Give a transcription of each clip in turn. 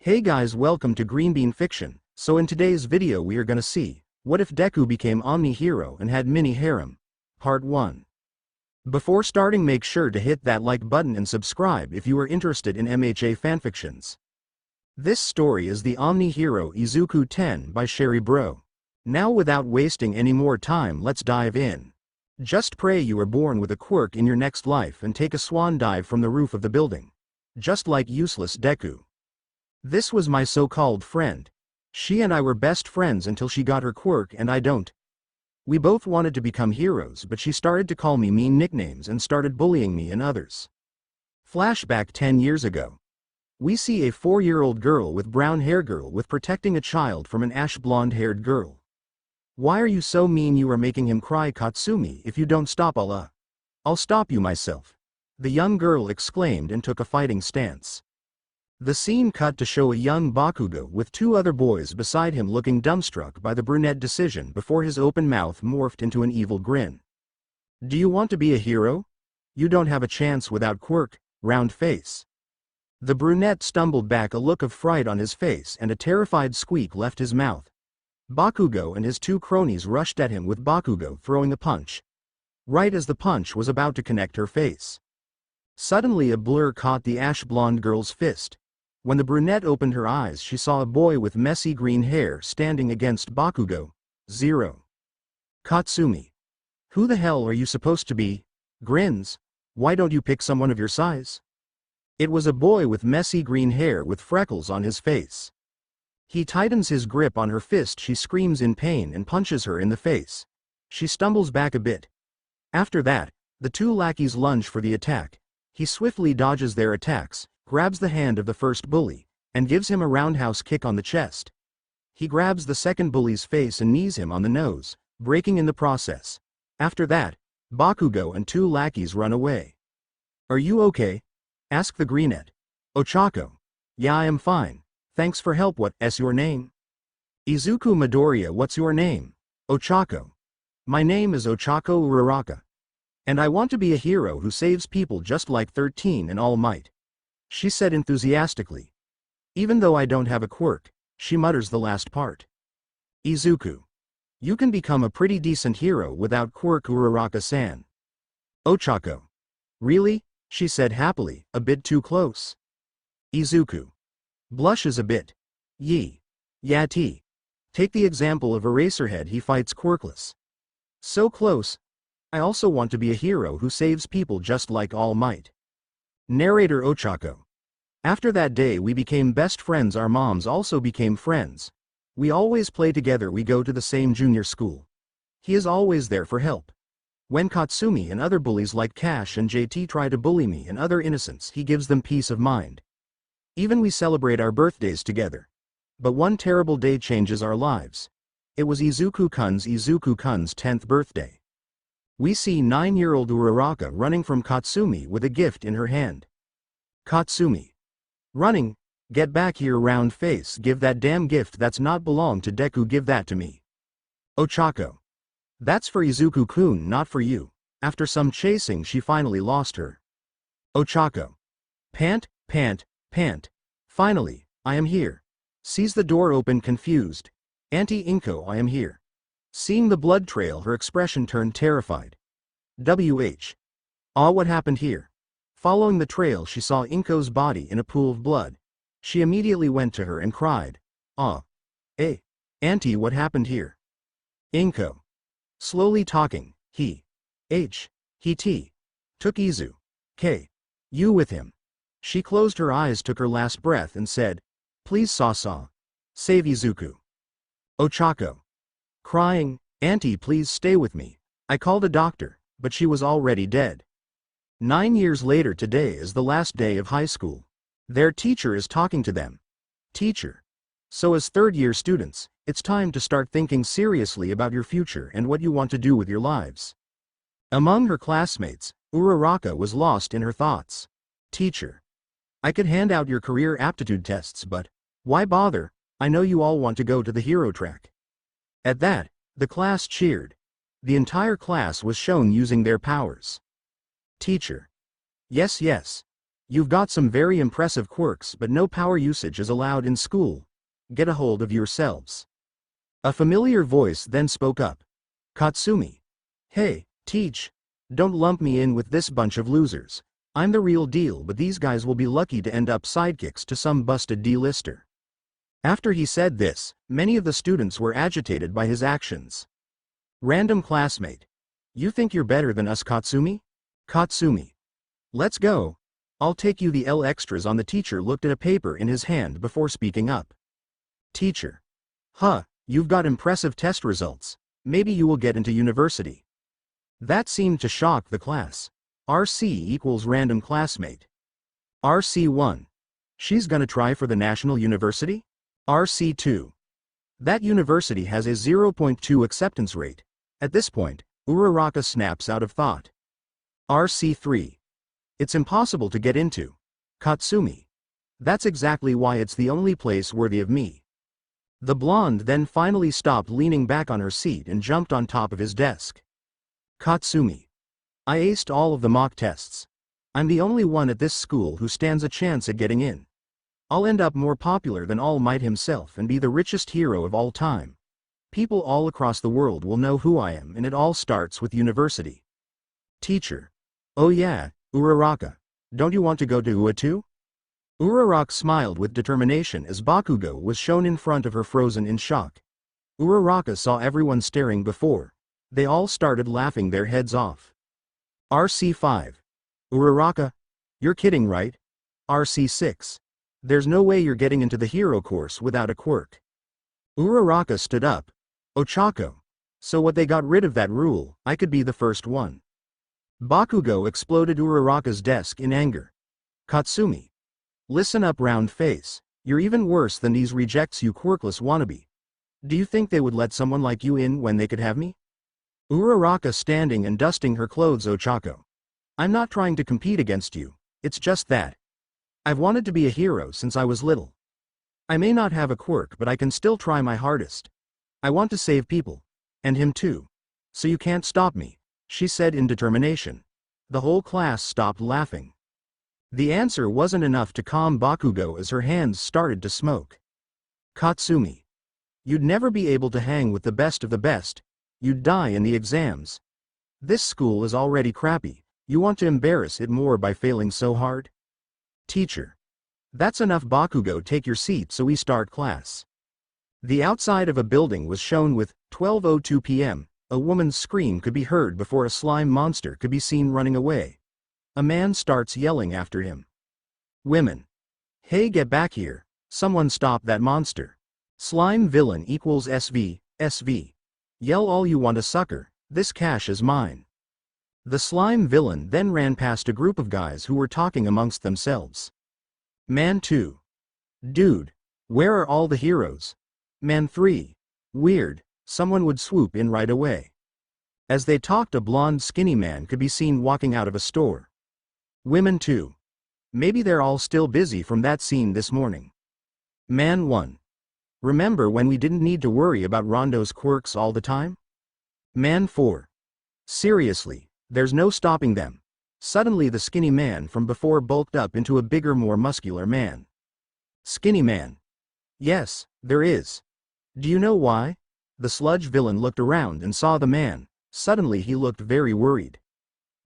Hey guys, welcome to Green Bean Fiction. So in today's video we are gonna see, what if Deku became Omni hero and had mini harem? Part 1. Before starting, make sure to hit that like button and subscribe if you are interested in MHA fanfictions. This story is the Omni hero Izuku 10 by SherryBro. Now without wasting any more time, let's dive in. Just pray you are born with a quirk in your next life and take a swan dive from the roof of the building. Just like useless Deku. This was my so-called friend. She and I were best friends until she got her quirk and I don't. We both wanted to become heroes, but she started to call me mean nicknames and started bullying me and others. Flashback 10 years ago. We see a 4-year-old girl with brown hair protecting a child from an ash blonde-haired girl. Why are you so mean? You are making him cry, Katsumi. If you don't stop, I'll stop you myself. The young girl exclaimed and took a fighting stance. The scene cut to show a young Bakugo with 2 other boys beside him looking dumbstruck by the brunette decision before his open mouth morphed into an evil grin. Do you want to be a hero? You don't have a chance without quirk, round face. The brunette stumbled back, a look of fright on his face and a terrified squeak left his mouth. Bakugo and his 2 cronies rushed at him with Bakugo throwing a punch. Right as the punch was about to connect her face. Suddenly a blur caught the ash blonde girl's fist. When the brunette opened her eyes, she saw a boy with messy green hair standing against Bakugo. 0. Katsumi. Who the hell are you supposed to be? Grins. Why don't you pick someone of your size? It was a boy with messy green hair with freckles on his face. He tightens his grip on her fist. She screams in pain and punches her in the face. She stumbles back a bit. After that, the 2 lackeys lunge for the attack. He swiftly dodges their attacks, grabs the hand of the first bully, and gives him a roundhouse kick on the chest. He grabs the second bully's face and knees him on the nose, breaking in the process. After that, Bakugo and 2 lackeys run away. Are you okay? Asked the greenette. Ochako. Yeah, I am fine. Thanks for help. What's your name? Izuku Midoriya. What's your name? Ochako. My name is Ochako Uraraka. And I want to be a hero who saves people just like 13 and All Might. She said enthusiastically. Even though I don't have a quirk, she mutters the last part. Izuku. You can become a pretty decent hero without quirk, Uraraka-san. Ochako. Really? She said happily, a bit too close. Izuku. Blushes a bit. Yati. Take the example of Eraserhead, he fights quirkless. So close. I also want to be a hero who saves people just like All Might. Narrator Ochako. After that day we became best friends. Our moms also became friends. We always play together. We go to the same junior school. He is always there for help. When Katsumi and other bullies like Cash and JT try to bully me and other innocents, he gives them peace of mind. Even we celebrate our birthdays together. But one terrible day changes our lives. It was Izuku-kun's 10th birthday. We see 9-year-old Uraraka running from Katsumi with a gift in her hand. Katsumi. Running. Get back here, round face. Give that damn gift. That's not belong to Deku. Give that to me. Ochako. That's for Izuku-kun, not for you. After some chasing she finally lost her. Ochako. Pant. Finally, I am here. Sees the door open, confused. Auntie Inko, I am here. Seeing the blood trail, her expression turned terrified. What happened here? Following the trail she saw Inko's body in a pool of blood. She immediately went to her and cried. Auntie, what happened here? Inko. Slowly talking, he took you with him. She closed her eyes, took her last breath and said, please Sasa. Save Izuku. Ochako. Crying, Auntie, please stay with me. I called a doctor, but she was already dead. 9 years later, today is the last day of high school. Their teacher is talking to them. Teacher. So as 3rd-year students, it's time to start thinking seriously about your future and what you want to do with your lives. Among her classmates, Uraraka was lost in her thoughts. Teacher. I could hand out your career aptitude tests, but why bother? I know you all want to go to the hero track. At that, the class cheered. The entire class was shown using their powers. Teacher. Yes. You've got some very impressive quirks, but no power usage is allowed in school. Get a hold of yourselves. A familiar voice then spoke up. Katsumi. Hey, teach. Don't lump me in with this bunch of losers. I'm the real deal, but these guys will be lucky to end up sidekicks to some busted D-lister. After he said this, many of the students were agitated by his actions. Random classmate. You think you're better than us, Katsumi? Katsumi. Let's go. I'll take you the L extras on. The teacher looked at a paper in his hand before speaking up. Teacher. Huh, you've got impressive test results. Maybe you will get into university. That seemed to shock the class. RC equals random classmate. RC1. She's gonna try for the national university? RC2. That university has a 0.2 acceptance rate. At this point, Uraraka snaps out of thought. RC3. It's impossible to get into. Katsumi. That's exactly why it's the only place worthy of me. The blonde then finally stopped leaning back on her seat and jumped on top of his desk. Katsumi. I aced all of the mock tests. I'm the only one at this school who stands a chance at getting in. I'll end up more popular than All Might himself and be the richest hero of all time. People all across the world will know who I am, and it all starts with university. Teacher. Oh yeah, Uraraka. Don't you want to go to UA too? Uraraka smiled with determination as Bakugo was shown in front of her, frozen in shock. Uraraka saw everyone staring before. They all started laughing their heads off. RC5. Uraraka? You're kidding, right? RC6. There's no way you're getting into the hero course without a quirk. Uraraka stood up. Ochako. So what, they got rid of that rule? I could be the first one. Bakugo exploded Uraraka's desk in anger. Katsumi. Listen up, round face. You're even worse than these rejects, you quirkless wannabe. Do you think they would let someone like you in when they could have me? Uraraka standing and dusting her clothes. Ochako. I'm not trying to compete against you, it's just that I've wanted to be a hero since I was little. I may not have a quirk, but I can still try my hardest. I want to save people. And him too. So you can't stop me, she said in determination. The whole class stopped laughing. The answer wasn't enough to calm Bakugo as her hands started to smoke. Katsumi. You'd never be able to hang with the best of the best. You'd die in the exams. This school is already crappy. You want to embarrass it more by failing so hard? Teacher. That's enough, Bakugo, take your seat so we start class. The outside of a building was shown with 12:02 p.m. A woman's scream could be heard before a slime monster could be seen running away. A man starts yelling after him. Women. Hey, get back here. Someone stop that monster. Slime villain equals SV, SV. Yell all you want, a sucker. This cash is mine. The slime villain then ran past a group of guys who were talking amongst themselves. Man 2. Dude. Where are all the heroes? Man 3. Weird. Someone would swoop in right away. As they talked, a blonde skinny man could be seen walking out of a store. Women 2. Maybe they're all still busy from that scene this morning. Man 1. Remember when we didn't need to worry about Rondo's quirks all the time? Man 4. Seriously, there's no stopping them. Suddenly the skinny man from before bulked up into a bigger, more muscular man. Skinny man. Yes, there is. Do you know why? The sludge villain looked around and saw the man. Suddenly he looked very worried.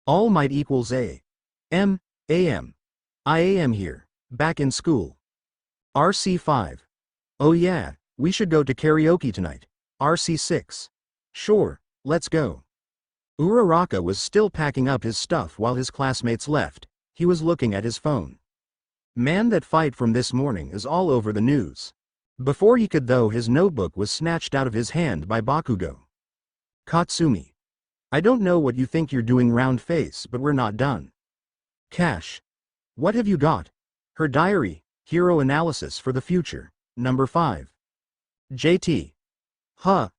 All Might equals A.M. A.M. I am here, back in school. RC5. Oh yeah, we should go to karaoke tonight. RC6. Sure, let's go. Uraraka was still packing up his stuff while his classmates left. He was looking at his phone. Man, that fight from this morning is all over the news. Before he could, though, his notebook was snatched out of his hand by Bakugo. Katsumi. I don't know what you think you're doing, round face, but we're not done. Cash. What have you got? Her diary, hero analysis for the future, number 5. JT. Huh.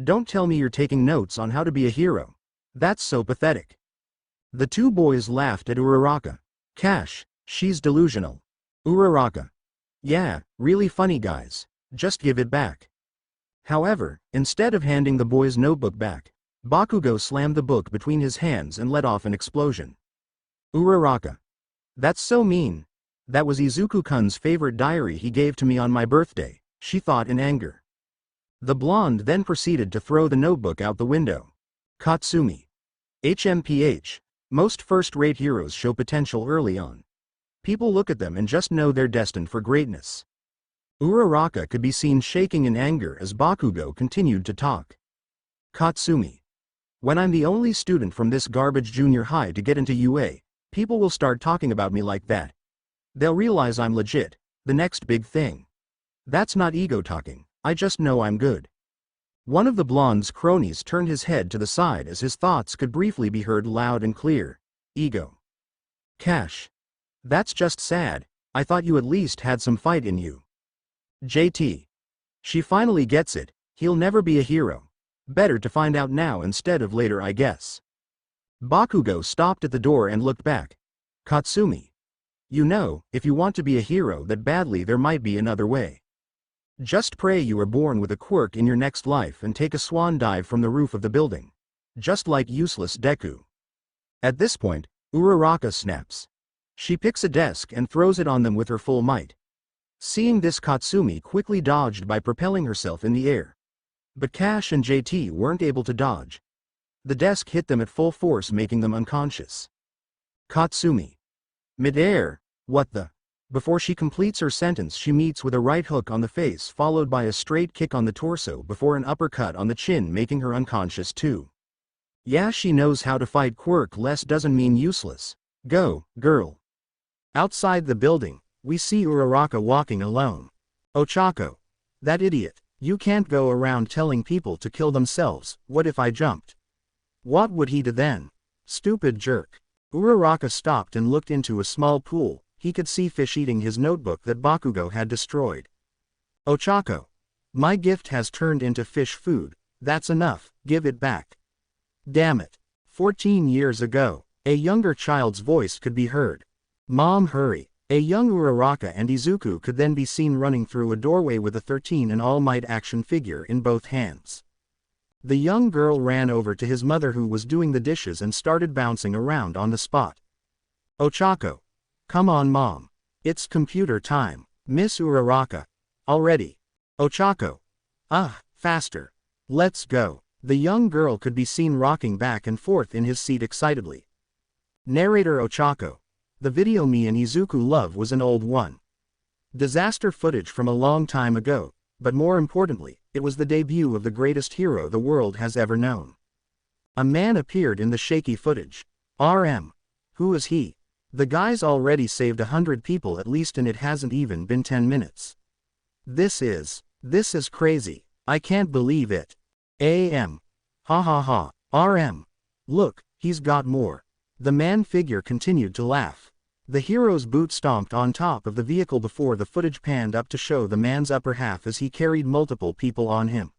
Don't tell me you're taking notes on how to be a hero. That's so pathetic. The two boys laughed at Uraraka. Cash, she's delusional. Uraraka. Yeah, really funny, guys. Just give it back. However, instead of handing the boy's notebook back, Bakugo slammed the book between his hands and let off an explosion. Uraraka. That's so mean. That was Izuku-kun's favorite diary he gave to me on my birthday, she thought in anger. The blonde then proceeded to throw the notebook out the window. Katsumi. HMPH. Most first-rate heroes show potential early on. People look at them and just know they're destined for greatness. Uraraka could be seen shaking in anger as Bakugo continued to talk. Katsumi. When I'm the only student from this garbage junior high to get into UA, people will start talking about me like that. They'll realize I'm legit, the next big thing. That's not ego talking, I just know I'm good. One of the blonde's cronies turned his head to the side as his thoughts could briefly be heard loud and clear. Ego. Cash. That's just sad, I thought you at least had some fight in you. JT. She finally gets it, he'll never be a hero. Better to find out now instead of later, I guess. Bakugo stopped at the door and looked back. Katsumi. You know, if you want to be a hero that badly, there might be another way. Just pray you are born with a quirk in your next life and take a swan dive from the roof of the building. Just like useless Deku. At this point, Uraraka snaps. She picks a desk and throws it on them with her full might. Seeing this, Katsumi quickly dodged by propelling herself in the air. But Cash and JT weren't able to dodge. The desk hit them at full force, making them unconscious. Katsumi. Mid-air, what the? Before she completes her sentence, she meets with a right hook on the face followed by a straight kick on the torso before an uppercut on the chin, making her unconscious too. Yeah, she knows how to fight. Quirk less doesn't mean useless. Go, girl. Outside the building, we see Uraraka walking alone. Ochako. That idiot. You can't go around telling people to kill themselves. What if I jumped? What would he do then? Stupid jerk. Uraraka stopped and looked into a small pool. He could see fish eating his notebook that Bakugo had destroyed. Ochako. My gift has turned into fish food. That's enough, give it back. Damn it. 14 years ago, a younger child's voice could be heard. Mom, hurry. A young Uraraka and Izuku could then be seen running through a doorway with a 13 and All Might action figure in both hands. The young girl ran over to his mother, who was doing the dishes, and started bouncing around on the spot. Ochako. Come on, Mom. It's computer time. Miss Uraraka. Already. Ochako. Faster. Let's go. The young girl could be seen rocking back and forth in his seat excitedly. Narrator Ochako. The video me and Izuku love was an old one. Disaster footage from a long time ago, but more importantly, it was the debut of the greatest hero the world has ever known. A man appeared in the shaky footage. RM. Who is he? The guy's already saved 100 people at least, and it hasn't even been 10 minutes. This is crazy. I can't believe it. AM. Ha ha ha. RM. Look, he's got more. The man figure continued to laugh. The hero's boot stomped on top of the vehicle before the footage panned up to show the man's upper half as he carried multiple people on him.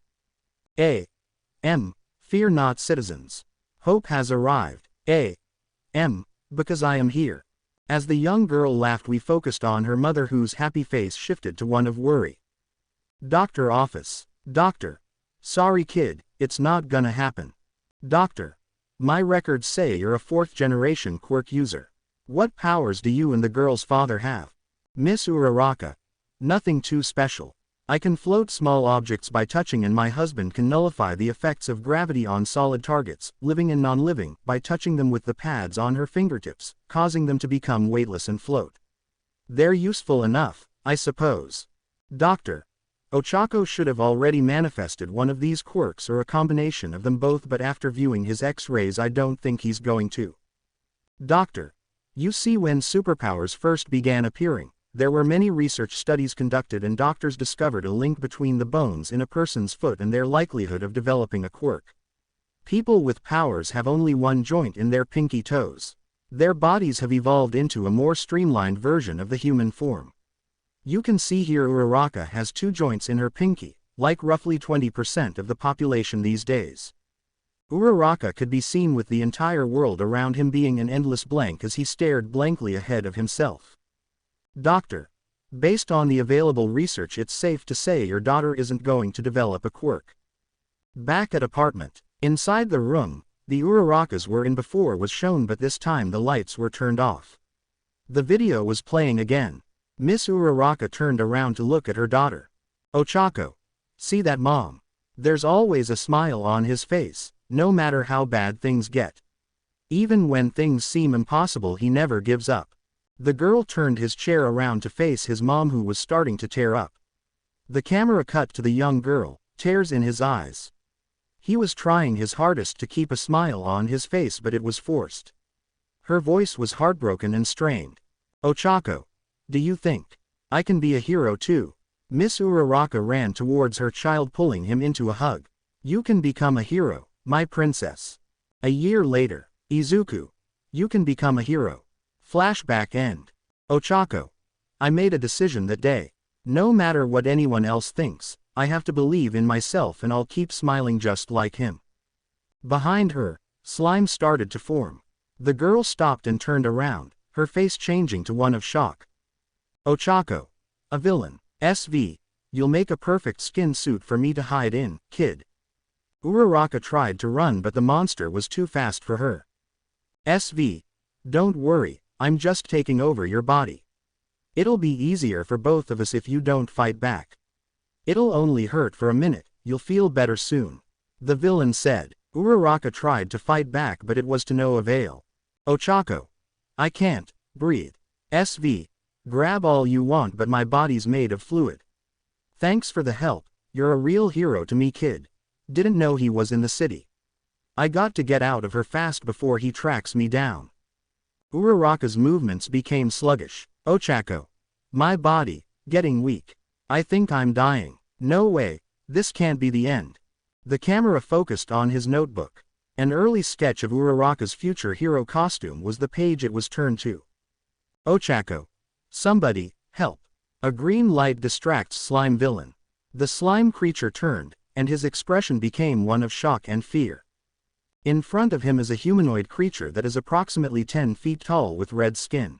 Fear not, citizens. Hope has arrived. Because I am here. As the young girl laughed, we focused on her mother, whose happy face shifted to one of worry. Doctor office. Doctor. Sorry kid, it's not gonna happen. Doctor. My records say you're a 4th-generation quirk user. What powers do you and the girl's father have? Miss Uraraka. Nothing too special. I can float small objects by touching, and my husband can nullify the effects of gravity on solid targets, living and non-living, by touching them with the pads on her fingertips, causing them to become weightless and float. They're useful enough, I suppose. Doctor. Ochako should have already manifested one of these quirks or a combination of them both, but after viewing his X-rays I don't think he's going to. Doctor. You see, when superpowers first began appearing, there were many research studies conducted, and doctors discovered a link between the bones in a person's foot and their likelihood of developing a quirk. People with powers have only one joint in their pinky toes. Their bodies have evolved into a more streamlined version of the human form. You can see here Uraraka has 2 joints in her pinky, like roughly 20% of the population these days. Uraraka could be seen with the entire world around him being an endless blank as he stared blankly ahead of himself. Doctor. Based on the available research, it's safe to say your daughter isn't going to develop a quirk. Back at apartment. Inside the room, the Urarakas were in before was shown, but this time the lights were turned off. The video was playing again. Miss Uraraka turned around to look at her daughter. Ochako. See that, Mom? There's always a smile on his face, no matter how bad things get. Even when things seem impossible, he never gives up. The girl turned his chair around to face his mom, who was starting to tear up. The camera cut to the young girl, tears in his eyes. He was trying his hardest to keep a smile on his face, but it was forced. Her voice was heartbroken and strained. Ochako. Do you think I can be a hero too? Miss Uraraka ran towards her child, pulling him into a hug. You can become a hero, my princess. A year later. Izuku. You can become a hero. Flashback end. Ochako. I made a decision that day. No matter what anyone else thinks, I have to believe in myself, and I'll keep smiling just like him. Behind her, slime started to form. The girl stopped and turned around, her face changing to one of shock. Ochako. A villain. SV. You'll make a perfect skin suit for me to hide in, kid. Uraraka tried to run, but the monster was too fast for her. SV. Don't worry, I'm just taking over your body. It'll be easier for both of us if you don't fight back. It'll only hurt for a minute, you'll feel better soon. The villain said. Uraraka tried to fight back, but it was to no avail. Ochako. I can't breathe. SV. Grab all you want, but my body's made of fluid. Thanks for the help, you're a real hero to me, kid. Didn't know he was in the city. I got to get out of her fast before he tracks me down. Uraraka's movements became sluggish. Ochako. My body, getting weak. I think I'm dying. No way, this can't be the end. The camera focused on his notebook. An early sketch of Uraraka's future hero costume was the page it was turned to. Ochako. Somebody, help. A green light distracts slime villain. The slime creature turned, and his expression became one of shock and fear. In front of him is a humanoid creature that is approximately 10 feet tall with red skin.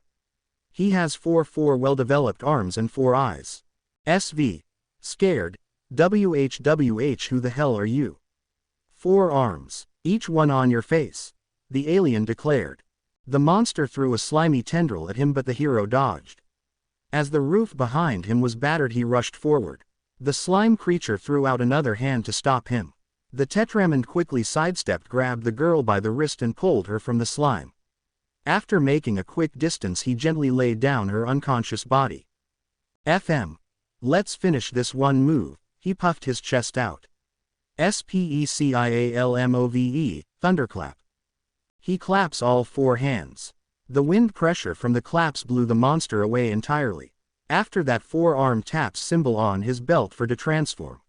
He has four well-developed arms and 4 eyes. SV. Scared. WHWH, who the hell are you? 4 arms, each one on your face, the alien declared. The monster threw a slimy tendril at him, but the hero dodged. As the roof behind him was battered, he rushed forward. The slime creature threw out another hand to stop him. The Tetraman quickly sidestepped, grabbed the girl by the wrist and pulled her from the slime. After making a quick distance, he gently laid down her unconscious body. FM. Let's finish this one move, he puffed his chest out. SPECIALMOVE, thunderclap. He claps all 4 hands. The wind pressure from the claps blew the monster away entirely. After that, 4-arm taps symbol on his belt for to transform.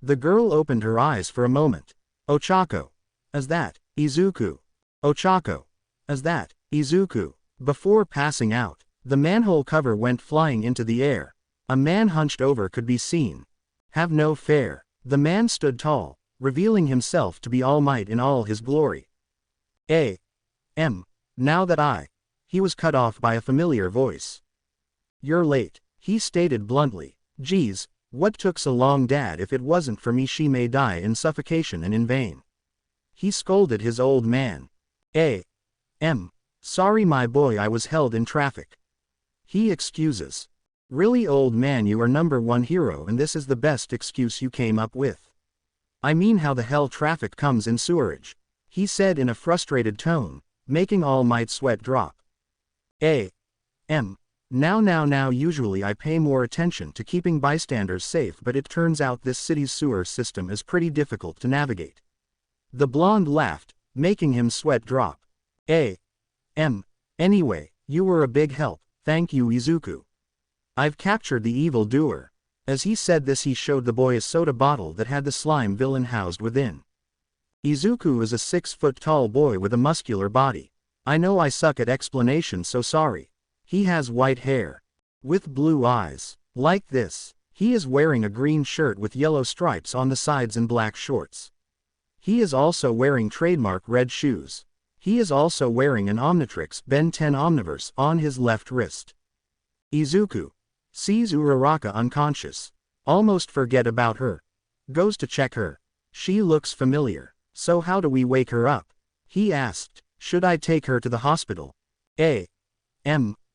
The girl opened her eyes for a moment. Ochako. Is that Izuku? Ochako. Is that Izuku? Before passing out, the manhole cover went flying into the air. A man hunched over could be seen. Have no fear. The man stood tall, revealing himself to be All Might in all his glory. Now that he was cut off by a familiar voice. You're late, he stated bluntly. Geez, what took so long, Dad? If it wasn't for me, she may die in suffocation and in vain. He scolded his old man. Sorry my boy, I was held in traffic. He excuses. Really, old man, you are #1 hero and this is the best excuse you came up with. I mean, how the hell traffic comes in sewerage? He said in a frustrated tone, making All Might sweat drop. Now usually I pay more attention to keeping bystanders safe, but it turns out this city's sewer system is pretty difficult to navigate. The blonde laughed, making him sweat drop. Anyway, you were a big help, thank you Izuku. I've captured the evil doer. As he said this, he showed the boy a soda bottle that had the slime villain housed within. Izuku is a 6-foot-tall boy with a muscular body. I know I suck at explanations, so sorry. He has white hair. With blue eyes. Like this. He is wearing a green shirt with yellow stripes on the sides and black shorts. He is also wearing trademark red shoes. He is also wearing an Omnitrix Ben 10 Omniverse on his left wrist. Izuku sees Uraraka unconscious. Almost forget about her. Goes to check her. She looks familiar. So how do we wake her up? He asked. Should I take her to the hospital?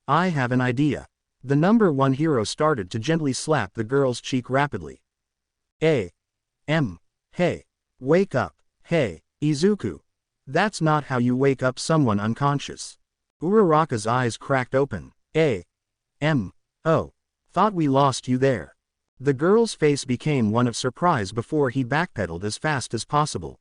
I have an idea. The number one hero started to gently slap the girl's cheek rapidly. Hey, wake up, hey, Izuku. That's not how you wake up someone unconscious. Uraraka's eyes cracked open. Oh, thought we lost you there. The girl's face became one of surprise before he backpedaled as fast as possible.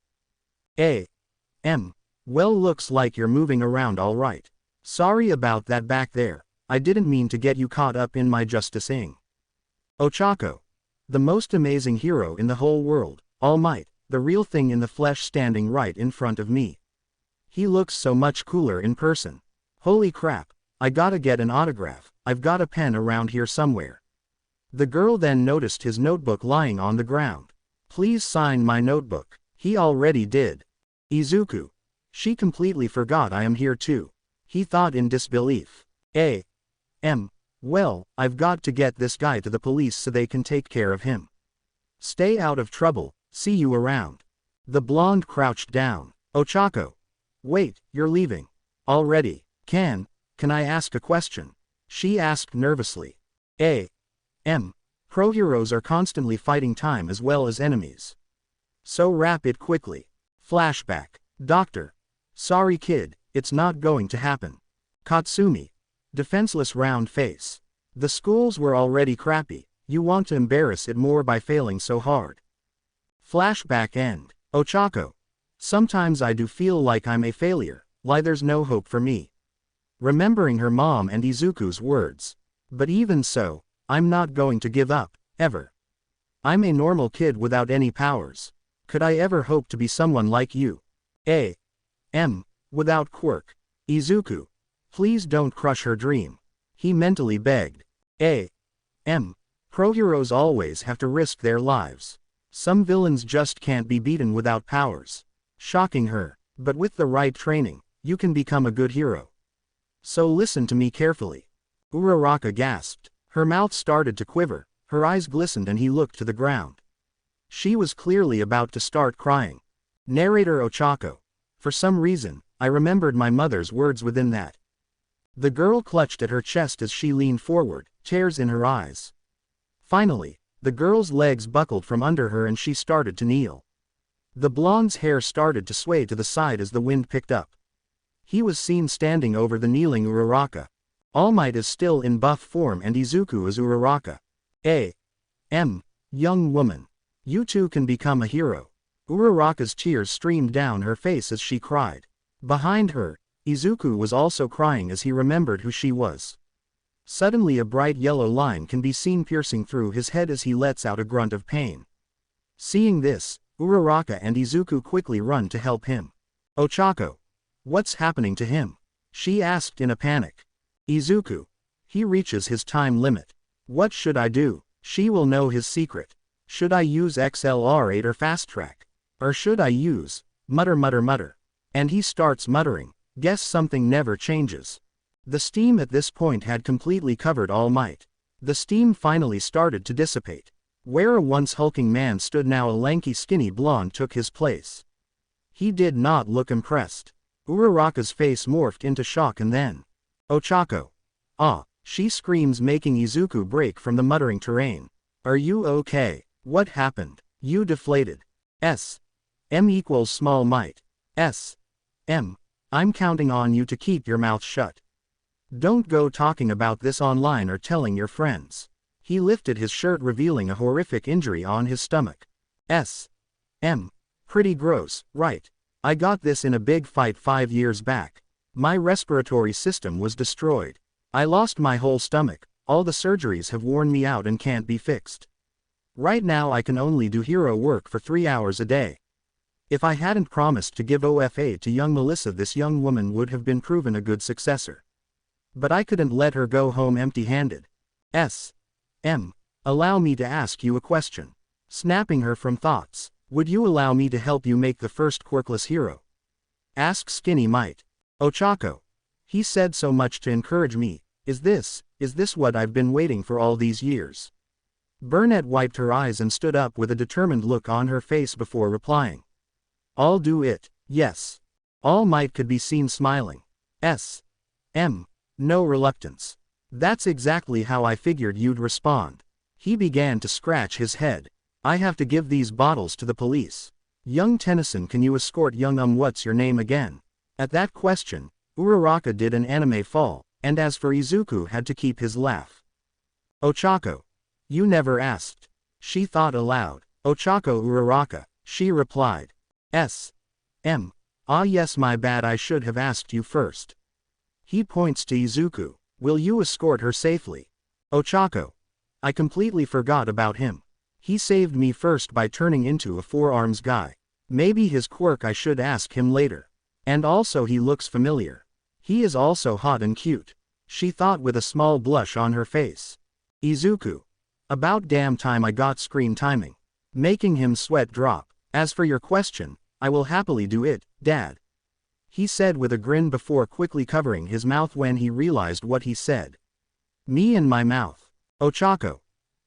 Well, looks like you're moving around all right. Sorry about that back there. I didn't mean to get you caught up in my justicing. Ochako. The most amazing hero in the whole world, All Might, the real thing in the flesh standing right in front of me. He looks so much cooler in person. Holy crap, I gotta get an autograph, I've got a pen around here somewhere. The girl then noticed his notebook lying on the ground. Please sign my notebook. He already did. Izuku. She completely forgot I am here too. He thought in disbelief. Well, I've got to get this guy to the police so they can take care of him. Stay out of trouble, see you around. The blonde crouched down. Ochako. Wait, you're leaving. Already. Can I ask a question? She asked nervously. Pro heroes are constantly fighting time as well as enemies. So wrap it quickly. Flashback. Doctor. Sorry kid, it's not going to happen. Katsumi. Defenseless round face. The schools were already crappy, you want to embarrass it more by failing so hard. Flashback end. Ochako. Sometimes I do feel like I'm a failure, like there's no hope for me. Remembering her mom and Izuku's words. But even so, I'm not going to give up, ever. I'm a normal kid without any powers. Could I ever hope to be someone like you? Without Quirk. Izuku. Please don't crush her dream. He mentally begged. Pro heroes always have to risk their lives. Some villains just can't be beaten without powers. Shocking her, but with the right training, you can become a good hero. So listen to me carefully. Uraraka gasped. Her mouth started to quiver, her eyes glistened and he looked to the ground. She was clearly about to start crying. Narrator Ochako. For some reason, I remembered my mother's words within that. The girl clutched at her chest as she leaned forward, tears in her eyes. Finally, the girl's legs buckled from under her and she started to kneel. The blonde's hair started to sway to the side as the wind picked up. He was seen standing over the kneeling Uraraka. All Might is still in buff form and Izuku is Uraraka. Young woman. You too can become a hero. Uraraka's tears streamed down her face as she cried. Behind her, Izuku was also crying as he remembered who she was. Suddenly a bright yellow line can be seen piercing through his head as he lets out a grunt of pain. Seeing this, Uraraka and Izuku quickly run to help him. Ochako. What's happening to him? She asked in a panic. Izuku. He reaches his time limit. What should I do? She will know his secret. Should I use XLR8 or fast track? Or should I use, mutter. And he starts muttering. Guess something never changes. The steam at this point had completely covered All Might. The steam finally started to dissipate. Where a once hulking man stood now a lanky skinny blonde took his place. He did not look impressed. Uraraka's face morphed into shock and then. Ochako. She screams making Izuku break from the muttering terrain. Are you okay? What happened? You deflated. M equals small might. I'm counting on you to keep your mouth shut. Don't go talking about this online or telling your friends. He lifted his shirt revealing a horrific injury on his stomach. Pretty gross, right? I got this in a big fight 5 years back. My respiratory system was destroyed. I lost my whole stomach, all the surgeries have worn me out and can't be fixed. Right now I can only do hero work for 3 hours a day. If I hadn't promised to give OFA to young Melissa, this young woman would have been proven a good successor. But I couldn't let her go home empty-handed. Allow me to ask you a question. Snapping her from thoughts. Would you allow me to help you make the first quirkless hero? Asked Skinny Might. Ochako. He said so much to encourage me. Is this what I've been waiting for all these years? Burnett wiped her eyes and stood up with a determined look on her face before replying. I'll do it, yes. All Might could be seen smiling. No reluctance. That's exactly how I figured you'd respond. He began to scratch his head. I have to give these bottles to the police. Young Tennyson, can you escort young what's your name again? At that question, Uraraka did an anime fall, and as for Izuku had to keep his laugh. Ochako. You never asked. She thought aloud. Ochako Uraraka, she replied. Ah yes, my bad, I should have asked you first. He points to Izuku. Will you escort her safely? Ochako. I completely forgot about him. He saved me first by turning into a four-arms guy. Maybe his quirk, I should ask him later. And also he looks familiar. He is also hot and cute. She thought with a small blush on her face. Izuku. About damn time I got screen timing. Making him sweat drop. As for your question, I will happily do it, Dad. He said with a grin before quickly covering his mouth when he realized what he said. Me and my mouth. Ochako.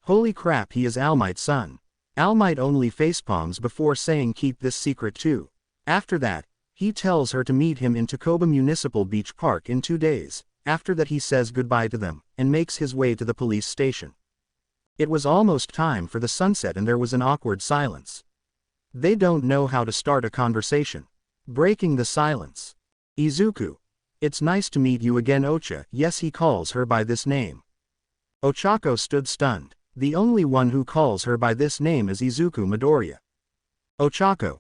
Holy crap, he is All Might's son. All Might only facepalms before saying keep this secret too. After that, he tells her to meet him in Takoba Municipal Beach Park in 2 days. After that he says goodbye to them, and makes his way to the police station. It was almost time for the sunset and there was an awkward silence. They don't know how to start a conversation. Breaking the silence. Izuku. It's nice to meet you again, Ocha. Yes, he calls her by this name. Ochako stood stunned. The only one who calls her by this name is Izuku Midoriya. Ochako.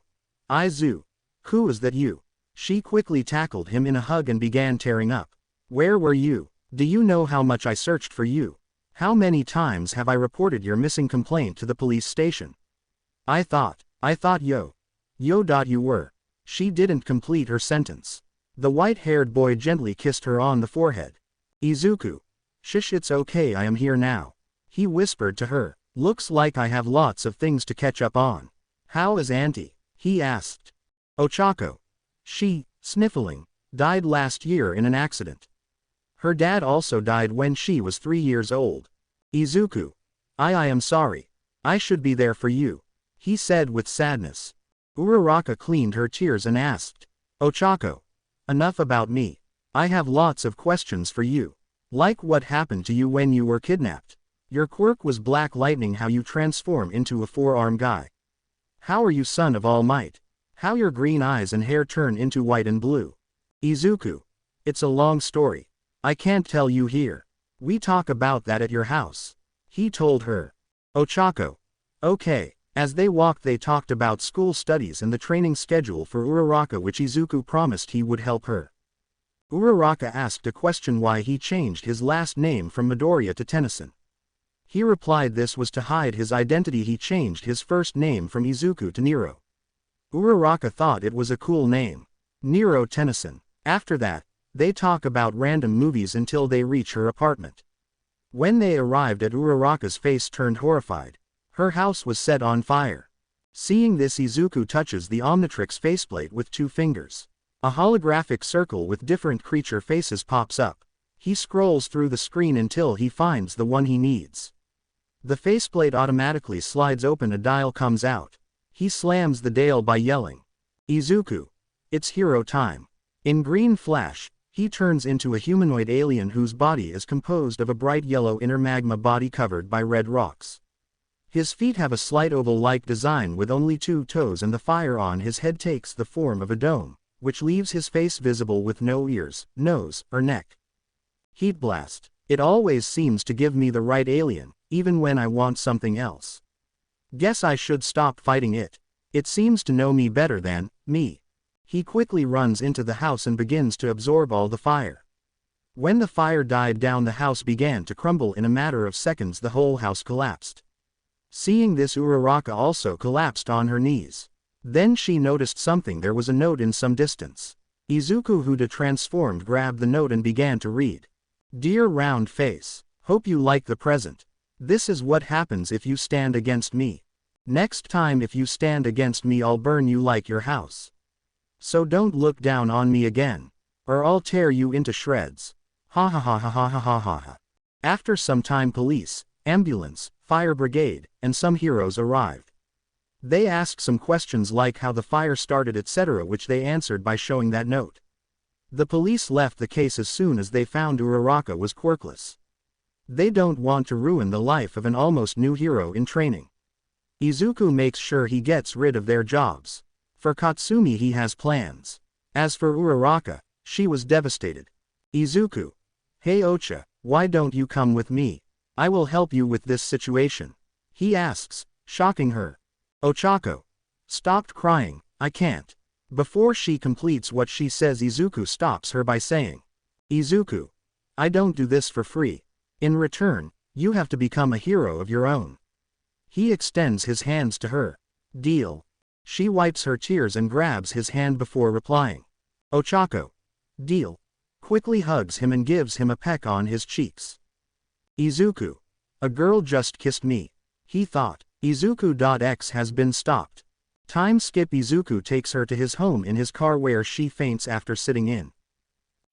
Who is that you? She quickly tackled him in a hug and began tearing up. Where were you? Do you know how much I searched for you? How many times have I reported your missing complaint to the police station? I thought you were. She didn't complete her sentence. The white-haired boy gently kissed her on the forehead. Izuku. Shush, it's okay, I am here now. He whispered to her. Looks like I have lots of things to catch up on. How is Auntie? He asked. Ochako. She, sniffling, died last year in an accident. Her dad also died when she was 3 years old. Izuku. I am sorry. I should be there for you. He said with sadness. Uraraka cleaned her tears and asked. Ochako. Enough about me. I have lots of questions for you. Like what happened to you when you were kidnapped. Your quirk was black lightning, how you transform into a four-arm guy. How are you son of All Might? How your green eyes and hair turn into white and blue. Izuku. It's a long story. I can't tell you here. We talk about that at your house. He told her. Ochako. Okay. As they walked they talked about school studies and the training schedule for Uraraka, which Izuku promised he would help her. Uraraka asked a question why he changed his last name from Midoriya to Tennyson. He replied this was to hide his identity. He changed his first name from Izuku to Nero. Uraraka thought it was a cool name. Nero Tennyson. After that, they talk about random movies until they reach her apartment. When they arrived at Uraraka's face turned horrified. Her house was set on fire. Seeing this, Izuku touches the Omnitrix faceplate with 2 fingers. A holographic circle with different creature faces pops up. He scrolls through the screen until he finds the one he needs. The faceplate automatically slides open, a dial comes out. He slams the dial by yelling. Izuku. It's hero time. In green flash, he turns into a humanoid alien whose body is composed of a bright yellow inner magma body covered by red rocks. His feet have a slight oval-like design with only 2 toes, and the fire on his head takes the form of a dome, which leaves his face visible with no ears, nose, or neck. Heat blast. It always seems to give me the right alien, even when I want something else. Guess I should stop fighting it. It seems to know me better than me. He quickly runs into the house and begins to absorb all the fire. When the fire died down, the house began to crumble. In a matter of seconds the whole house collapsed. Seeing this, Uraraka also collapsed on her knees. Then she noticed something. There was a note in some distance. Izuku, who transformed, grabbed the note and began to read. Dear round face, hope you like the present. This is what happens if you stand against me. Next time if you stand against me, I'll burn you like your house. So don't look down on me again, or I'll tear you into shreds. Ha ha ha ha ha ha ha ha. After some time, police, ambulance, fire brigade, and some heroes arrived. They asked some questions like how the fire started, etc., which they answered by showing that note. The police left the case as soon as they found Uraraka was quirkless. They don't want to ruin the life of an almost new hero in training. Izuku makes sure he gets rid of their jobs. For Katsumi he has plans. As for Uraraka, she was devastated. Izuku. Hey Ocha, why don't you come with me? I will help you with this situation. He asks, shocking her. Ochako. Stopped crying, I can't. Before she completes what she says, Izuku stops her by saying, Izuku. I don't do this for free. In return, you have to become a hero of your own. He extends his hands to her. Deal. She wipes her tears and grabs his hand before replying. Ochako. Deal. Quickly hugs him and gives him a peck on his cheeks. Izuku. A girl just kissed me. He thought. Izuku.x has been stopped. Time skip. Izuku takes her to his home in his car where she faints after sitting in.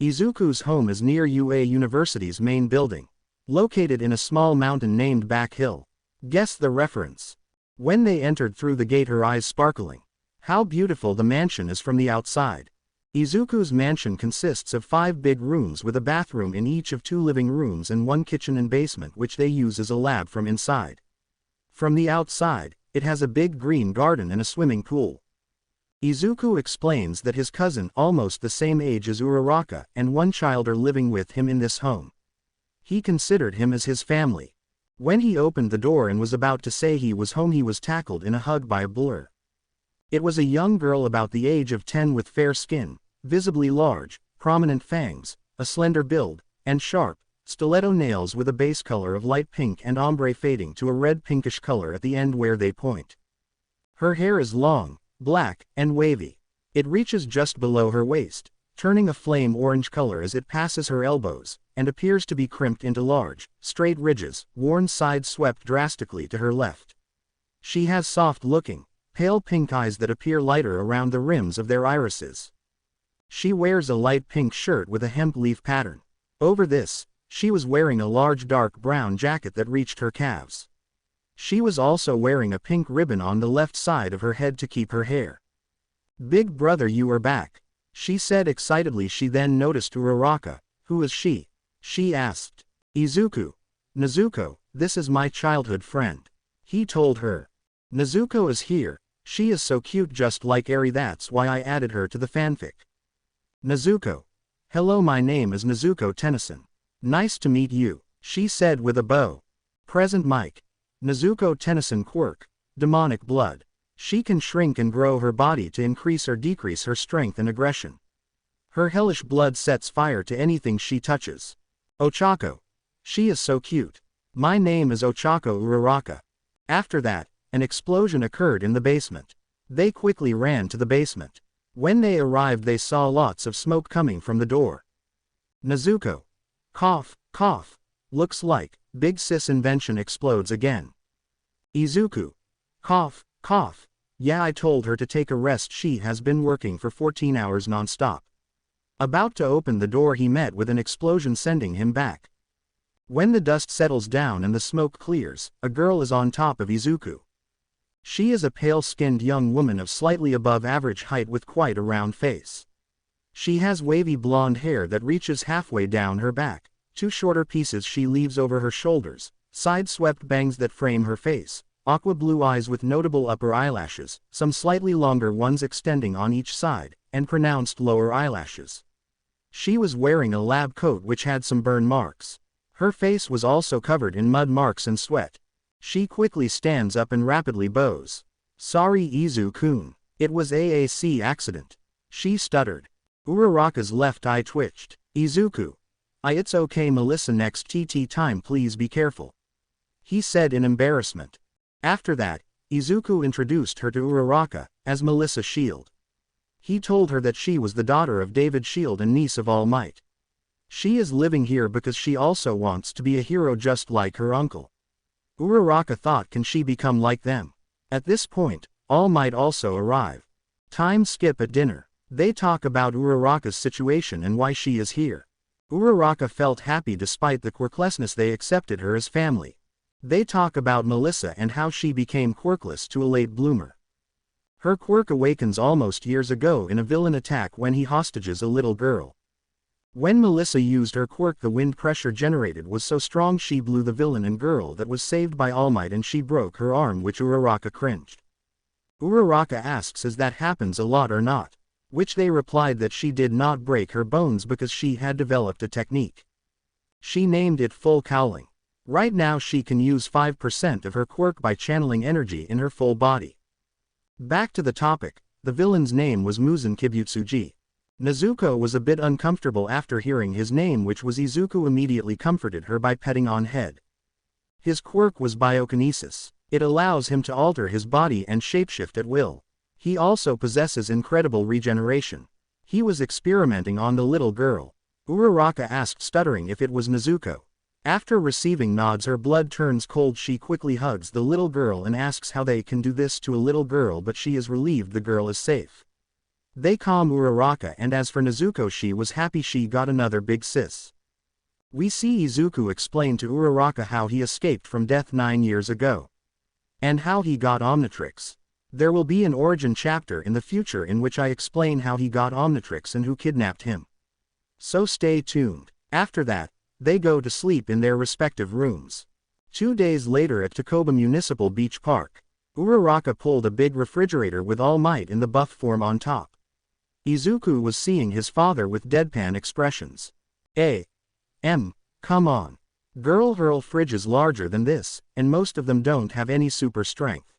Izuku's home is near UA University's main building, located in a small mountain named Back Hill. Guess the reference. When they entered through the gate, her eyes sparkling. How beautiful the mansion is from the outside. Izuku's mansion consists of 5 big rooms with a bathroom in each of 2 living rooms and 1 kitchen and basement which they use as a lab from inside. From the outside, it has a big green garden and a swimming pool. Izuku explains that his cousin, almost the same age as Uraraka, and 1 child are living with him in this home. He considered him as his family. When he opened the door and was about to say he was home, he was tackled in a hug by a blur. It was a young girl about the age of 10 with fair skin, visibly large, prominent fangs, a slender build, and sharp, stiletto nails with a base color of light pink and ombre fading to a red pinkish color at the end where they point. Her hair is long, black, and wavy. It reaches just below her waist, turning a flame orange color as it passes her elbows, and appears to be crimped into large, straight ridges, worn side swept drastically to her left. She has soft-looking, pale pink eyes that appear lighter around the rims of their irises. She wears a light pink shirt with a hemp leaf pattern. Over this, she was wearing a large dark brown jacket that reached her calves. She was also wearing a pink ribbon on the left side of her head to keep her hair. Big brother, you are back, she said excitedly. She then noticed Uraraka. Who is she? She asked. Izuku. Nezuko, this is my childhood friend. He told her. Nezuko is here. She is so cute, just like Eri, that's why I added her to the fanfic. Nezuko. Hello, my name is Nezuko Tennyson. Nice to meet you, she said with a bow. Present Mike. Nezuko Tennyson Quirk. Demonic blood. She can shrink and grow her body to increase or decrease her strength and aggression. Her hellish blood sets fire to anything she touches. Ochako. She is so cute. My name is Ochako Uraraka. After that, an explosion occurred in the basement. They quickly ran to the basement. When they arrived, they saw lots of smoke coming from the door. Nezuko. Cough, cough. Looks like Big Sis invention explodes again. Izuku. Cough, cough. Yeah, I told her to take a rest. She has been working for 14 hours non-stop. About to open the door, he met with an explosion sending him back. When the dust settles down and the smoke clears, a girl is on top of Izuku. She is a pale-skinned young woman of slightly above average height with quite a round face. She has wavy blonde hair that reaches halfway down her back, 2 shorter pieces she leaves over her shoulders, side-swept bangs that frame her face, aqua blue eyes with notable upper eyelashes, some slightly longer ones extending on each side, and pronounced lower eyelashes. She was wearing a lab coat which had some burn marks. Her face was also covered in mud marks and sweat. She quickly stands up and rapidly bows. Sorry Izu-kun. It was AAC accident. She stuttered. Uraraka's left eye twitched. Izuku. It's okay Melissa, next TT time please be careful. He said in embarrassment. After that, Izuku introduced her to Uraraka as Melissa Shield. He told her that she was the daughter of David Shield and niece of All Might. She is living here because she also wants to be a hero just like her uncle. Uraraka thought, can she become like them? At this point, All Might also arrive. Time skip at dinner. They talk about Uraraka's situation and why she is here. Uraraka felt happy despite the quirklessness. They accepted her as family. They talk about Melissa and how she became quirkless to a late bloomer. Her quirk awakens almost years ago in a villain attack when he hostages a little girl. When Melissa used her quirk, the wind pressure generated was so strong she blew the villain and girl that was saved by All Might, and she broke her arm, which Uraraka cringed. Uraraka asks if that happens a lot or not, which they replied that she did not break her bones because she had developed a technique. She named it full cowling. Right now she can use 5% of her quirk by channeling energy in her full body. Back to the topic, the villain's name was Muzan Kibutsuji. Nezuko was a bit uncomfortable after hearing his name, which was Izuku immediately comforted her by petting on head. His quirk was biokinesis. It allows him to alter his body and shapeshift at will. He also possesses incredible regeneration. He was experimenting on the little girl. Uraraka asked, stuttering, if it was Nezuko. After receiving nods, her blood turns cold. She quickly hugs the little girl and asks how they can do this to a little girl, but she is relieved the girl is safe. They calm Uraraka, and as for Nezuko, she was happy she got another big sis. We see Izuku explain to Uraraka how he escaped from death 9 years ago. And how he got Omnitrix. There will be an origin chapter in the future in which I explain how he got Omnitrix and who kidnapped him. So stay tuned. After that, they go to sleep in their respective rooms. 2 days later at Takoba Municipal Beach Park, Uraraka pulled a big refrigerator with All Might in the buff form on top. Izuku was seeing his father with deadpan expressions. Come on. Girl, her fridge is larger than this, and most of them don't have any super strength.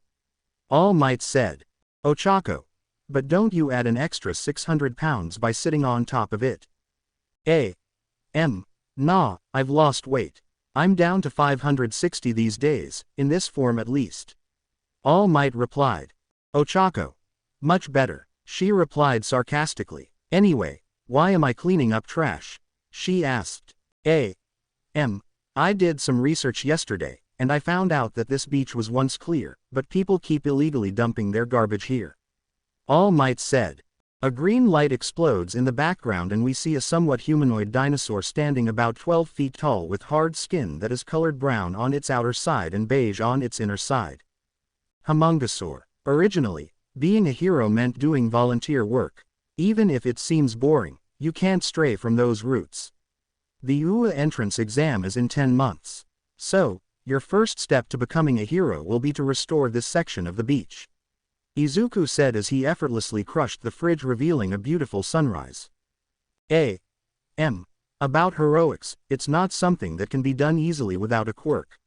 All Might said. Ochako. But don't you add an extra 600 pounds by sitting on top of it? Nah, I've lost weight. I'm down to 560 these days, in this form at least. All Might replied. Ochako. Much better. She replied sarcastically. Anyway, why am I cleaning up trash? She asked. I did some research yesterday, and I found out that this beach was once clear, but people keep illegally dumping their garbage here. All Might said. A green light explodes in the background and we see a somewhat humanoid dinosaur standing about 12 feet tall with hard skin that is colored brown on its outer side and beige on its inner side. Homungosaur. Originally, being a hero meant doing volunteer work. Even if it seems boring, you can't stray from those roots. The UA entrance exam is in 10 months. So, your first step to becoming a hero will be to restore this section of the beach. Izuku said as he effortlessly crushed the fridge, revealing a beautiful sunrise. About heroics, it's not something that can be done easily without a quirk.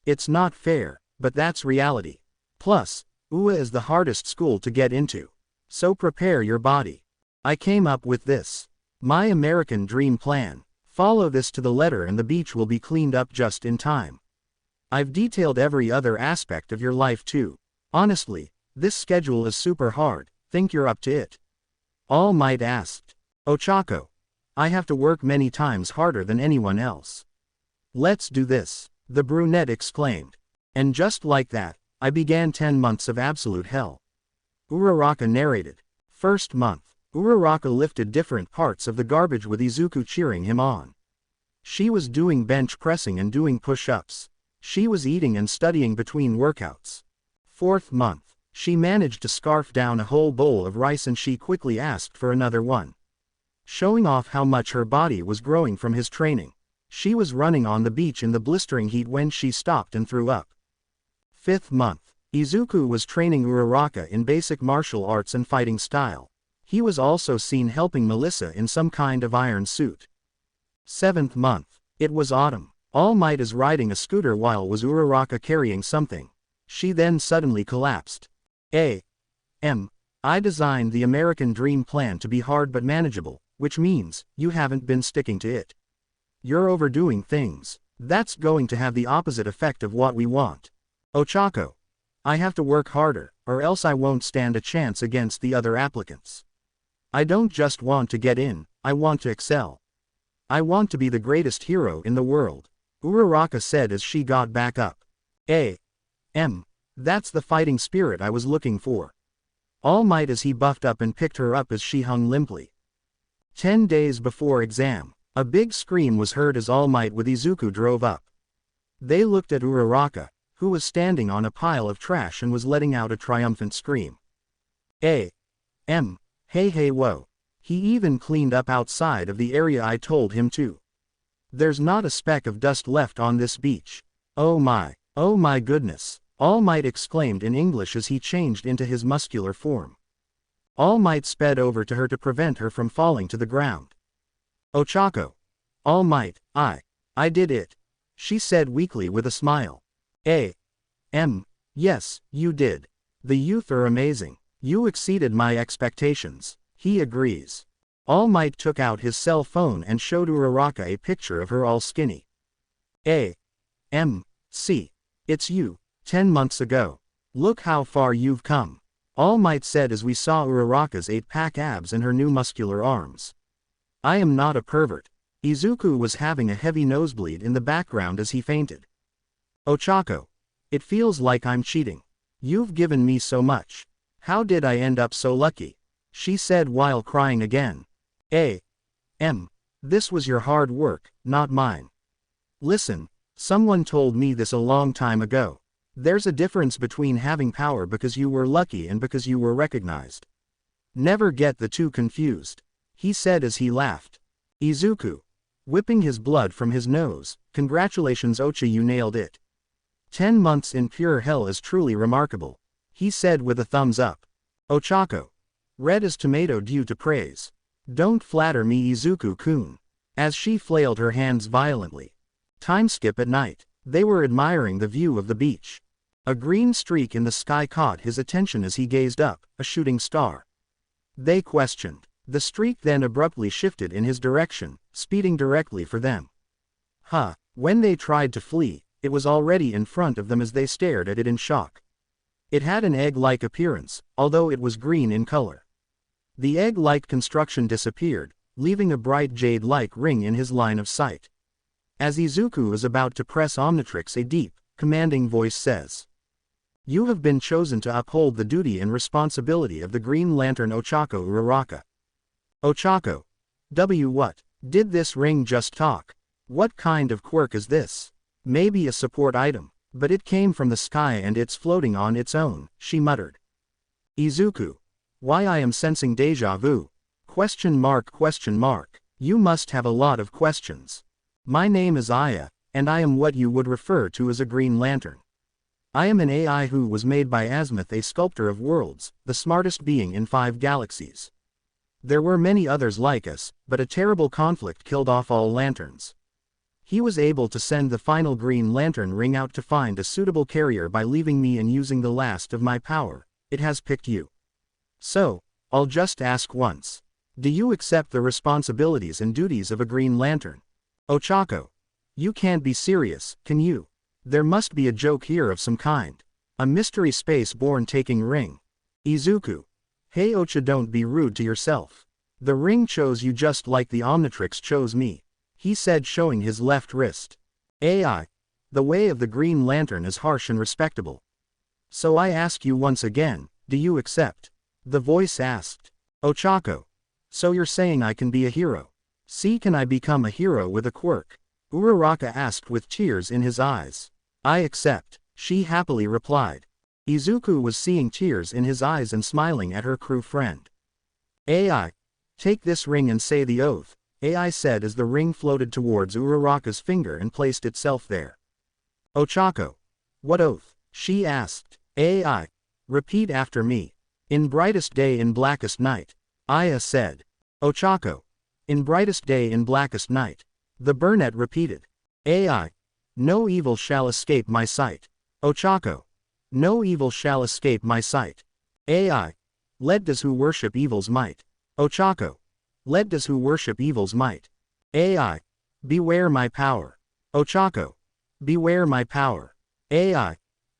It's not fair, but that's reality. Plus, UA is the hardest school to get into. So prepare your body. I came up with this. My American dream plan. Follow this to the letter and the beach will be cleaned up just in time. I've detailed every other aspect of your life too. Honestly, this schedule is super hard. Think you're up to it? All Might asked. Ochako. I have to work many times harder than anyone else. Let's do this, the brunette exclaimed. And just like that, I began 10 months of absolute hell. Uraraka narrated. First month, Uraraka lifted different parts of the garbage with Izuku cheering him on. She was doing bench pressing and doing push-ups. She was eating and studying between workouts. 4th month, she managed to scarf down a whole bowl of rice and she quickly asked for another one. Showing off how much her body was growing from his training. She was running on the beach in the blistering heat when she stopped and threw up. 5th month, Izuku was training Uraraka in basic martial arts and fighting style. He was also seen helping Melissa in some kind of iron suit. 7th month, it was autumn. All Might is riding a scooter while was Uraraka carrying something. She then suddenly collapsed. I designed the American dream plan to be hard but manageable, which means, you haven't been sticking to it. You're overdoing things. That's going to have the opposite effect of what we want. Ochako. I have to work harder, or else I won't stand a chance against the other applicants. I don't just want to get in, I want to excel. I want to be the greatest hero in the world, Uraraka said as she got back up. That's the fighting spirit I was looking for. All Might as he buffed up and picked her up as she hung limply. 10 days before exam, a big scream was heard as All Might with Izuku drove up. They looked at Uraraka, who was standing on a pile of trash and was letting out a triumphant scream. Hey whoa. He even cleaned up outside of the area I told him to. There's not a speck of dust left on this beach. Oh my goodness, All Might exclaimed in English as he changed into his muscular form. All Might sped over to her to prevent her from falling to the ground. Ochako. All Might, I did it, she said weakly with a smile. Yes, you did. The youth are amazing. You exceeded my expectations, he agrees. All Might took out his cell phone and showed Uraraka a picture of her all skinny. See. It's you, 10 months ago. Look how far you've come. All Might said as we saw Uraraka's 8-pack abs and her new muscular arms. I am not a pervert. Izuku was having a heavy nosebleed in the background as he fainted. Ochako. It feels like I'm cheating. You've given me so much. How did I end up so lucky? She said while crying again. This was your hard work, not mine. Listen, someone told me this a long time ago. There's a difference between having power because you were lucky and because you were recognized. Never get the two confused, he said as he laughed. Izuku. Whipping his blood from his nose, congratulations Ocha, you nailed it. 10 months in pure hell is truly remarkable, he said with a thumbs up. Ochako. Red as tomato due to praise. Don't flatter me Izuku-kun. As she flailed her hands violently. Time skip at night. They were admiring the view of the beach. A green streak in the sky caught his attention as he gazed up, a shooting star. They questioned. The streak then abruptly shifted in his direction, speeding directly for them. When they tried to flee, it was already in front of them as they stared at it in shock. It had an egg-like appearance, although it was green in color. The egg-like construction disappeared, leaving a bright jade-like ring in his line of sight. As Izuku is about to press Omnitrix, a deep, commanding voice says, "You have been chosen to uphold the duty and responsibility of the Green Lantern Ochako Uraraka." Ochako. What? Did this ring just talk? What kind of quirk is this? Maybe a support item, but it came from the sky and it's floating on its own, she muttered. Izuku. Why I am sensing deja vu. ? You must have a lot of questions. My name is Aya, and I am what you would refer to as a Green Lantern. I am an AI who was made by Azimuth, a sculptor of worlds, the smartest being in 5 galaxies. There were many others like us, but a terrible conflict killed off all lanterns. He was able to send the final Green Lantern ring out to find a suitable carrier by leaving me and using the last of my power. It has picked you. So, I'll just ask once. Do you accept the responsibilities and duties of a Green Lantern? Ochako. You can't be serious, can you? There must be a joke here of some kind. A mystery space-born taking ring. Izuku. Hey Ocha, don't be rude to yourself. The ring chose you just like the Omnitrix chose me, he said, showing his left wrist. The way of the Green Lantern is harsh and respectable. So I ask you once again, do you accept? The voice asked. Ochako. So you're saying I can be a hero? See, can I become a hero with a quirk? Uraraka asked with tears in his eyes. I accept, she happily replied. Izuku was seeing tears in his eyes and smiling at her crew friend. Take this ring and say the oath, Ai said as the ring floated towards Uraraka's finger and placed itself there. Ochako. What oath? She asked. Repeat after me. In brightest day in blackest night. Aya said. Ochako. In brightest day in blackest night. The brunette repeated. No evil shall escape my sight. Ochako. No evil shall escape my sight. Let those who worship evil's might. Ochako. Let those who worship evil's might. Beware my power. Ochako. Beware my power.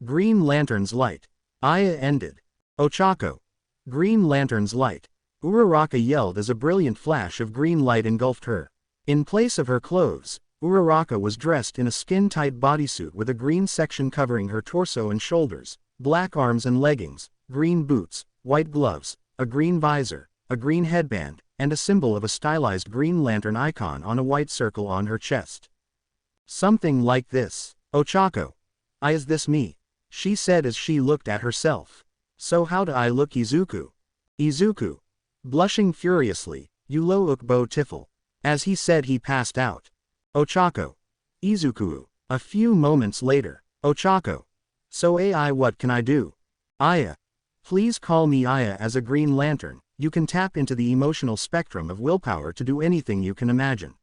Green Lantern's light. Aya ended. Ochako. Green Lantern's light. Uraraka yelled as a brilliant flash of green light engulfed her. In place of her clothes, Uraraka was dressed in a skin-tight bodysuit with a green section covering her torso and shoulders, black arms and leggings, green boots, white gloves, a green visor, a green headband, and a symbol of a stylized Green Lantern icon on a white circle on her chest. Something like this. Ochako. Is this me? She said as she looked at herself. So how do I look, Izuku? Izuku. Blushing furiously, Ulo ukbo tifel. As he said, he passed out. Ochako. Izuku. A few moments later. Ochako. So AI, what can I do? Aya. Please call me Aya. As a Green Lantern, you can tap into the emotional spectrum of willpower to do anything you can imagine.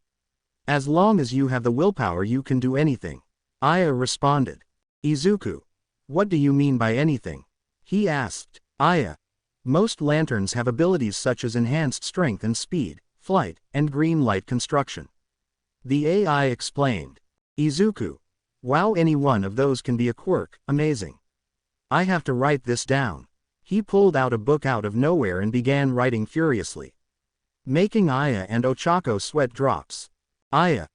As long as you have the willpower, you can do anything. Aya responded. Izuku. What do you mean by anything? He asked. Aya. Most lanterns have abilities such as enhanced strength and speed, flight, and green light construction. The AI explained. Izuku. Wow, any one of those can be a quirk, amazing. I have to write this down. He pulled out a book out of nowhere and began writing furiously, making Aya and Ochako sweat drops. Aya.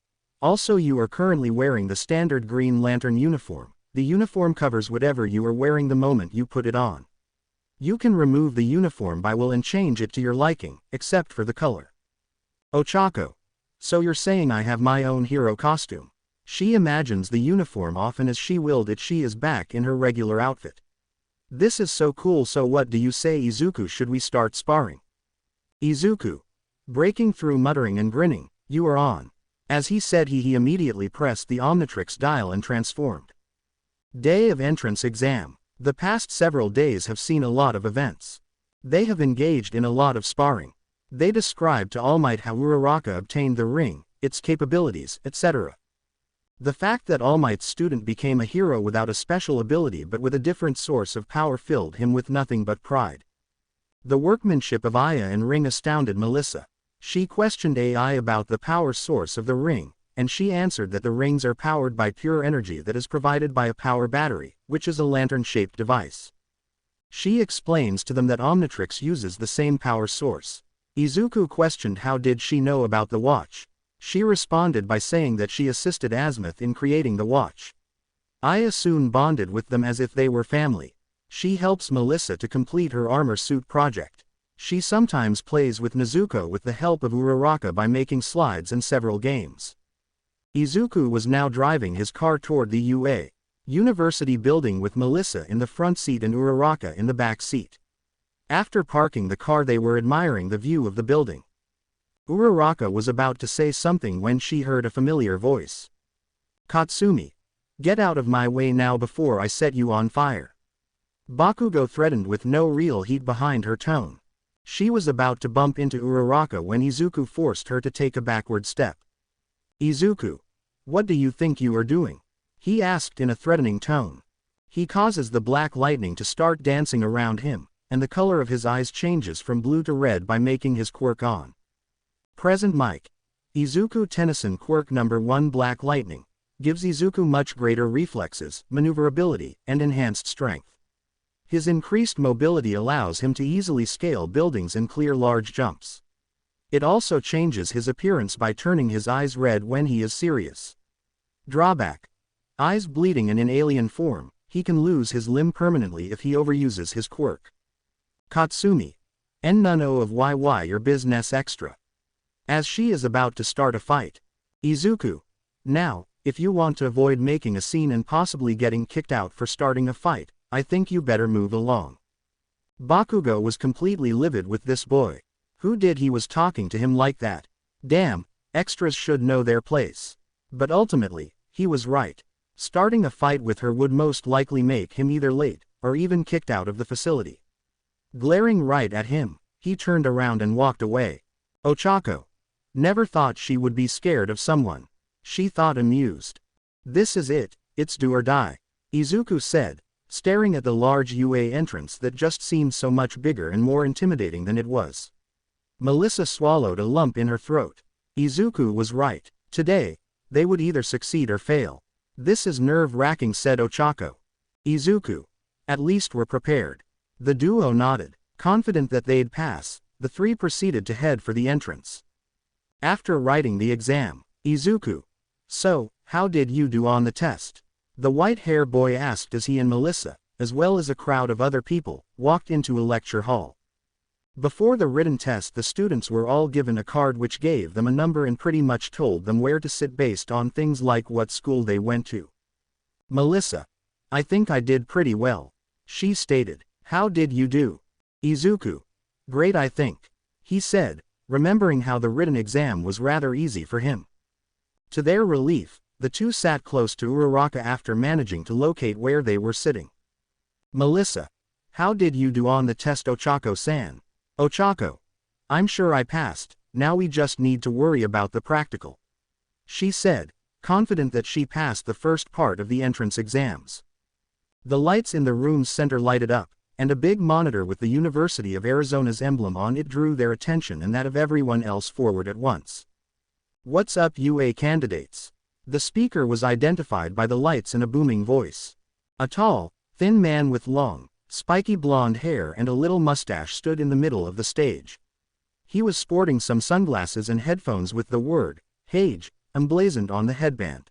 Also, you are currently wearing the standard Green Lantern uniform. The uniform covers whatever you are wearing the moment you put it on. You can remove the uniform by will and change it to your liking, except for the color. Ochako. So you're saying I have my own hero costume? She imagines the uniform often as she willed it. She is back in her regular outfit. This is so cool. So what do you say, Izuku? Should we start sparring? Izuku. Breaking through, muttering and grinning, you are on. As he said, he immediately pressed the Omnitrix dial and transformed. Day of entrance exam. The past several days have seen a lot of events. They have engaged in a lot of sparring. They described to All Might how Uraraka obtained the ring, its capabilities, etc. The fact that All Might's student became a hero without a special ability but with a different source of power filled him with nothing but pride. The workmanship of Aya and ring astounded Melissa. She questioned AI about the power source of the ring, and she answered that the rings are powered by pure energy that is provided by a power battery, which is a lantern-shaped device. She explains to them that Omnitrix uses the same power source. Izuku questioned how did she know about the watch. She responded by saying that she assisted Azimuth in creating the watch. Aya soon bonded with them as if they were family. She helps Melissa to complete her armor suit project. She sometimes plays with Nezuko with the help of Uraraka by making slides and several games. Izuku was now driving his car toward the UA University building with Melissa in the front seat and Uraraka in the back seat. After parking the car, they were admiring the view of the building. Uraraka was about to say something when she heard a familiar voice. Katsumi. Get out of my way now before I set you on fire. Bakugo threatened with no real heat behind her tone. She was about to bump into Uraraka when Izuku forced her to take a backward step. Izuku. What do you think you are doing? He asked in a threatening tone. He causes the black lightning to start dancing around him, and the color of his eyes changes from blue to red by making his quirk on. Present mic. Izuku Tennyson quirk number 1 Black Lightning. Gives Izuku much greater reflexes, maneuverability, and enhanced strength. His increased mobility allows him to easily scale buildings and clear large jumps. It also changes his appearance by turning his eyes red when he is serious. Drawback. Eyes bleeding, and in alien form, he can lose his limb permanently if he overuses his quirk. Katsumi. And none of your business extra. As she is about to start a fight. Izuku. Now, if you want to avoid making a scene and possibly getting kicked out for starting a fight, I think you better move along. Bakugo was completely livid with this boy. Who did he was talking to him like that? Damn, extras should know their place. But ultimately, he was right. Starting a fight with her would most likely make him either late, or even kicked out of the facility. Glaring right at him, he turned around and walked away. Ochako. Never thought she would be scared of someone. She thought amused. This is it, it's do or die. Izuku said, staring at the large UA entrance that just seemed so much bigger and more intimidating than it was. Melissa swallowed a lump in her throat. Izuku was right. Today, they would either succeed or fail. This is nerve-wracking, said Ochako. Izuku. At least we're prepared. The duo nodded. Confident that they'd pass, the three proceeded to head for the entrance. After writing the exam, Izuku. So, how did you do on the test? The white-hair boy asked as he and Melissa, as well as a crowd of other people, walked into a lecture hall. Before the written test, the students were all given a card which gave them a number and pretty much told them where to sit based on things like what school they went to. Melissa. I think I did pretty well. She stated. How did you do? Izuku. Great, I think. He said, remembering how the written exam was rather easy for him. To their relief, the two sat close to Uraraka after managing to locate where they were sitting. Melissa. How did you do on the test, Ochako-san? Ochako. I'm sure I passed, now we just need to worry about the practical. She said, confident that she passed the first part of the entrance exams. The lights in the room's center lighted up, and a big monitor with the University of Arizona's emblem on it drew their attention and that of everyone else forward at once. What's up, UA candidates? The speaker was identified by the lights in a booming voice. A tall, thin man with long, spiky blonde hair and a little mustache stood in the middle of the stage. He was sporting some sunglasses and headphones with the word, Hage, emblazoned on the headband.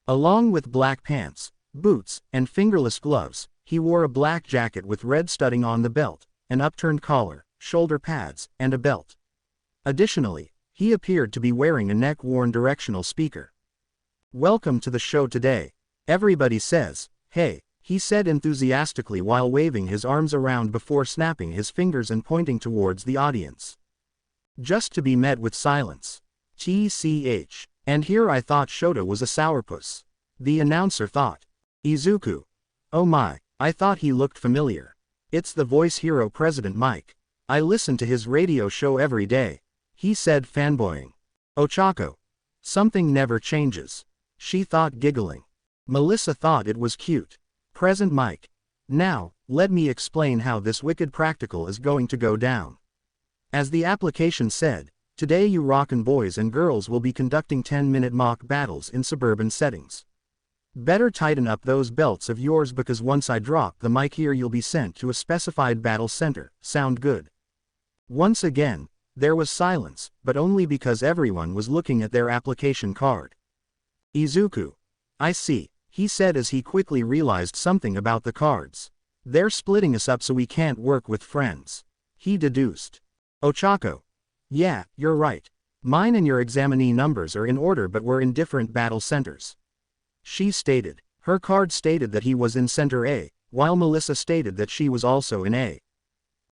Along with black pants, boots, and fingerless gloves, he wore a black jacket with red studding on the belt, an upturned collar, shoulder pads, and a belt. Additionally, he appeared to be wearing a neck-worn directional speaker. Welcome to the show today. Everybody says, hey, he said enthusiastically while waving his arms around before snapping his fingers and pointing towards the audience. Just to be met with silence. TCH. And here I thought Shota was a sourpuss. The announcer thought. Izuku. Oh my, I thought he looked familiar. It's the voice hero President Mike. I listen to his radio show every day. He said, fanboying. Ochako. Something never changes. She thought, giggling. Melissa thought it was cute. Present Mike. Now, let me explain how this wicked practical is going to go down. As the application said, today you rockin' boys and girls will be conducting 10-minute mock battles in suburban settings. Better tighten up those belts of yours because once I drop the mic here you'll be sent to a specified battle center. Sound good? Once again, there was silence, but only because everyone was looking at their application card. Izuku. I see, he said as he quickly realized something about the cards. They're splitting us up so we can't work with friends. He deduced. Ochako. Yeah, you're right. Mine and your examinee numbers are in order but we're in different battle centers. She stated. Her card stated that he was in Center A, while Melissa stated that she was also in A.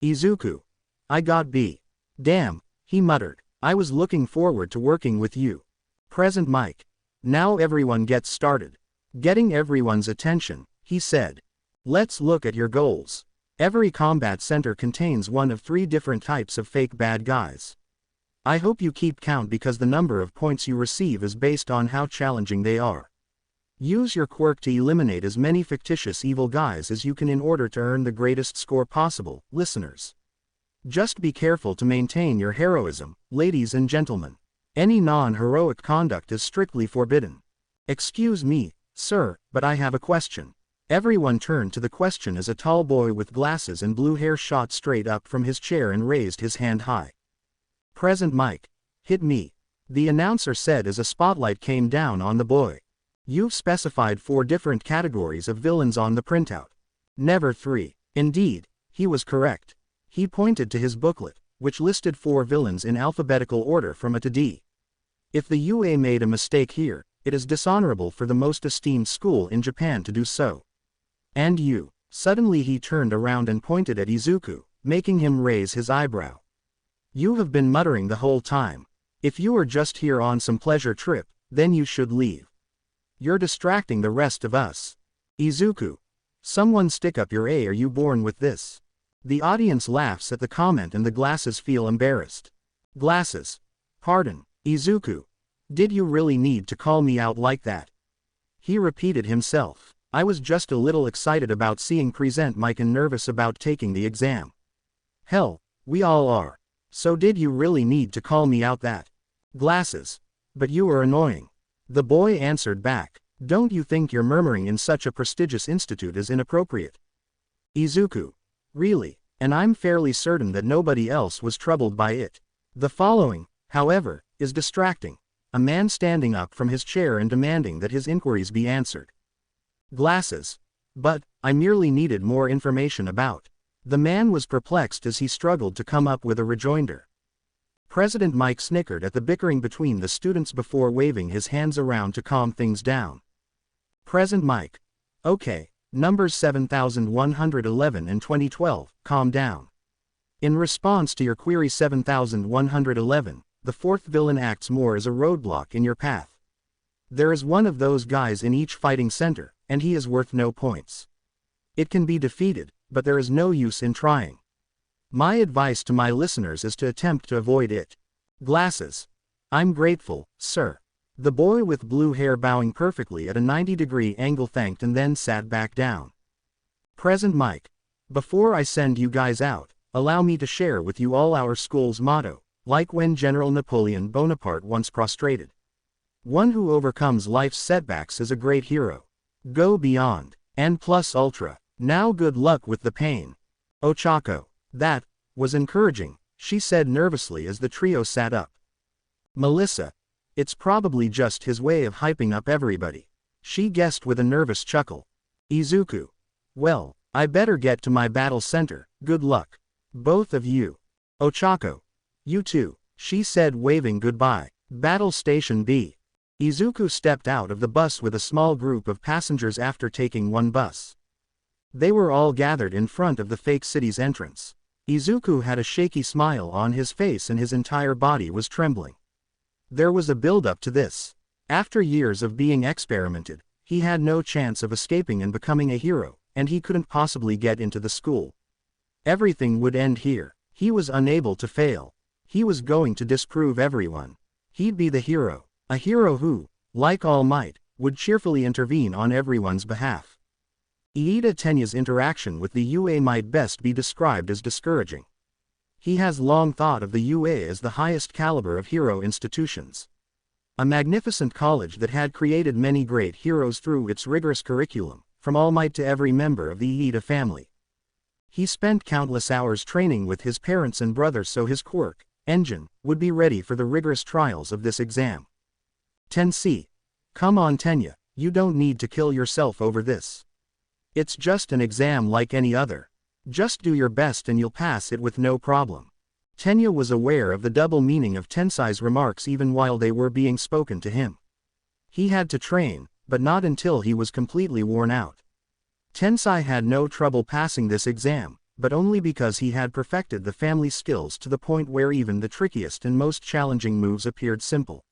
Izuku. I got B. Damn, he muttered. I was looking forward to working with you. Present Mike. Now everyone gets started. Getting everyone's attention, he said. Let's look at your goals. Every combat center contains one of 3 different types of fake bad guys. I hope you keep count because the number of points you receive is based on how challenging they are. Use your quirk to eliminate as many fictitious evil guys as you can in order to earn the greatest score possible, listeners. Just be careful to maintain your heroism, ladies and gentlemen. Any non-heroic conduct is strictly forbidden. Excuse me, sir, but I have a question. Everyone turned to the question as a tall boy with glasses and blue hair shot straight up from his chair and raised his hand high. Present Mike. Hit me. The announcer said as a spotlight came down on the boy. You've specified 4 different categories of villains on the printout. Never 3. Indeed, he was correct. He pointed to his booklet, which listed 4 villains in alphabetical order from A to D. If the UA made a mistake here, it is dishonorable for the most esteemed school in Japan to do so. And you. Suddenly he turned around and pointed at Izuku, making him raise his eyebrow. You have been muttering the whole time. If you are just here on some pleasure trip, then you should leave. You're distracting the rest of us. Izuku. Someone stick up your A. Are you born with this? The audience laughs at the comment and the glasses feel embarrassed. Glasses. Pardon, Izuku. Did you really need to call me out like that? He repeated himself. I was just a little excited about seeing Present Mike and nervous about taking the exam. Hell, we all are. So did you really need to call me out that? Glasses. But you are annoying. The boy answered back. Don't you think your murmuring in such a prestigious institute is inappropriate? Izuku. Really, and I'm fairly certain that nobody else was troubled by it. The following, however, is distracting. A man standing up from his chair and demanding that his inquiries be answered. Glasses. But, I merely needed more information about. The man was perplexed as he struggled to come up with a rejoinder. President Mike snickered at the bickering between the students before waving his hands around to calm things down. Present Mike. Okay, numbers 7111 and 2012, calm down. In response to your query 7111, the fourth villain acts more as a roadblock in your path. There is one of those guys in each fighting center, and he is worth no points. It can be defeated, but there is no use in trying. My advice to my listeners is to attempt to avoid it. Glasses. I'm grateful, sir. The boy with blue hair bowing perfectly at a 90-degree angle thanked and then sat back down. Present Mike. Before I send you guys out, allow me to share with you all our school's motto, like when General Napoleon Bonaparte once prostrated. One who overcomes life's setbacks is a great hero. Go beyond. And plus ultra. Now good luck with the pain. Ochako. That was encouraging, she said nervously as the trio sat up. Melissa. It's probably just his way of hyping up everybody, she guessed with a nervous chuckle. Izuku. Well, I better get to my battle center, good luck. Both of you. Ochako. You too, she said waving goodbye. Battle Station B. Izuku stepped out of the bus with a small group of passengers after taking one bus. They were all gathered in front of the fake city's entrance. Izuku had a shaky smile on his face and his entire body was trembling. There was a build-up to this. After years of being experimented, he had no chance of escaping and becoming a hero, and he couldn't possibly get into the school. Everything would end here. He was unable to fail. He was going to disprove everyone. He'd be the hero. A hero who, like All Might, would cheerfully intervene on everyone's behalf. Iida Tenya's interaction with the UA might best be described as discouraging. He has long thought of the UA as the highest caliber of hero institutions. A magnificent college that had created many great heroes through its rigorous curriculum, from All Might to every member of the Iida family. He spent countless hours training with his parents and brothers so his quirk, engine, would be ready for the rigorous trials of this exam. Tensei. Come on Tenya, you don't need to kill yourself over this. It's just an exam like any other. Just do your best and you'll pass it with no problem. Tenya was aware of the double meaning of Tensei's remarks even while they were being spoken to him. He had to train, but not until he was completely worn out. Tensei had no trouble passing this exam, but only because he had perfected the family skills to the point where even the trickiest and most challenging moves appeared simple.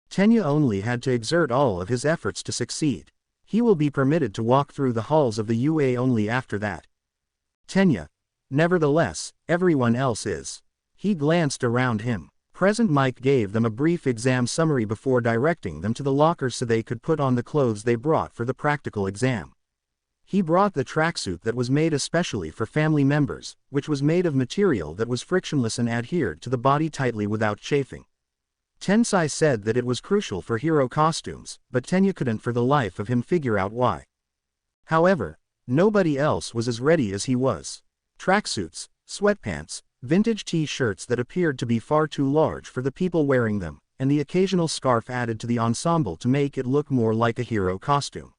Tenya only had to exert all of his efforts to succeed. He will be permitted to walk through the halls of the UA only after that. Tenya. Nevertheless, everyone else is. He glanced around him. Present Mike gave them a brief exam summary before directing them to the lockers so they could put on the clothes they brought for the practical exam. He brought the tracksuit that was made especially for family members, which was made of material that was frictionless and adhered to the body tightly without chafing. Tensei said that it was crucial for hero costumes, but Tenya couldn't for the life of him figure out why. However, nobody else was as ready as he was. Tracksuits, sweatpants, vintage t-shirts that appeared to be far too large for the people wearing them, and the occasional scarf added to the ensemble to make it look more like a hero costume.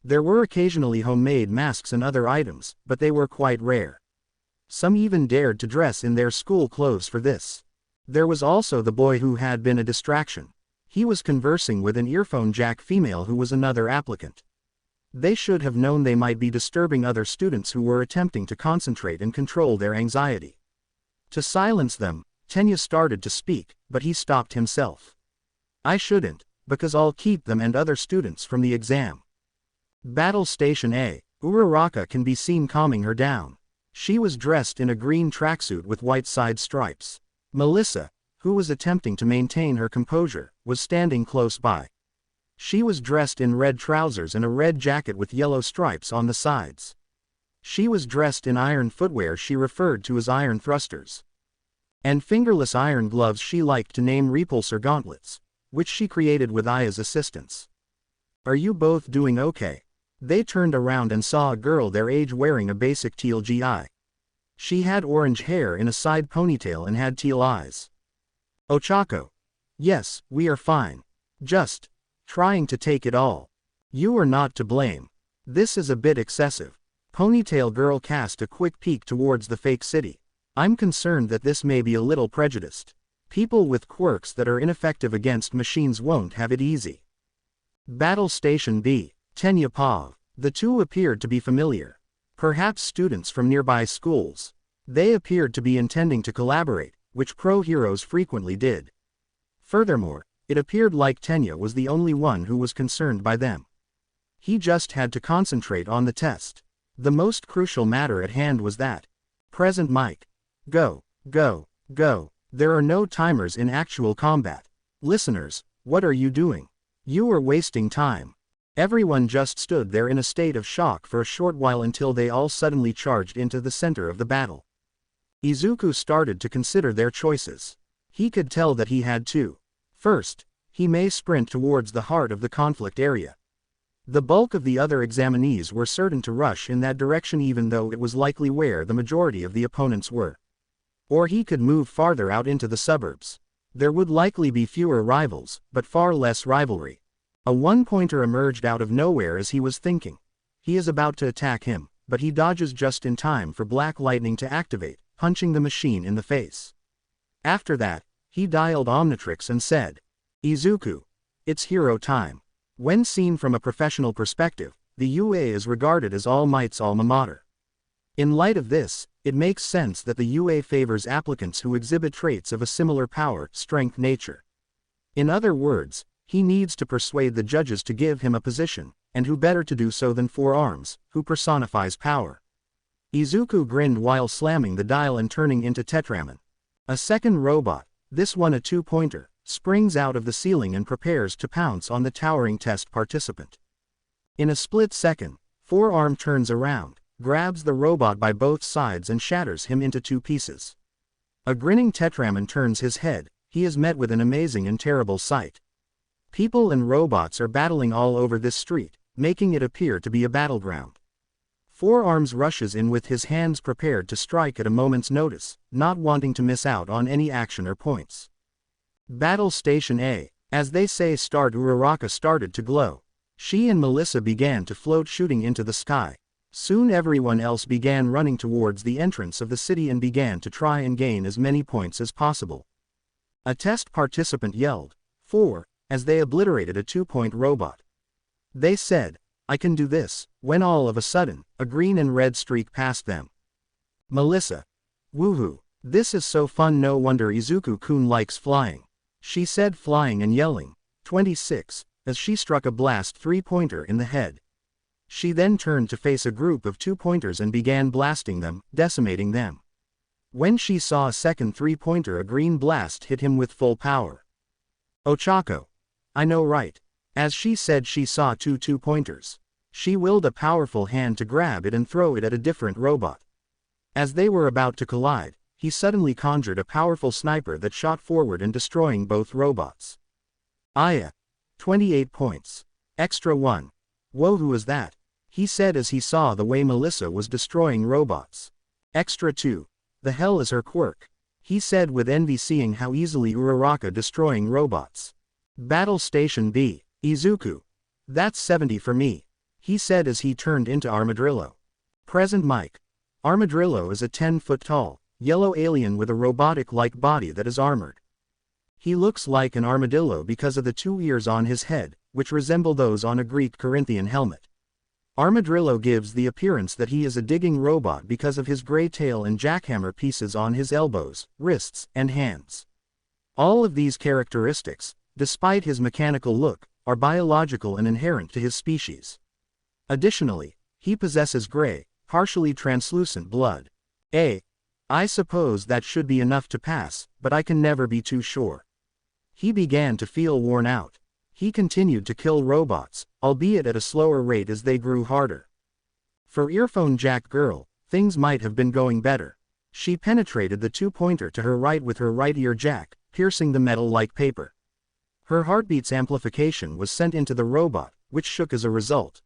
There were occasionally homemade masks and other items, but they were quite rare. Some even dared to dress in their school clothes for this. There was also the boy who had been a distraction. He was conversing with an earphone jack female who was another applicant. They should have known they might be disturbing other students who were attempting to concentrate and control their anxiety. To silence them, Tenya started to speak, but he stopped himself. I shouldn't, because I'll keep them and other students from the exam. Battle Station A. Uraraka can be seen calming her down. She was dressed in a green tracksuit with white side stripes. Melissa, who was attempting to maintain her composure, was standing close by. She was dressed in red trousers and a red jacket with yellow stripes on the sides. She was dressed in iron footwear she referred to as iron thrusters. And fingerless iron gloves she liked to name repulsor gauntlets, which she created with Aya's assistance. Are you both doing okay? They turned around and saw a girl their age wearing a basic teal GI. She had orange hair in a side ponytail and had teal eyes. Ochako. Yes, we are fine. Just trying to take it all. You are not to blame. This is a bit excessive. Ponytail girl cast a quick peek towards the fake city. I'm concerned that this may be a little prejudiced. People with quirks that are ineffective against machines won't have it easy. Battle Station B. Tenya. The two appeared to be familiar. Perhaps students from nearby schools. They appeared to be intending to collaborate, which pro-heroes frequently did. Furthermore, it appeared like Tenya was the only one who was concerned by them. He just had to concentrate on the test. The most crucial matter at hand was that. Present mic. Go, go, go. There are no timers in actual combat. Listeners, what are you doing? You are wasting time. Everyone just stood there in a state of shock for a short while until they all suddenly charged into the center of the battle. Izuku started to consider their choices. He could tell that he had to. First, he may sprint towards the heart of the conflict area. The bulk of the other examinees were certain to rush in that direction even though it was likely where the majority of the opponents were. Or he could move farther out into the suburbs. There would likely be fewer rivals, but far less rivalry. A one-pointer emerged out of nowhere as he was thinking. He is about to attack him, but he dodges just in time for Black Lightning to activate, punching the machine in the face. After that, he dialed Omnitrix and said, Izuku, it's hero time. When seen from a professional perspective, the UA is regarded as All Might's alma mater. In light of this, it makes sense that the UA favors applicants who exhibit traits of a similar power, strength nature. In other words, he needs to persuade the judges to give him a position, and who better to do so than Four Arms, who personifies power. Izuku grinned while slamming the dial and turning into Tetraman. A second robot, this one a two-pointer, springs out of the ceiling and prepares to pounce on the towering test participant. In a split second, Four Arm turns around, grabs the robot by both sides and shatters him into two pieces. A grinning Tetraman turns his head. He is met with an amazing and terrible sight. People and robots are battling all over this street, making it appear to be a battleground. Four Arms rushes in with his hands prepared to strike at a moment's notice, not wanting to miss out on any action or points. Battle Station A, as they say, starred Uraraka started to glow. She and Melissa began to float, shooting into the sky. Soon everyone else began running towards the entrance of the city and began to try and gain as many points as possible. A test participant yelled, 4, as they obliterated a two-point robot. They said, I can do this, when all of a sudden, a green and red streak passed them. Melissa. Woohoo, this is so fun, no wonder Izuku-kun likes flying. She said, flying and yelling, 26, as she struck a blast three-pointer in the head. She then turned to face a group of two-pointers and began blasting them, decimating them. When she saw a second three-pointer, a green blast hit him with full power. Ochako. I know, right? As she said, she saw two two-pointers. She willed a powerful hand to grab it and throw it at a different robot. As they were about to collide, he suddenly conjured a powerful sniper that shot forward and destroying both robots. Aya. 28 points. Extra 1. Whoa, who is that? He said as he saw the way Melissa was destroying robots. Extra 2. The hell is her quirk? He said with envy, seeing how easily Uraraka destroying robots. Battle Station B. Izuku. That's 70 for me. He said as he turned into Armadillo. Present mic. Armadillo is a 10-foot tall, yellow alien with a robotic-like body that is armored. He looks like an armadillo because of the two ears on his head, which resemble those on a Greek Corinthian helmet. Armadillo gives the appearance that he is a digging robot because of his gray tail and jackhammer pieces on his elbows, wrists, and hands. All of these characteristics, despite his mechanical look, are biological and inherent to his species. Additionally, he possesses gray, partially translucent blood. I suppose that should be enough to pass, but I can never be too sure. He began to feel worn out. He continued to kill robots, albeit at a slower rate as they grew harder. For Earphone Jack Girl, things might have been going better. She penetrated the two-pointer to her right with her right ear jack, piercing the metal like paper. Her heartbeat's amplification was sent into the robot, which shook as a result.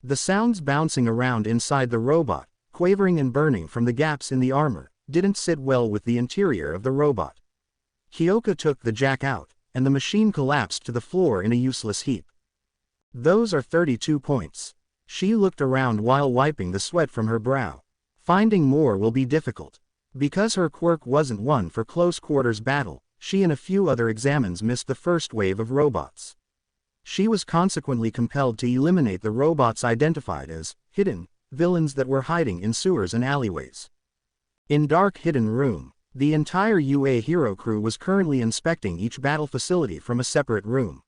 The sounds bouncing around inside the robot, quavering and burning from the gaps in the armor, didn't sit well with the interior of the robot. Kyoka took the jack out, and the machine collapsed to the floor in a useless heap. Those are 32 points. She looked around while wiping the sweat from her brow. Finding more will be difficult. Because her quirk wasn't one for close quarters battle, she and a few other examines missed the first wave of robots. She was consequently compelled to eliminate the robots identified as hidden villains that were hiding in sewers and alleyways. In dark hidden room, the entire UA hero crew was currently inspecting each battle facility from a separate room.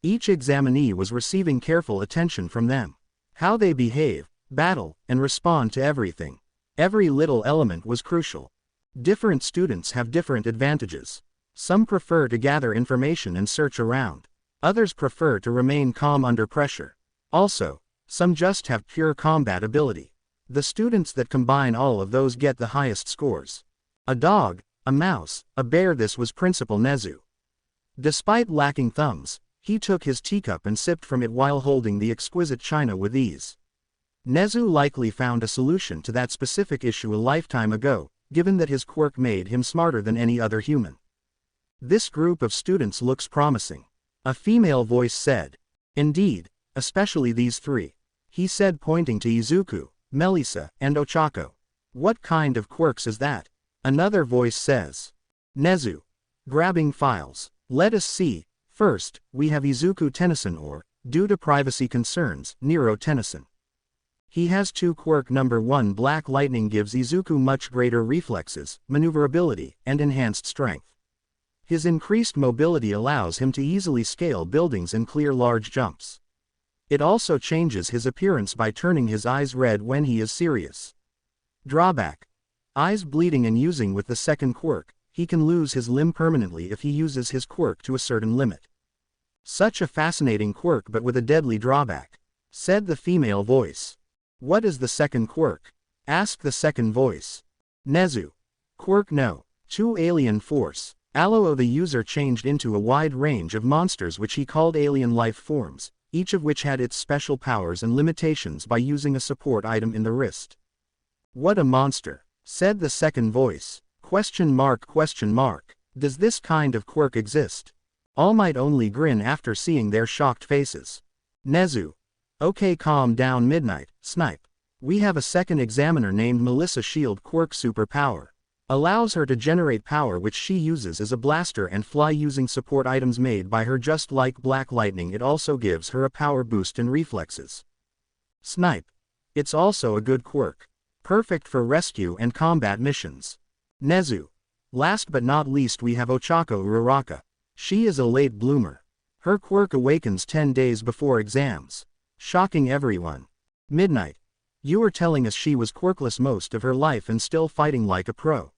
Each examinee was receiving careful attention from them. How they behave, battle, and respond to everything. Every little element was crucial. Different students have different advantages. Some prefer to gather information and search around. Others prefer to remain calm under pressure. Also, some just have pure combat ability. The students that combine all of those get the highest scores. A dog, a mouse, a bear. This was Principal Nezu. Despite lacking thumbs, he took his teacup and sipped from it while holding the exquisite china with ease. Nezu likely found a solution to that specific issue a lifetime ago, given that his quirk made him smarter than any other human. This group of students looks promising. A female voice said. Indeed, especially these three. He said, pointing to Izuku, Melissa, and Ochako. What kind of quirks is that? Another voice says. Nezu. Grabbing files. Let us see. First, we have Izuku Tennyson, or, due to privacy concerns, Nero Tennyson. He has 2 quirk. Number 1 Black Lightning gives Izuku much greater reflexes, maneuverability, and enhanced strength. His increased mobility allows him to easily scale buildings and clear large jumps. It also changes his appearance by turning his eyes red when he is serious. Drawback. Eyes bleeding. And using with the second quirk, he can lose his limb permanently if he uses his quirk to a certain limit. Such a fascinating quirk, but with a deadly drawback, said the female voice. What is the second quirk? Asked the second voice. Nezu. Quirk No. 2 Alien Force. Allo the user changed into a wide range of monsters which he called alien life forms, each of which had its special powers and limitations by using a support item in the wrist. What a monster, said the second voice. Question mark. Does this kind of quirk exist? All might only grin after seeing their shocked faces. Nezu. Okay, calm down. Midnight, snipe. We have a second examiner named Melissa. Shield quirk superpower. Allows her to generate power which she uses as a blaster and fly using support items made by her, just like Black Lightning. It also gives her a power boost in reflexes. Snipe. It's also a good quirk. Perfect for rescue and combat missions. Nezu. Last but not least we have Ochako Uraraka. She is a late bloomer. Her quirk awakens 10 days before exams. Shocking everyone. Midnight. You were telling us she was quirkless most of her life and still fighting like a pro?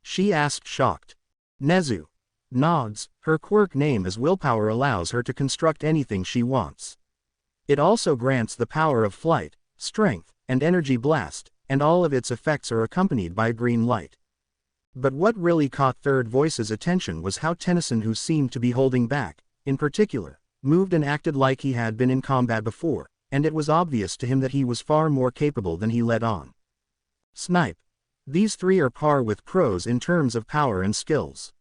She asked, shocked. Nezu. Nods. Her quirk name as willpower allows her to construct anything she wants. It also grants the power of flight, strength, and energy blast, and all of its effects are accompanied by a green light. But what really caught third voice's attention was how Tennyson, who seemed to be holding back, in particular, moved and acted like he had been in combat before, and it was obvious to him that he was far more capable than he let on. Snipe. These three are par with pros in terms of power and skills.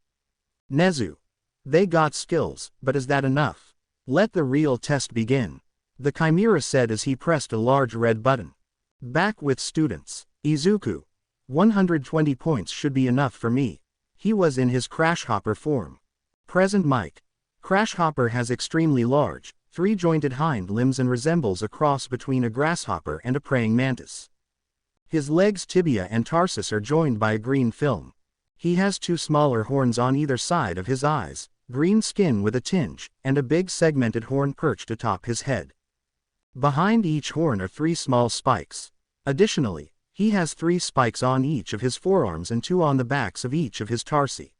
Nezu. They got skills, but is that enough? Let the real test begin. The Chimera said as he pressed a large red button. Back with students. Izuku. 120 points should be enough for me. He was in his Crashhopper form. Present Mike. Crashhopper has extremely large, 3-jointed hind limbs and resembles a cross between a grasshopper and a praying mantis. His legs, tibia and tarsus are joined by a green film. He has 2 smaller horns on either side of his eyes, green skin with a tinge, and a big segmented horn perched atop his head. Behind each horn are 3 small spikes. Additionally, he has 3 spikes on each of his forearms and 2 on the backs of each of his tarsi.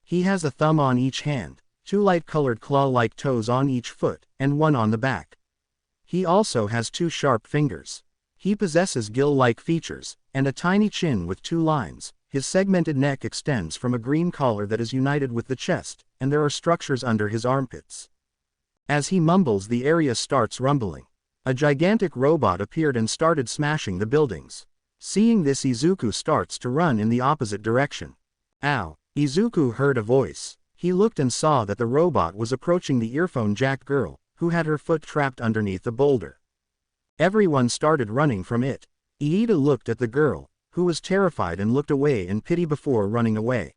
He has a thumb on each hand, 2 light-colored claw-like toes on each foot, and 1 on the back. He also has 2 sharp fingers. He possesses gill-like features, and a tiny chin with 2 lines. His segmented neck extends from a green collar that is united with the chest, and there are structures under his armpits. As he mumbles, the area starts rumbling. A gigantic robot appeared and started smashing the buildings. Seeing this, Izuku starts to run in the opposite direction. Ow! Izuku heard a voice. He looked and saw that the robot was approaching the earphone jack girl, who had her foot trapped underneath a boulder. Everyone started running from it. Iida looked at the girl, who was terrified and looked away in pity before running away.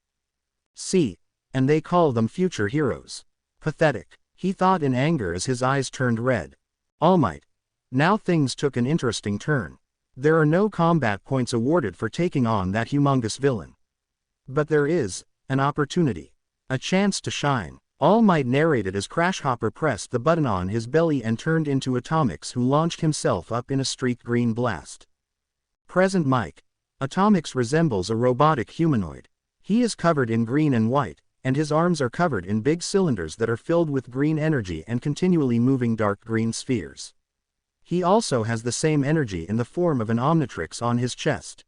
See, and they call them future heroes. Pathetic, he thought in anger as his eyes turned red. All Might. Now things took an interesting turn. There are no combat points awarded for taking on that humongous villain. But there is an opportunity. A chance to shine. All Might narrated as Crashhopper pressed the button on his belly and turned into Atomics, who launched himself up in a streak green blast. Present Mike. Atomics resembles a robotic humanoid. He is covered in green and white, and his arms are covered in big cylinders that are filled with green energy and continually moving dark green spheres. He also has the same energy in the form of an Omnitrix on his chest.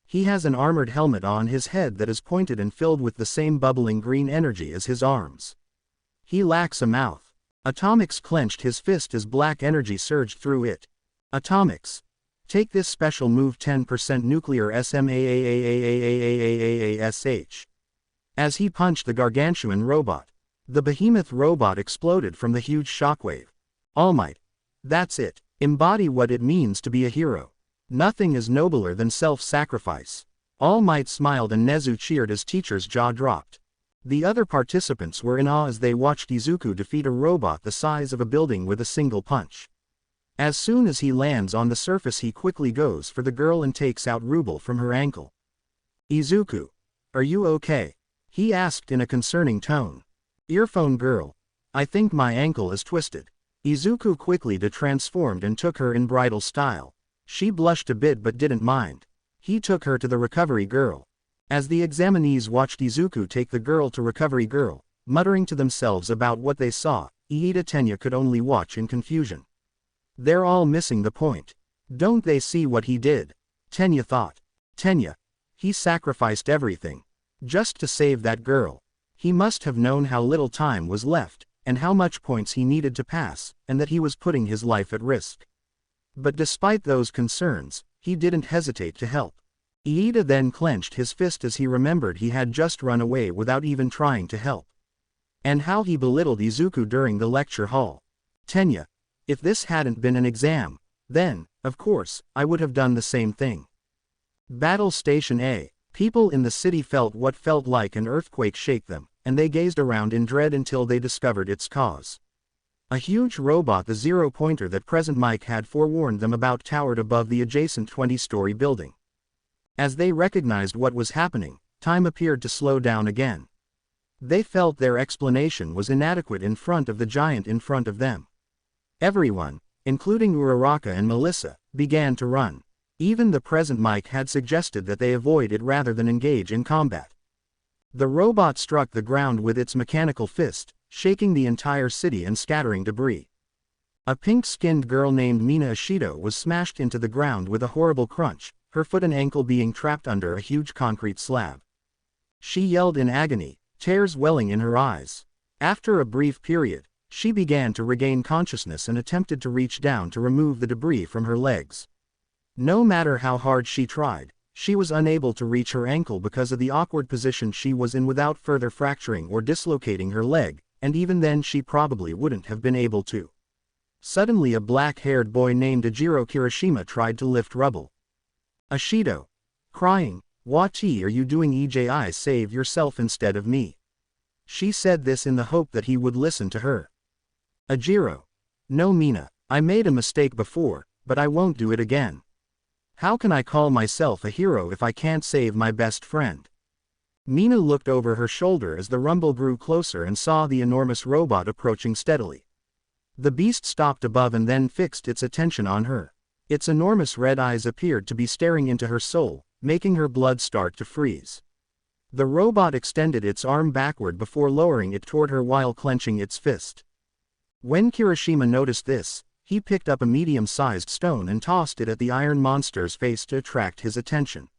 He has an armored helmet on his head that is pointed and filled with the same bubbling green energy as his arms. He lacks a mouth. Atomics clenched his fist as black energy surged through it. Atomics. Take this special move 10% nuclear SMAAAAAAAAAASH. As he punched the gargantuan robot, the behemoth robot exploded from the huge shockwave. All Might. That's it. Embody what it means to be a hero. Nothing is nobler than self-sacrifice. All Might smiled and Nezu cheered as Teacher's jaw dropped. The other participants were in awe as they watched Izuku defeat a robot the size of a building with a single punch. As soon as he lands on the surface, he quickly goes for the girl and takes out ruble from her ankle. Izuku. Are you okay? He asked in a concerning tone. Earphone girl. I think my ankle is twisted. Izuku quickly transformed and took her in bridal style. She blushed a bit but didn't mind. He took her to the recovery girl. As the examinees watched Izuku take the girl to recovery girl, muttering to themselves about what they saw, Iida Tenya could only watch in confusion. They're all missing the point. Don't they see what he did? Tenya thought. Tenya. He sacrificed everything. Just to save that girl. He must have known how little time was left, and how much points he needed to pass, and that he was putting his life at risk. But despite those concerns, he didn't hesitate to help. Iida then clenched his fist as he remembered he had just run away without even trying to help. And how he belittled Izuku during the lecture hall. Tenya. If this hadn't been an exam, then, of course, I would have done the same thing. Battle Station A. People in the city felt what felt like an earthquake shake them, and they gazed around in dread until they discovered its cause. A huge robot, the zero-pointer that Present Mike had forewarned them about, towered above the adjacent 20-story building. As they recognized what was happening, time appeared to slow down again. They felt their explanation was inadequate in front of the giant in front of them. Everyone, including Uraraka and Melissa, began to run. Even the Present Mike had suggested that they avoid it rather than engage in combat. The robot struck the ground with its mechanical fist, shaking the entire city and scattering debris. A pink-skinned girl named Mina Ashido was smashed into the ground with a horrible crunch, her foot and ankle being trapped under a huge concrete slab. She yelled in agony, tears welling in her eyes. After a brief period, she began to regain consciousness and attempted to reach down to remove the debris from her legs. No matter how hard she tried, she was unable to reach her ankle because of the awkward position she was in without further fracturing or dislocating her leg, and even then she probably wouldn't have been able to. Suddenly a black-haired boy named Ajiro Kirishima tried to lift rubble. Ashido. Crying, "What are you doing? EJI, save yourself instead of me." She said this in the hope that he would listen to her. Ajiro. No, Mina, I made a mistake before, but I won't do it again. How can I call myself a hero if I can't save my best friend? Mina looked over her shoulder as the rumble grew closer and saw the enormous robot approaching steadily. The beast stopped above and then fixed its attention on her. Its enormous red eyes appeared to be staring into her soul, making her blood start to freeze. The robot extended its arm backward before lowering it toward her while clenching its fist. When Kirishima noticed this, he picked up a medium-sized stone and tossed it at the iron monster's face to attract his attention.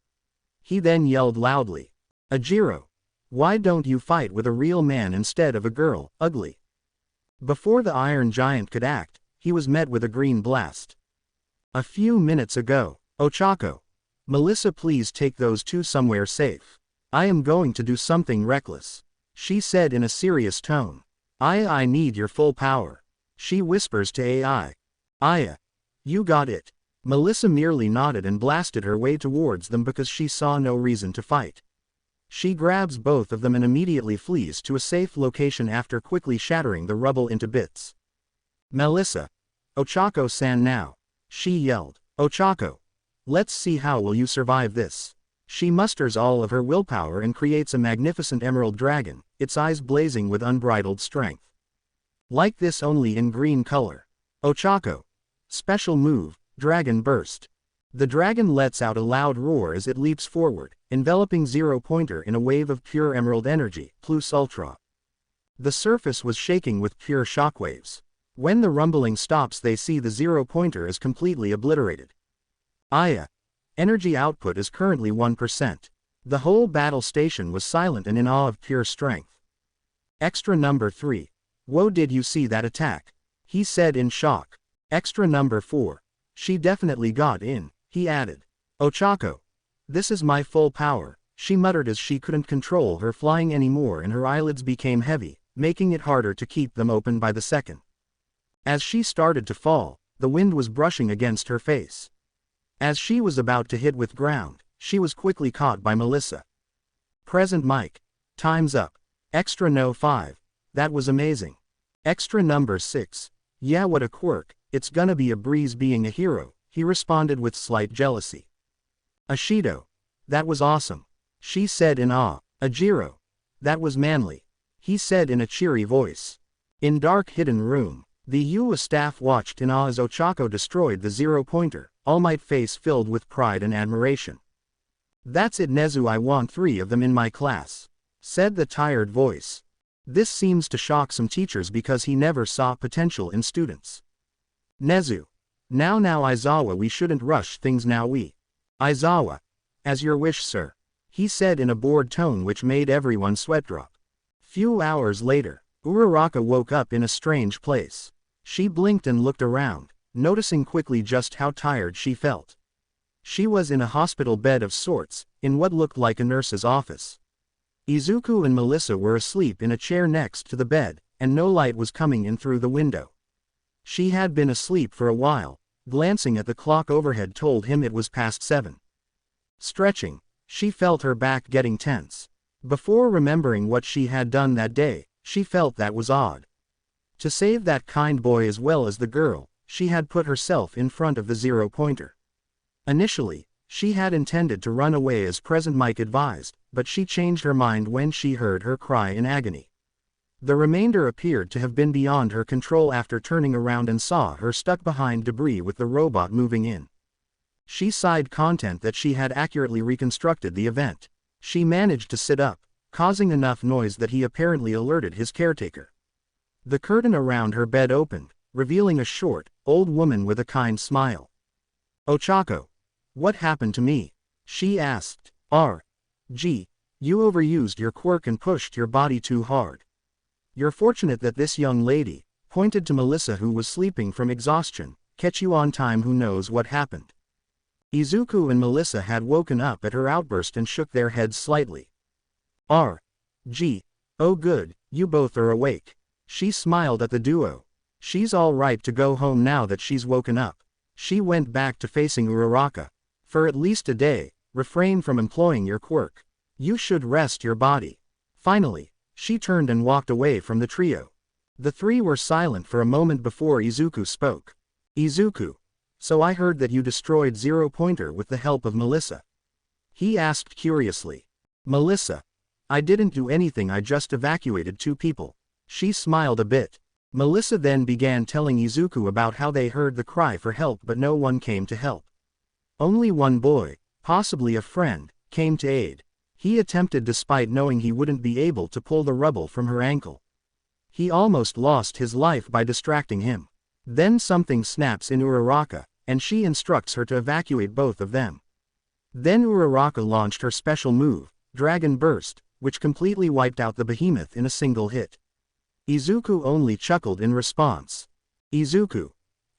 He then yelled loudly, "Ajiro! Why don't you fight with a real man instead of a girl, ugly?" Before the iron giant could act, he was met with a green blast. A few minutes ago, Ochako. Melissa, please take those two somewhere safe. I am going to do something reckless. She said in a serious tone. I need your full power. She whispers to AI. Aya. You got it. Melissa merely nodded and blasted her way towards them because she saw no reason to fight. She grabs both of them and immediately flees to a safe location after quickly shattering the rubble into bits. Melissa. Ochako-san now. She yelled. Ochako. Let's see how will you survive this. She musters all of her willpower and creates a magnificent emerald dragon, its eyes blazing with unbridled strength. Like this only in green color. Ochako. Special move, Dragon Burst. The dragon lets out a loud roar as it leaps forward, enveloping Zero Pointer in a wave of pure emerald energy, plus ultra. The surface was shaking with pure shockwaves. When the rumbling stops, they see the Zero Pointer is completely obliterated. Aya. Energy output is currently 1%. The whole battle station was silent and in awe of pure strength. Extra number 3. Whoa, did you see that attack? He said in shock. Extra number 4. She definitely got in, he added. Ochako. This is my full power, she muttered as she couldn't control her flying anymore and her eyelids became heavy, making it harder to keep them open by the second. As she started to fall, the wind was brushing against her face. As she was about to hit with ground, she was quickly caught by Melissa. Present mic. Time's up. Extra no 5. That was amazing. Extra number 6. Yeah, what a quirk, it's gonna be a breeze being a hero, he responded with slight jealousy. Ashido. That was awesome. She said in awe. Ajiro. That was manly. He said in a cheery voice. In dark hidden room, the UA staff watched in awe as Ochako destroyed the Zero Pointer, All Might face filled with pride and admiration. That's it, Nezu, I want 3 of them in my class, said the tired voice. This seems to shock some teachers because he never saw potential in students. Nezu. Now Aizawa, we shouldn't rush things now Aizawa. As your wish, sir. He said in a bored tone which made everyone sweat drop. Few hours later, Uraraka woke up in a strange place. She blinked and looked around, noticing quickly just how tired she felt. She was in a hospital bed of sorts, in what looked like a nurse's office. Izuku and Melissa were asleep in a chair next to the bed, and no light was coming in through the window. She had been asleep for a while. Glancing at the clock overhead told him it was past 7. Stretching, she felt her back getting tense. Before remembering what she had done that day, she felt that was odd. To save that kind boy as well as the girl, she had put herself in front of the Zero Pointer. Initially, she had intended to run away as Present Mike advised, but she changed her mind when she heard her cry in agony. The remainder appeared to have been beyond her control after turning around and saw her stuck behind debris with the robot moving in. She sighed, content that she had accurately reconstructed the event. She managed to sit up, causing enough noise that he apparently alerted his caretaker. The curtain around her bed opened, revealing a short, old woman with a kind smile. Ochako. What happened to me? She asked. R.G. You overused your quirk and pushed your body too hard. You're fortunate that this young lady, pointed to Melissa who was sleeping from exhaustion, catch you on time. Who knows what happened? Izuku and Melissa had woken up at her outburst and shook their heads slightly. R.G. Oh good, you both are awake. She smiled at the duo. She's all right to go home now that she's woken up. She went back to facing Uraraka. For at least a day, refrain from employing your quirk. You should rest your body. Finally, she turned and walked away from the trio. The 3 were silent for a moment before Izuku spoke. Izuku. So I heard that you destroyed Zero Pointer with the help of Melissa. He asked curiously. Melissa. I didn't do anything, I just evacuated 2 people. She smiled a bit. Melissa then began telling Izuku about how they heard the cry for help but no one came to help. Only one boy, possibly a friend, came to aid. He attempted despite knowing he wouldn't be able to pull the rubble from her ankle. He almost lost his life by distracting him. Then something snaps in Uraraka, and she instructs her to evacuate both of them. Then Uraraka launched her special move, Dragon Burst, which completely wiped out the behemoth in a single hit. Izuku only chuckled in response. Izuku.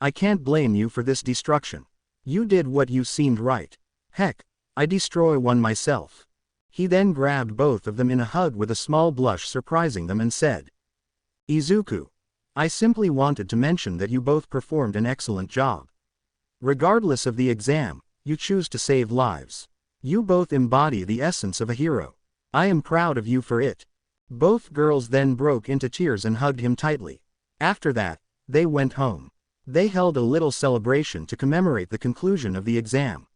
I can't blame you for this destruction. You did what you seemed right. Heck, I destroy one myself. He then grabbed both of them in a hug with a small blush surprising them and said. Izuku. I simply wanted to mention that you both performed an excellent job. Regardless of the exam, you choose to save lives. You both embody the essence of a hero. I am proud of you for it. Both girls then broke into tears and hugged him tightly. After that, they went home. They held a little celebration to commemorate the conclusion of the exam.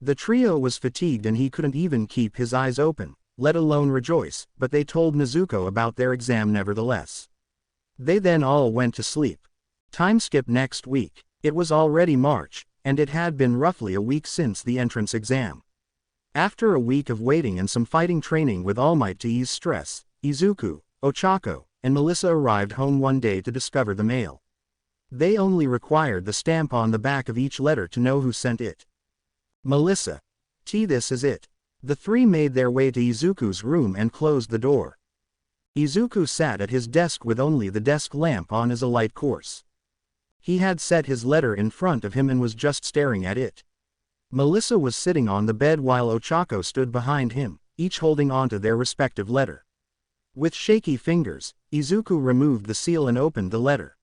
The trio was fatigued and he couldn't even keep his eyes open, let alone rejoice, but they told Nezuko about their exam nevertheless. They then all went to sleep. Time skip next week. It was already March, and it had been roughly a week since the entrance exam. After a week of waiting and some fighting training with All Might to ease stress, Izuku, Ochako, and Melissa arrived home one day to discover the mail. They only required the stamp on the back of each letter to know who sent it. Melissa. This is it. The three made their way to Izuku's room and closed the door. Izuku sat at his desk with only the desk lamp on as a light course. He had set his letter in front of him and was just staring at it. Melissa was sitting on the bed while Ochako stood behind him, each holding onto their respective letter. With shaky fingers, Izuku removed the seal and opened the letter.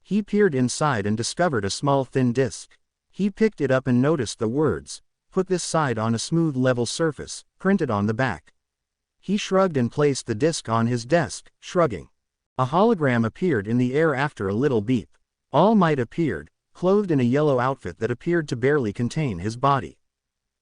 He peered inside and discovered a small thin disc. He picked it up and noticed the words, "Put this side on a smooth level surface," printed on the back. He shrugged and placed the disc on his desk, shrugging. A hologram appeared in the air after a little beep. All Might appeared, clothed in a yellow outfit that appeared to barely contain his body.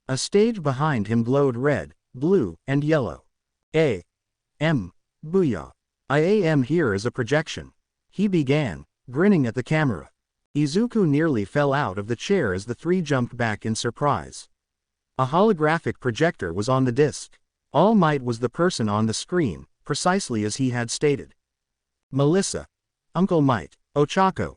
A stage behind him glowed red, blue, and yellow. Booyah. I am here as a projection. He began, grinning at the camera. Izuku nearly fell out of the chair as the three jumped back in surprise. A holographic projector was on the disc. All Might was the person on the screen, precisely as he had stated. Melissa. Uncle Might. Ochako.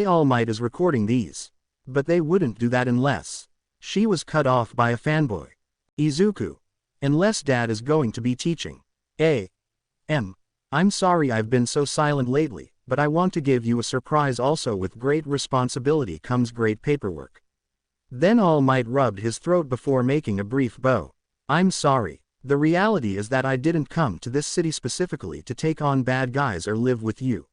All Might is recording these. But they wouldn't do that unless. She was cut off by a fanboy. Izuku. Unless Dad is going to be teaching. I'm sorry I've been so silent lately, but I want to give you a surprise also. With great responsibility comes great paperwork. Then All Might rubbed his throat before making a brief bow. I'm sorry. The reality is that I didn't come to this city specifically to take on bad guys or live with you.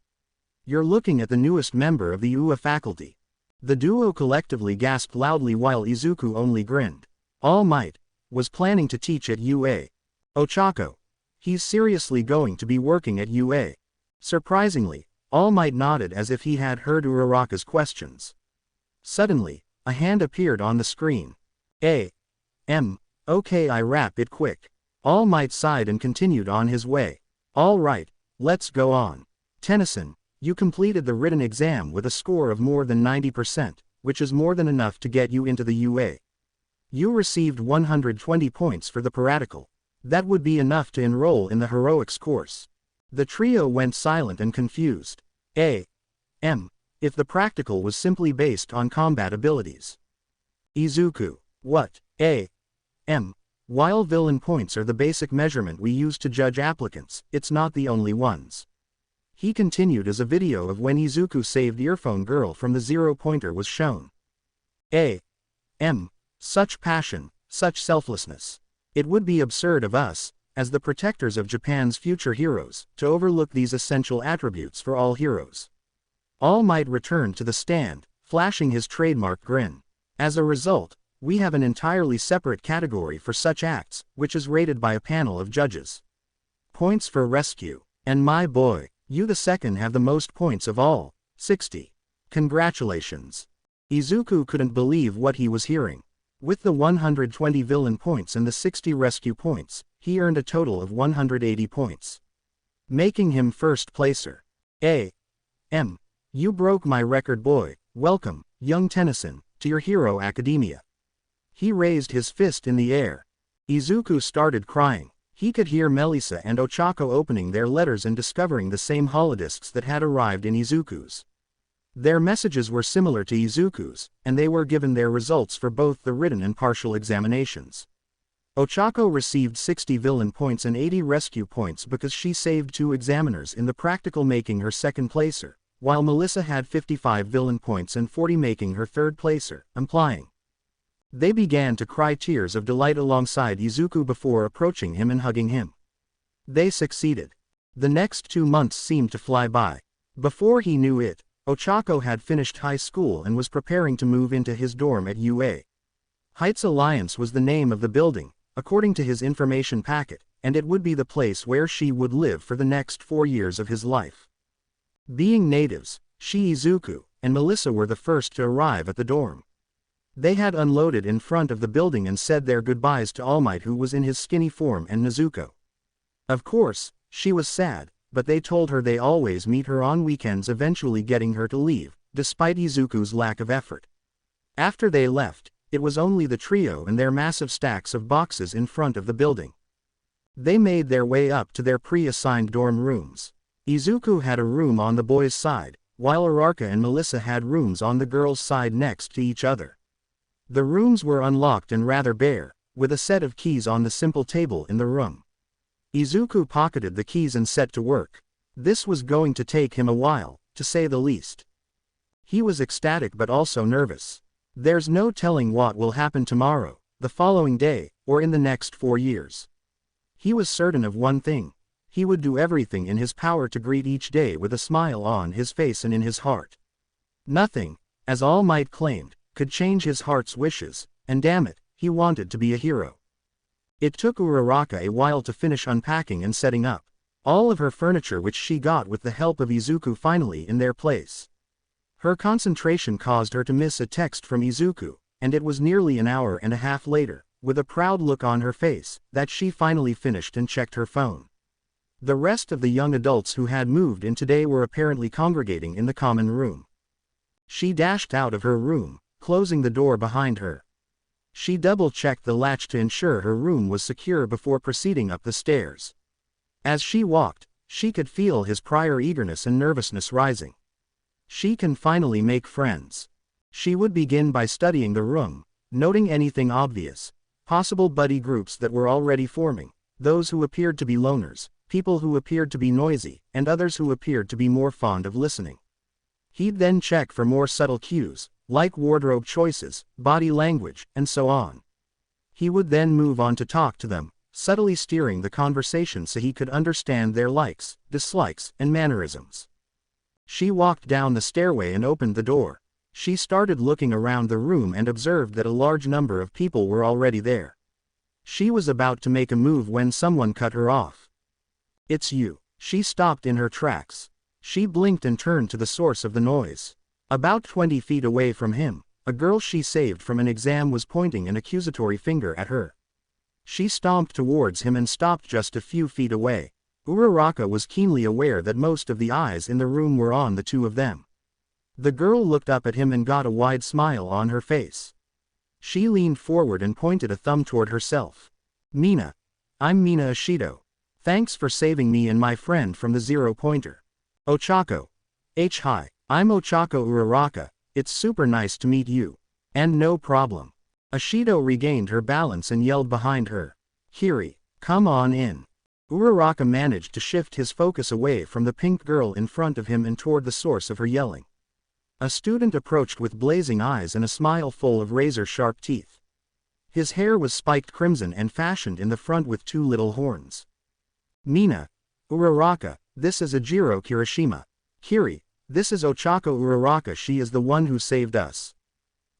You're looking at the newest member of the UA faculty. The duo collectively gasped loudly while Izuku only grinned. All Might was planning to teach at UA. Ochako. He's seriously going to be working at UA. Surprisingly, All Might nodded as if he had heard Uraraka's questions. Suddenly, a hand appeared on the screen. Okay, I wrap it quick. All Might sighed and continued on his way. All right, let's go on. Tennyson, you completed the written exam with a score of more than 90%, which is more than enough to get you into the UA. You received 120 points for the practical. That would be enough to enroll in the heroics course. The trio went silent and confused. If the practical was simply based on combat abilities. Izuku. What? While villain points are the basic measurement we use to judge applicants, it's not the only ones. He continued as a video of when Izuku saved Earphone Girl from the zero-pointer was shown. Such passion, such selflessness. It would be absurd of us, as the protectors of Japan's future heroes, to overlook these essential attributes for all heroes. All Might returned to the stand, flashing his trademark grin. As a result, we have an entirely separate category for such acts, which is rated by a panel of judges. Points for rescue. And my boy, you the second have the most points of all, 60. Congratulations. Izuku couldn't believe what he was hearing. With the 120 villain points and the 60 rescue points, he earned a total of 180 points. Making him first placer. You broke my record, boy. Welcome, young Tennyson, to your hero academia. He raised his fist in the air. Izuku started crying. He could hear Melissa and Ochako opening their letters and discovering the same holodiscs that had arrived in Izuku's. Their messages were similar to Izuku's, and they were given their results for both the written and partial examinations. Ochako received 60 villain points and 80 rescue points because she saved 2 examiners in the practical, making her second placer, while Melissa had 55 villain points and 40, making her third placer, implying. They began to cry tears of delight alongside Izuku before approaching him and hugging him. They succeeded. The next 2 months seemed to fly by. Before he knew it, Ochako had finished high school and was preparing to move into his dorm at UA. Heights Alliance was the name of the building, according to his information packet, and it would be the place where she would live for the next 4 years of his life. Being natives, she, Izuku, and Melissa were the first to arrive at the dorm. They had unloaded in front of the building and said their goodbyes to All Might, who was in his skinny form, and Nezuko. Of course, she was sad, but they told her they always meet her on weekends, eventually getting her to leave, despite Izuku's lack of effort. After they left, it was only the trio and their massive stacks of boxes in front of the building. They made their way up to their pre-assigned dorm rooms. Izuku had a room on the boys' side, while Uraraka and Melissa had rooms on the girls' side next to each other. The rooms were unlocked and rather bare, with a set of keys on the simple table in the room. Izuku pocketed the keys and set to work. This was going to take him a while, to say the least. He was ecstatic but also nervous. There's no telling what will happen tomorrow, the following day, or in the next 4 years. He was certain of one thing. He would do everything in his power to greet each day with a smile on his face and in his heart. Nothing, as All Might claimed, could change his heart's wishes, and damn it, he wanted to be a hero. It took Uraraka a while to finish unpacking and setting up all of her furniture, which she got with the help of Izuku, finally in their place. Her concentration caused her to miss a text from Izuku, and it was nearly an hour and a half later, with a proud look on her face, that she finally finished and checked her phone. The rest of the young adults who had moved in today were apparently congregating in the common room. She dashed out of her room, closing the door behind her. She double-checked the latch to ensure her room was secure before proceeding up the stairs. As she walked, she could feel his prior eagerness and nervousness rising. She can finally make friends. She would begin by studying the room, noting anything obvious, possible buddy groups that were already forming, those who appeared to be loners, people who appeared to be noisy, and others who appeared to be more fond of listening. He'd then check for more subtle cues, like wardrobe choices, body language, and so on. He would then move on to talk to them, subtly steering the conversation so he could understand their likes, dislikes, and mannerisms. She walked down the stairway and opened the door. She started looking around the room and observed that a large number of people were already there. She was about to make a move when someone cut her off. "It's you." She stopped in her tracks. She blinked and turned to the source of the noise. About 20 feet away from him, a girl she saved from an exam was pointing an accusatory finger at her. She stomped towards him and stopped just a few feet away. Uraraka was keenly aware that most of the eyes in the room were on the two of them. The girl looked up at him and got a wide smile on her face. She leaned forward and pointed a thumb toward herself. "Mina. I'm Mina Ashido. Thanks for saving me and my friend from the zero-pointer. Ochako. Hi. I'm Ochako Uraraka. It's super nice to meet you." "And no problem." Ashido regained her balance and yelled behind her. "Kiri, come on in." Uraraka managed to shift his focus away from the pink girl in front of him and toward the source of her yelling. A student approached with blazing eyes and a smile full of razor-sharp teeth. His hair was spiked crimson and fashioned in the front with 2 little horns. "Mina. Uraraka, this is Ajiro Kirishima. Kiri, this is Ochako Uraraka, she is the one who saved us."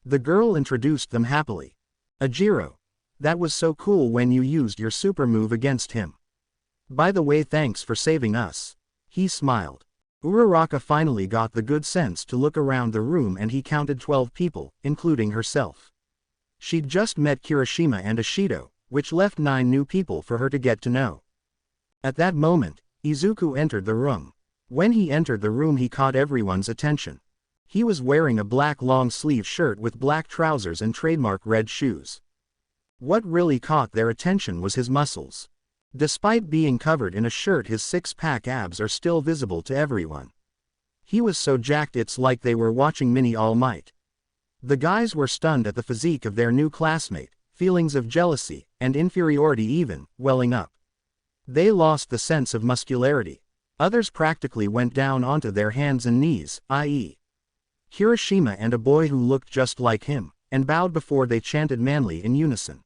The girl introduced them happily. "Ajiro. That was so cool when you used your super move against him. By the way, thanks for saving us." He smiled. Uraraka finally got the good sense to look around the room and he counted 12 people, including herself. She'd just met Kirishima and Ashido, which left 9 new people for her to get to know. At that moment, Izuku entered the room. When he entered the room he caught everyone's attention. He was wearing a black long-sleeve shirt with black trousers and trademark red shoes. What really caught their attention was his muscles. Despite being covered in a shirt, his six-pack abs are still visible to everyone. He was so jacked it's like they were watching Mini All Might. The guys were stunned at the physique of their new classmate, feelings of jealousy, and inferiority even, welling up. They lost the sense of muscularity. Others practically went down onto their hands and knees, i.e. Kirishima and a boy who looked just like him, and bowed before they chanted manly in unison.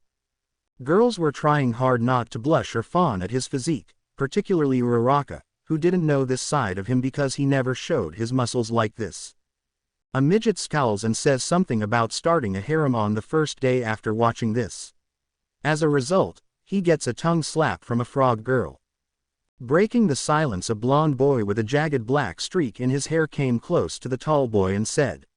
Girls were trying hard not to blush or fawn at his physique, particularly Uraraka, who didn't know this side of him because he never showed his muscles like this. A midget scowls and says something about starting a harem on the first day after watching this. As a result, he gets a tongue slap from a frog girl. Breaking the silence, a blonde boy with a jagged black streak in his hair came close to the tall boy and said,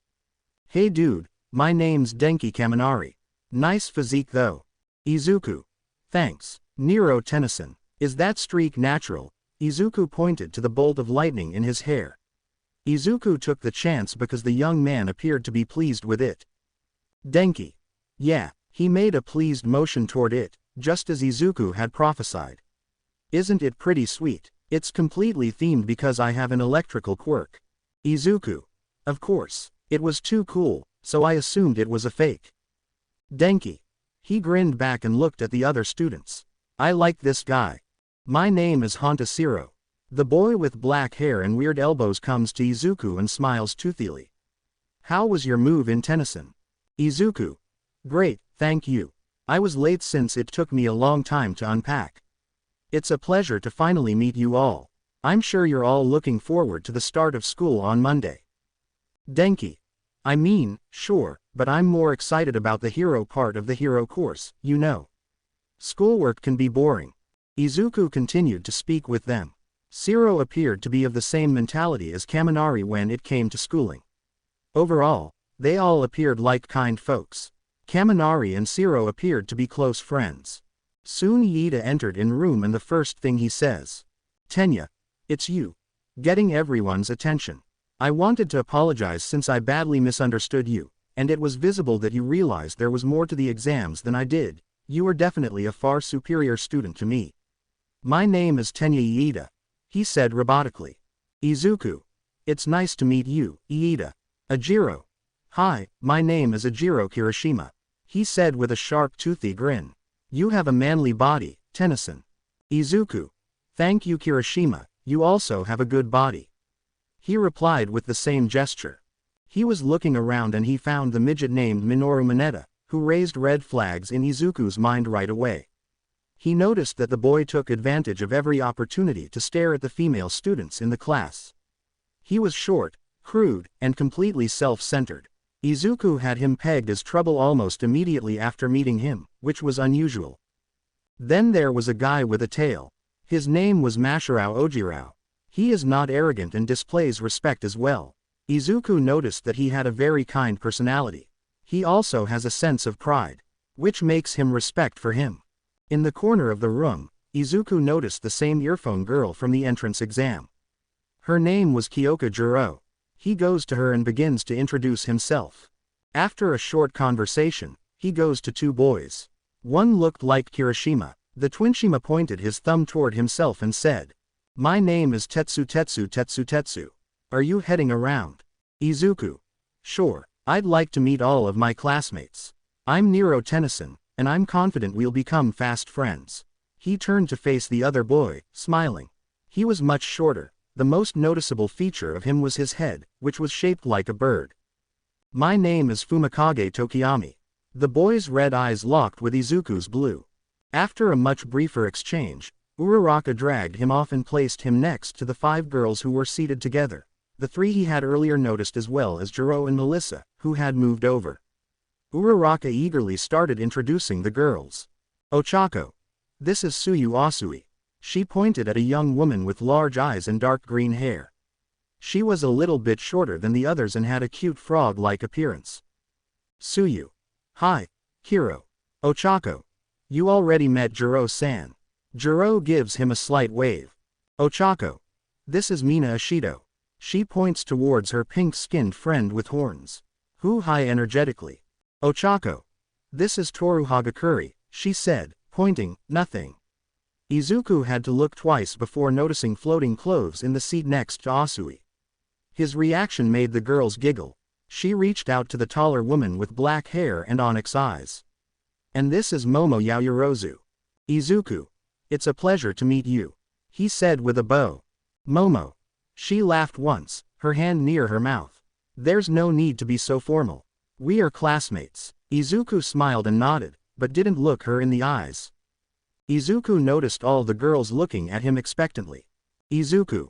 "Hey dude, My name's Denki Kaminari. Nice physique though. Izuku. Thanks. Nero Tennyson. Is that streak natural? Izuku pointed to the bolt of lightning in his hair. Izuku took the chance because the young man appeared to be pleased with it. Denki. Yeah, he made a pleased motion toward it, just as Izuku had prophesied. Isn't it pretty sweet? It's completely themed because I have an electrical quirk. Izuku. Of course. It was too cool, so I assumed it was a fake. Denki. He grinned back and looked at the other students. I like this guy. My name is Hontasiro. The boy with black hair and weird elbows comes to Izuku and smiles toothily. How was your move in Tennyson? Izuku. Great, thank you. I was late since it took me a long time to unpack. It's a pleasure to finally meet you all. I'm sure you're all looking forward to the start of school on Monday. Denki. I mean, sure, but I'm more excited about the hero part of the hero course, you know. Schoolwork can be boring. Izuku continued to speak with them. Shiro appeared to be of the same mentality as Kaminari when it came to schooling. Overall, they all appeared like kind folks. Kaminari and Shiro appeared to be close friends. Soon Iida entered in room and the first thing he says. Tenya. It's you. Getting everyone's attention. I wanted to apologize since I badly misunderstood you, and it was visible that you realized there was more to the exams than I did. You are definitely a far superior student to me. My name is Tenya Iida, he said robotically. Izuku. It's nice to meet you, Iida. Ajiro. Hi, my name is Ajiro Kirishima, he said with a sharp toothy grin. You have a manly body, Tennyson. Izuku. Thank you Kirishima, you also have a good body. He replied with the same gesture. He was looking around and he found the midget named Minoru Mineta, who raised red flags in Izuku's mind right away. He noticed that the boy took advantage of every opportunity to stare at the female students in the class. He was short, crude, and completely self-centered. Izuku had him pegged as trouble almost immediately after meeting him, which was unusual. Then there was a guy with a tail. His name was Mashirao Ojirao. He is not arrogant and displays respect as well. Izuku noticed that he had a very kind personality. He also has a sense of pride, which makes him respect for him. In the corner of the room, Izuku noticed the same earphone girl from the entrance exam. Her name was Kyoka Juro. He goes to her and begins to introduce himself. After a short conversation, he goes to two boys. One looked like Kirishima. The Twinshima pointed his thumb toward himself and said, My name is Tetsu. Are you heading around? Izuku. Sure, I'd like to meet all of my classmates. I'm Nero Tennyson, and I'm confident we'll become fast friends. He turned to face the other boy, smiling. He was much shorter. The most noticeable feature of him was his head, which was shaped like a bird. My name is Fumikage Tokiyami. The boy's red eyes locked with Izuku's blue. After a much briefer exchange, Uraraka dragged him off and placed him next to the 5 girls who were seated together, the 3 he had earlier noticed as well as Jiro and Melissa, who had moved over. Uraraka eagerly started introducing the girls. Ochako. This is Suyu Asui. She pointed at a young woman with large eyes and dark green hair. She was a little bit shorter than the others and had a cute frog-like appearance. Suyu. Hi, Hiro. Ochako. You already met Jiro-san. Jiro gives him a slight wave. Ochako. This is Mina Ashido. She points towards her pink-skinned friend with horns. Hi energetically. Ochako. This is Toru Hagakuri, she said, pointing, nothing. Izuku had to look twice before noticing floating clothes in the seat next to Asui. His reaction made the girls giggle. She reached out to the taller woman with black hair and onyx eyes. And this is Momo Yaoyorozu. Izuku. It's a pleasure to meet you, he said with a bow. Momo. She laughed once, her hand near her mouth. There's no need to be so formal. We are classmates. Izuku smiled and nodded, but didn't look her in the eyes. Izuku noticed all the girls looking at him expectantly. Izuku.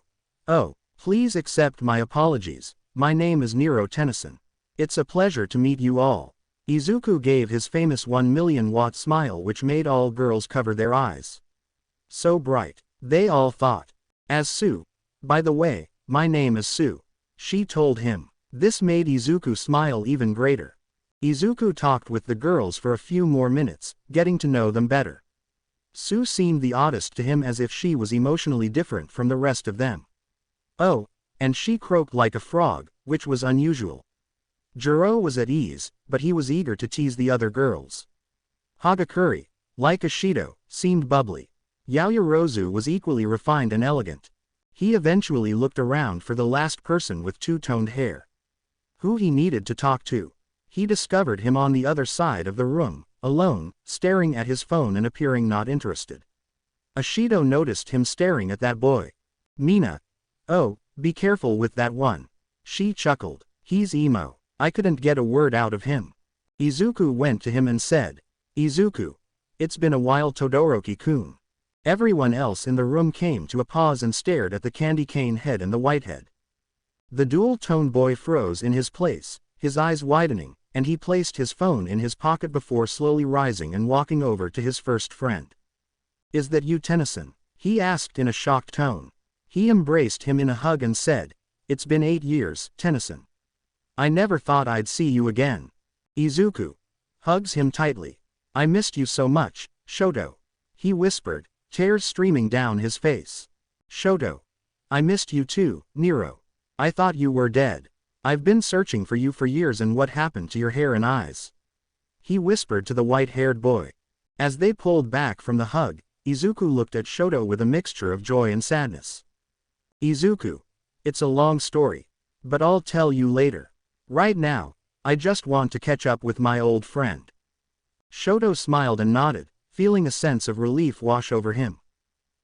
Oh, please accept my apologies, my name is Nero Tennyson. It's a pleasure to meet you all. Izuku gave his famous 1,000,000-watt smile which made all girls cover their eyes. So bright, they all thought. As Sue. By the way, my name is Sue. She told him. This made Izuku smile even greater. Izuku talked with the girls for a few more minutes, getting to know them better. Sue seemed the oddest to him, as if she was emotionally different from the rest of them. Oh, and she croaked like a frog, which was unusual. Jiro was at ease, but he was eager to tease the other girls. Hagakure, like Ashido, seemed bubbly. Yaoyorozu was equally refined and elegant. He eventually looked around for the last person with two-toned hair. Who he needed to talk to. He discovered him on the other side of the room, alone, staring at his phone and appearing not interested. Ashido noticed him staring at that boy. Mina. Oh, be careful with that one. She chuckled. He's emo. I couldn't get a word out of him. Izuku went to him and said, Izuku. It's been a while, Todoroki-kun. Everyone else in the room came to a pause and stared at the candy cane head and the white head. The dual-tone boy froze in his place, his eyes widening, and he placed his phone in his pocket before slowly rising and walking over to his first friend. Is that you, Tennyson? He asked in a shocked tone. He embraced him in a hug and said, It's been 8 years, Tennyson. I never thought I'd see you again. Izuku hugs him tightly. I missed you so much, Shoto. He whispered, tears streaming down his face. Shoto. I missed you too, Nero. I thought you were dead. I've been searching for you for years, and what happened to your hair and eyes? He whispered to the white-haired boy. As they pulled back from the hug, Izuku looked at Shoto with a mixture of joy and sadness. Izuku. It's a long story. But I'll tell you later. Right now, I just want to catch up with my old friend. Shoto smiled and nodded, feeling a sense of relief wash over him.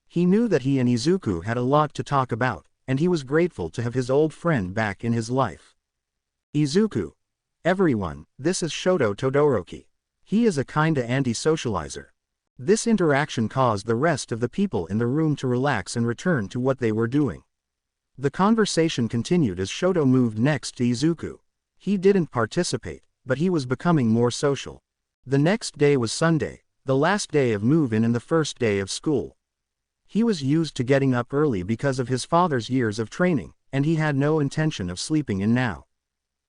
He knew that he and Izuku had a lot to talk about, and he was grateful to have his old friend back in his life. Izuku. Everyone, this is Shoto Todoroki. He is a kinda anti-socializer. This interaction caused the rest of the people in the room to relax and return to what they were doing. The conversation continued as Shoto moved next to Izuku. He didn't participate, but he was becoming more social. The next day was Sunday, the last day of move-in and the first day of school. He was used to getting up early because of his father's years of training, and he had no intention of sleeping in now.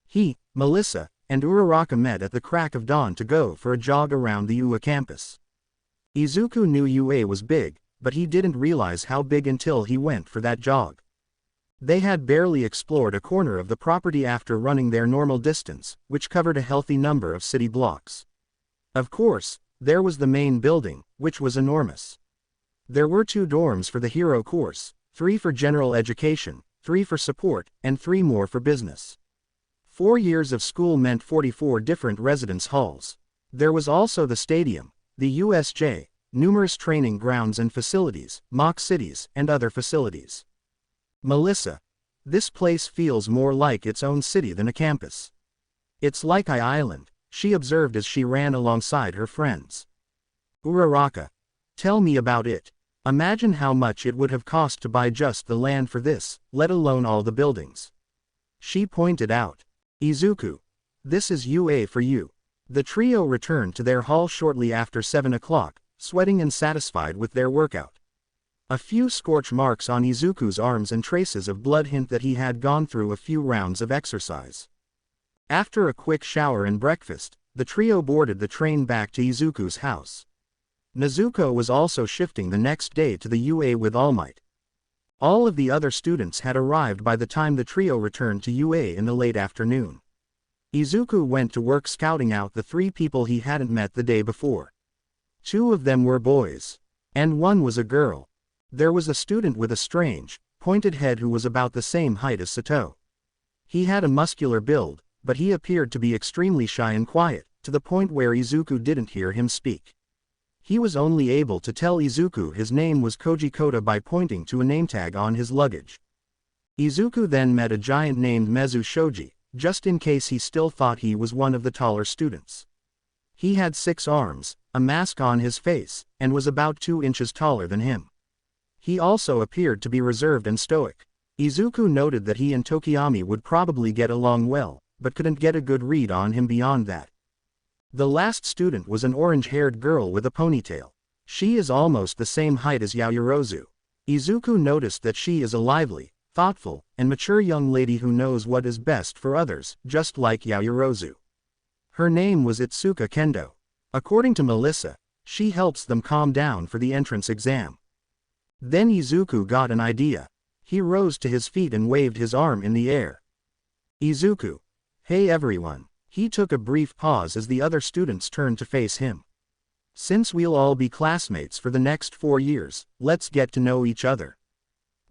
He, Melissa, and Uraraka met at the crack of dawn to go for a jog around the UA campus. Izuku knew UA was big, but he didn't realize how big until he went for that jog. They had barely explored a corner of the property after running their normal distance, which covered a healthy number of city blocks. Of course, there was the main building, which was enormous. There were 2 dorms for the hero course, 3 for general education, 3 for support, and 3 more for business. 4 years of school meant 44 different residence halls. There was also the stadium, the USJ, numerous training grounds and facilities, mock cities, and other facilities. Melissa. This place feels more like its own city than a campus. It's like I Island, she observed as she ran alongside her friends. Uraraka. Tell me about it. Imagine how much it would have cost to buy just the land for this, let alone all the buildings. She pointed out. Izuku. This is UA for you. The trio returned to their hall shortly after 7 o'clock, sweating and satisfied with their workout. A few scorch marks on Izuku's arms and traces of blood hint that he had gone through a few rounds of exercise. After a quick shower and breakfast, the trio boarded the train back to Izuku's house. Nezuko was also shifting the next day to the UA with All Might. All of the other students had arrived by the time the trio returned to UA in the late afternoon. Izuku went to work scouting out the 3 people he hadn't met the day before. 2 of them were boys. And 1 was a girl. There was a student with a strange, pointed head who was about the same height as Sato. He had a muscular build, but he appeared to be extremely shy and quiet, to the point where Izuku didn't hear him speak. He was only able to tell Izuku his name was Koji Kota by pointing to a name tag on his luggage. Izuku then met a giant named Mezu Shoji, just in case he still thought he was one of the taller students. He had 6 arms, a mask on his face, and was about 2 inches taller than him. He also appeared to be reserved and stoic. Izuku noted that he and Tokiyami would probably get along well, but couldn't get a good read on him beyond that. The last student was an orange-haired girl with a ponytail. She is almost the same height as Yaoyorozu. Izuku noticed that she is a lively, thoughtful, and mature young lady who knows what is best for others, just like Yaoyorozu. Her name was Itsuka Kendo. According to Melissa, she helps them calm down for the entrance exam. Then Izuku got an idea. He rose to his feet and waved his arm in the air. Izuku. Hey everyone. He took a brief pause as the other students turned to face him. Since we'll all be classmates for the next 4 years, let's get to know each other.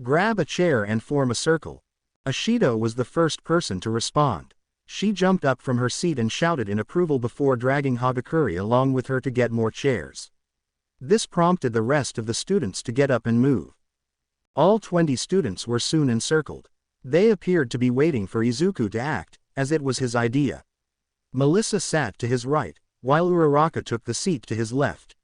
Grab a chair and form a circle. Ashido was the first person to respond. She jumped up from her seat and shouted in approval before dragging Hagakure along with her to get more chairs. This prompted the rest of the students to get up and move. All 20 students were soon encircled. They appeared to be waiting for Izuku to act, as it was his idea. Melissa sat to his right, while Uraraka took the seat to his left.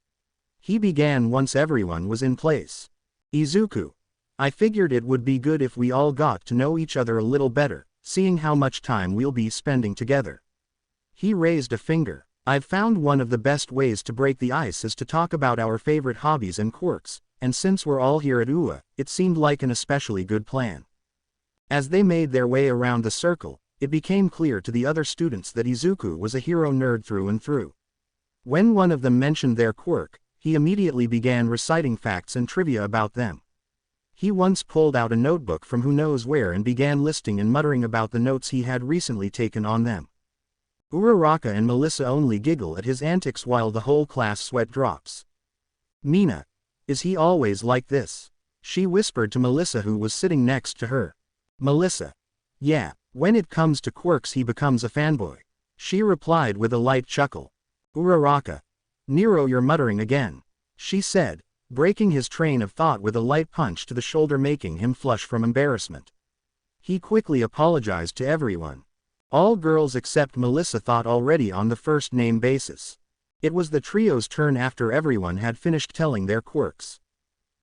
He began once everyone was in place. Izuku. I figured it would be good if we all got to know each other a little better, seeing how much time we'll be spending together. He raised a finger. I've found one of the best ways to break the ice is to talk about our favorite hobbies and quirks, and since we're all here at UA, it seemed like an especially good plan. As they made their way around the circle, it became clear to the other students that Izuku was a hero nerd through and through. When one of them mentioned their quirk, he immediately began reciting facts and trivia about them. He once pulled out a notebook from who knows where and began listing and muttering about the notes he had recently taken on them. Uraraka and Melissa only giggle at his antics while the whole class sweat drops. Mina. Is he always like this? She whispered to Melissa who was sitting next to her. Melissa. Yeah, when it comes to quirks he becomes a fanboy. She replied with a light chuckle. Uraraka. Nero, you're muttering again. She said, breaking his train of thought with a light punch to the shoulder making him flush from embarrassment. He quickly apologized to everyone. All girls except Melissa thought already on the first name basis. It was the trio's turn after everyone had finished telling their quirks.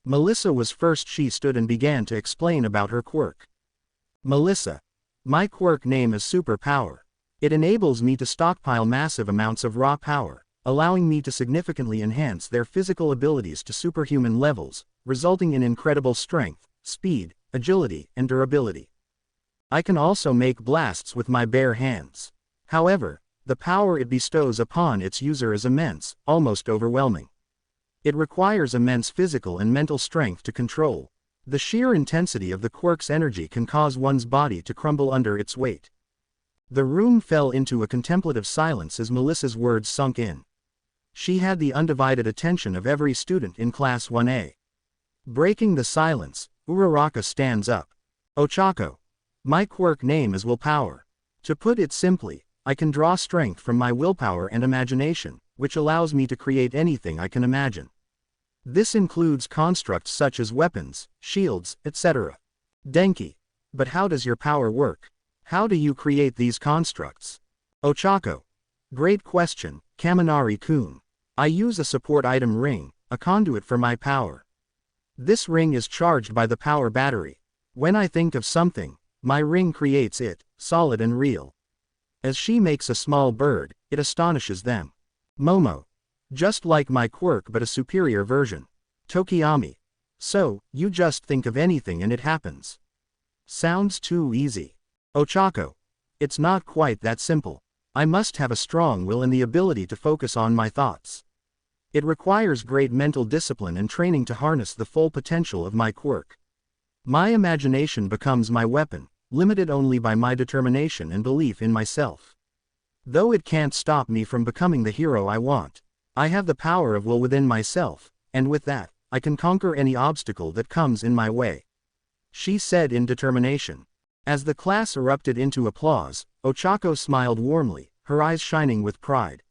Melissa was first. She stood and began to explain about her quirk. Melissa. My quirk name is Superpower. It enables me to stockpile massive amounts of raw power, allowing me to significantly enhance their physical abilities to superhuman levels, resulting in incredible strength, speed, agility, and durability. I can also make blasts with my bare hands. However, the power it bestows upon its user is immense, almost overwhelming. It requires immense physical and mental strength to control. The sheer intensity of the quirk's energy can cause one's body to crumble under its weight. The room fell into a contemplative silence as Melissa's words sunk in. She had the undivided attention of every student in Class 1A. Breaking the silence, Uraraka stands up. Ochako. My quirk name is Willpower. To put it simply, I can draw strength from my willpower and imagination, which allows me to create anything I can imagine. This includes constructs such as weapons, shields, etc. Denki. But how does your power work? How do you create these constructs? Ochako. Great question, Kaminari-kun. I use a support item ring, a conduit for my power. This ring is charged by the power battery. When I think of something, my ring creates it, solid and real. As she makes a small bird, it astonishes them. Momo. Just like my quirk but a superior version. Tokiyami. So, you just think of anything and it happens. Sounds too easy. Ochako. It's not quite that simple. I must have a strong will and the ability to focus on my thoughts. It requires great mental discipline and training to harness the full potential of my quirk. My imagination becomes my weapon, limited only by my determination and belief in myself. Though it can't stop me from becoming the hero I want, I have the power of will within myself, and with that, I can conquer any obstacle that comes in my way. She said in determination. As the class erupted into applause, Ochako smiled warmly, her eyes shining with pride.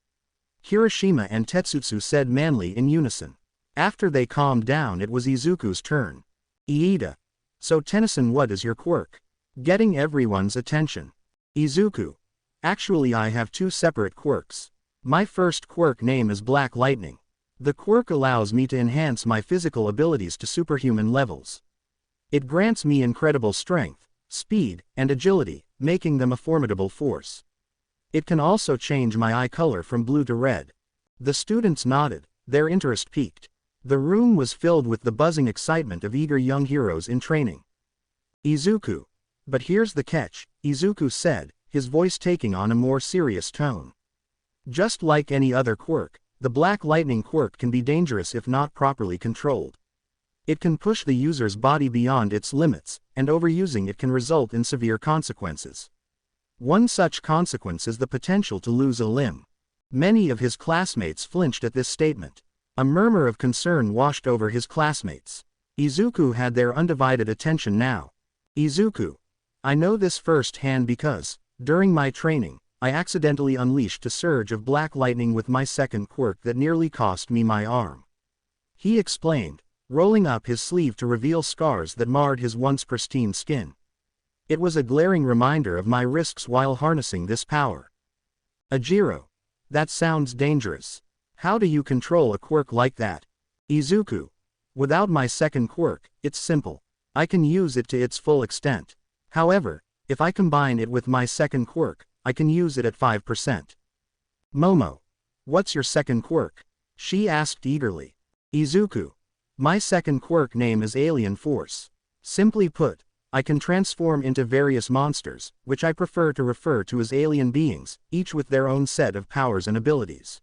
Kirishima and Tetsutsu said manly in unison. After they calmed down, it was Izuku's turn. Iida. So Tennyson, what is your quirk? Getting everyone's attention. Izuku. Actually, I have 2 separate quirks. My first quirk name is Black Lightning. The quirk allows me to enhance my physical abilities to superhuman levels. It grants me incredible strength, speed, and agility, making them a formidable force. It can also change my eye color from blue to red. The students nodded, their interest piqued. The room was filled with the buzzing excitement of eager young heroes in training. Izuku. But here's the catch, Izuku said, his voice taking on a more serious tone. Just like any other quirk, the Black Lightning quirk can be dangerous if not properly controlled. It can push the user's body beyond its limits, and overusing it can result in severe consequences. One such consequence is the potential to lose a limb. Many of his classmates flinched at this statement. A murmur of concern washed over his classmates. Izuku had their undivided attention now. Izuku. I know this firsthand because, during my training, I accidentally unleashed a surge of black lightning with my second quirk that nearly cost me my arm. He explained, rolling up his sleeve to reveal scars that marred his once pristine skin. It was a glaring reminder of my risks while harnessing this power. Ajiro. That sounds dangerous. How do you control a quirk like that? Izuku. Without my second quirk, it's simple. I can use it to its full extent. However, if I combine it with my second quirk, I can use it at 5%. Momo. What's your second quirk? She asked eagerly. Izuku. My second quirk name is Alien Force. Simply put, I can transform into various monsters, which I prefer to refer to as alien beings, each with their own set of powers and abilities.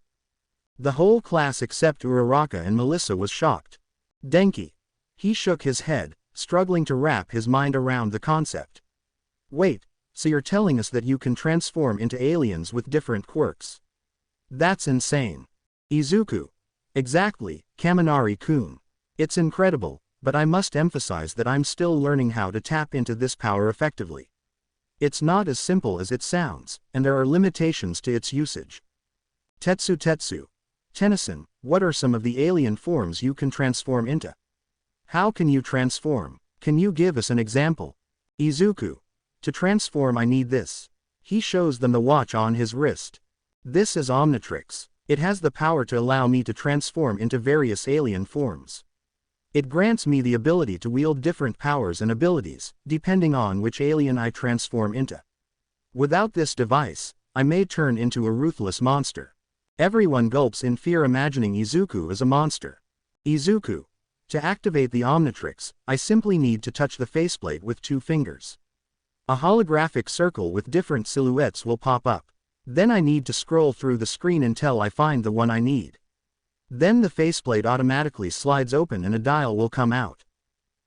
The whole class except Uraraka and Melissa was shocked. Denki. He shook his head, struggling to wrap his mind around the concept. Wait, so you're telling us that you can transform into aliens with different quirks? That's insane. Izuku. Exactly, Kaminari-kun. It's incredible, but I must emphasize that I'm still learning how to tap into this power effectively. It's not as simple as it sounds, and there are limitations to its usage. Tetsu. Tennyson, what are some of the alien forms you can transform into? How can you transform? Can you give us an example? Izuku. To transform I need this. He shows them the watch on his wrist. This is Omnitrix. It has the power to allow me to transform into various alien forms. It grants me the ability to wield different powers and abilities, depending on which alien I transform into. Without this device, I may turn into a ruthless monster. Everyone gulps in fear imagining Izuku as a monster. Izuku. To activate the Omnitrix, I simply need to touch the faceplate with 2 fingers. A holographic circle with different silhouettes will pop up. Then I need to scroll through the screen until I find the one I need. Then the faceplate automatically slides open and a dial will come out.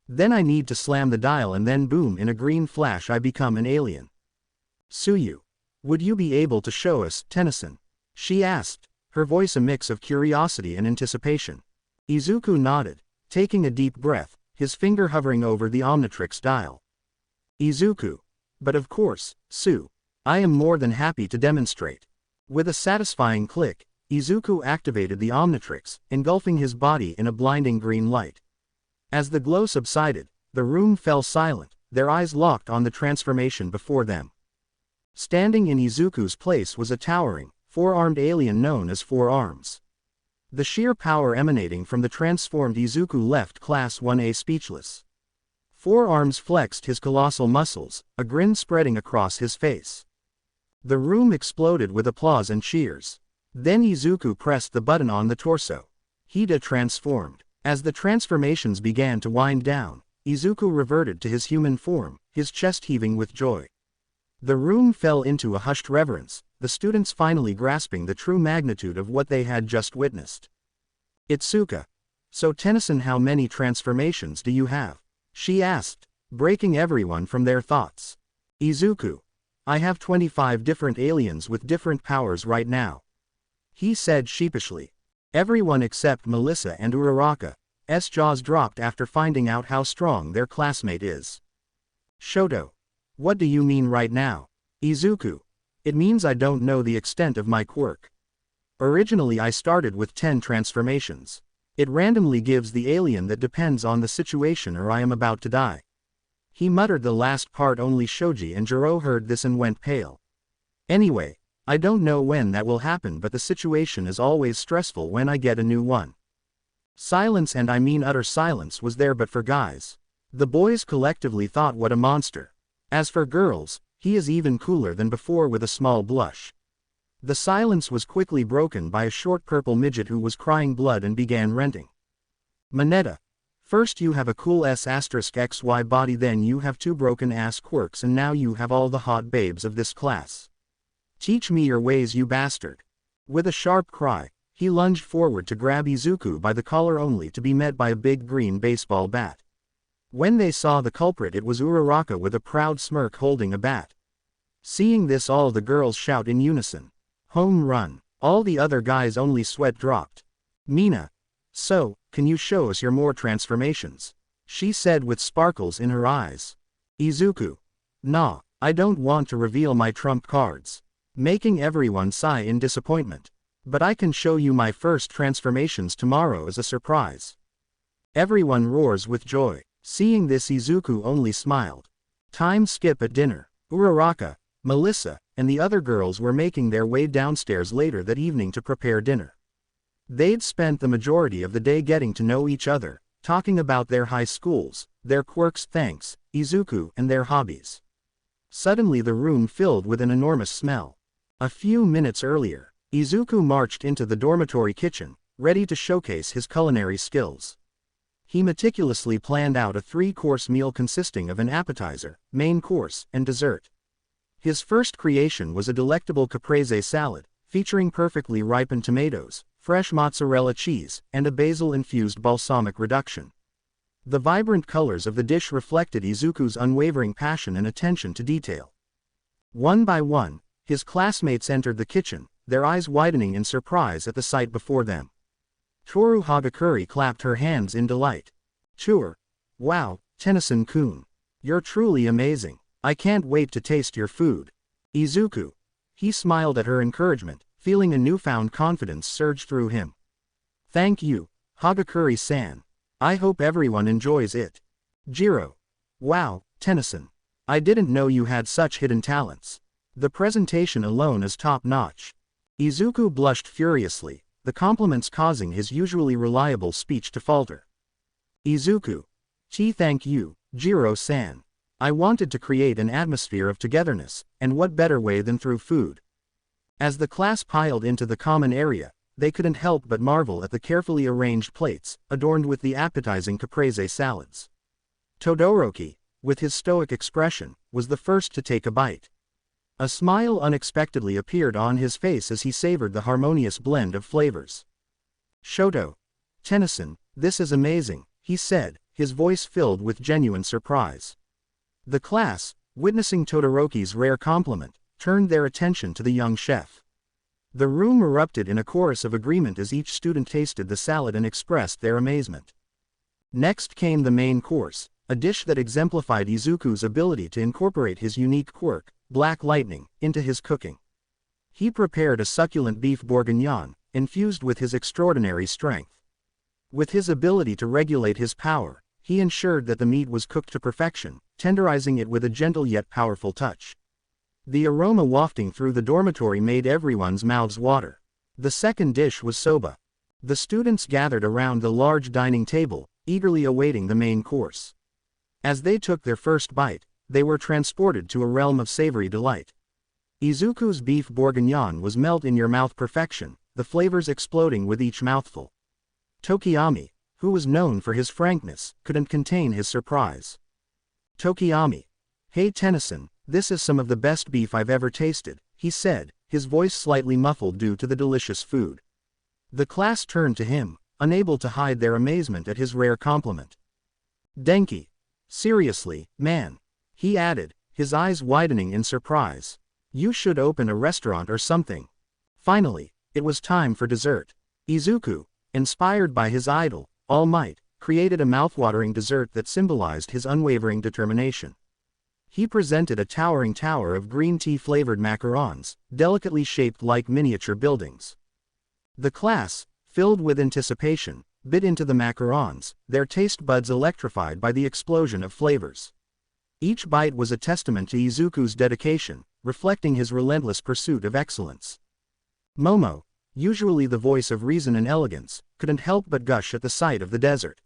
Then I need to slam the dial and then boom, in a green flash I become an alien. Suyu. Would you be able to show us, Tennyson? She asked, her voice a mix of curiosity and anticipation. Izuku nodded, taking a deep breath, his finger hovering over the Omnitrix dial. Izuku. But of course, Sue. I am more than happy to demonstrate. With a satisfying click, Izuku activated the Omnitrix, engulfing his body in a blinding green light. As the glow subsided, the room fell silent, their eyes locked on the transformation before them. Standing in Izuku's place was a towering, 4-armed alien known as 4 Arms. The sheer power emanating from the transformed Izuku left Class 1A speechless. 4 Arms flexed his colossal muscles, a grin spreading across his face. The room exploded with applause and cheers. Then Izuku pressed the button on the torso. Hida transformed. As the transformations began to wind down, Izuku reverted to his human form, his chest heaving with joy. The room fell into a hushed reverence, the students finally grasping the true magnitude of what they had just witnessed. Itsuka. So Tennyson, how many transformations do you have? She asked, breaking everyone from their thoughts. Izuku. I have 25 different aliens with different powers right now. He said sheepishly. Everyone except Melissa and Uraraka's jaws dropped after finding out how strong their classmate is. Shoto. What do you mean right now? Izuku. It means I don't know the extent of my quirk. Originally I started with 10 transformations. It randomly gives the alien that depends on the situation or I am about to die. He muttered the last part. Only Shoji and Jiro heard this and went pale. Anyway, I don't know when that will happen, but the situation is always stressful when I get a new one. Silence, and I mean utter silence, was there but for guys. The boys collectively thought, what a monster. As for girls, he is even cooler than before, with a small blush. The silence was quickly broken by a short purple midget who was crying blood and began ranting. Mineta. First you have a cool S*XY body, then you have 2 broken ass quirks, and now you have all the hot babes of this class. Teach me your ways, you bastard. With a sharp cry, he lunged forward to grab Izuku by the collar only to be met by a big green baseball bat. When they saw the culprit, it was Uraraka with a proud smirk holding a bat. Seeing this, all the girls shout in unison, "Home run!" All the other guys only sweat dropped. "Mina, so, can you show us your more transformations?" she said with sparkles in her eyes. Izuku, "Nah, I don't want to reveal my trump cards," making everyone sigh in disappointment. "But I can show you my first transformations tomorrow as a surprise." Everyone roars with joy. Seeing this, Izuku only smiled. Time skip at dinner. Uraraka, Melissa, and the other girls were making their way downstairs later that evening to prepare dinner. They'd spent the majority of the day getting to know each other, talking about their high schools, their quirks, thanks, Izuku, and their hobbies. Suddenly the room filled with an enormous smell. A few minutes earlier, Izuku marched into the dormitory kitchen, ready to showcase his culinary skills. He meticulously planned out a 3-course meal consisting of an appetizer, main course, and dessert. His first creation was a delectable caprese salad, featuring perfectly ripened tomatoes, fresh mozzarella cheese, and a basil-infused balsamic reduction. The vibrant colors of the dish reflected Izuku's unwavering passion and attention to detail. One by one, his classmates entered the kitchen, their eyes widening in surprise at the sight before them. Toru Hagakure clapped her hands in delight. "Sure. Wow, Tennyson-kun. You're truly amazing. I can't wait to taste your food." Izuku. He smiled at her encouragement, feeling a newfound confidence surge through him. "Thank you, Hagakure-san. I hope everyone enjoys it." Jiro. "Wow, Tennyson. I didn't know you had such hidden talents. The presentation alone is top-notch." Izuku blushed furiously, the compliments causing his usually reliable speech to falter. Izuku. Thank you, Jiro-san. I wanted to create an atmosphere of togetherness, and what better way than through food. As the class piled into the common area, they couldn't help but marvel at the carefully arranged plates, adorned with the appetizing caprese salads. Todoroki, with his stoic expression, was the first to take a bite. A smile unexpectedly appeared on his face as he savored the harmonious blend of flavors. "Shoto. Tennyson, this is amazing," he said, his voice filled with genuine surprise. The class, witnessing Todoroki's rare compliment, turned their attention to the young chef. The room erupted in a chorus of agreement as each student tasted the salad and expressed their amazement. Next came the main course, a dish that exemplified Izuku's ability to incorporate his unique quirk, Black Lightning, into his cooking. He prepared a succulent beef bourguignon, infused with his extraordinary strength. With his ability to regulate his power, he ensured that the meat was cooked to perfection, tenderizing it with a gentle yet powerful touch. The aroma wafting through the dormitory made everyone's mouths water. The second dish was soba. The students gathered around the large dining table, eagerly awaiting the main course. As they took their first bite, they were transported to a realm of savory delight. Izuku's beef bourguignon was melt-in-your-mouth perfection, the flavors exploding with each mouthful. Tokiyami, who was known for his frankness, couldn't contain his surprise. "Tokiyami. Hey Tennyson, this is some of the best beef I've ever tasted," he said, his voice slightly muffled due to the delicious food. The class turned to him, unable to hide their amazement at his rare compliment. "Denki. Seriously, man," he added, his eyes widening in surprise. "You should open a restaurant or something." Finally, it was time for dessert. Izuku, inspired by his idol, All Might, created a mouthwatering dessert that symbolized his unwavering determination. He presented a towering tower of green tea-flavored macarons, delicately shaped like miniature buildings. The class, filled with anticipation, bit into the macarons, their taste buds electrified by the explosion of flavors. Each bite was a testament to Izuku's dedication, reflecting his relentless pursuit of excellence. Momo, usually the voice of reason and elegance, couldn't help but gush at the sight of the dessert.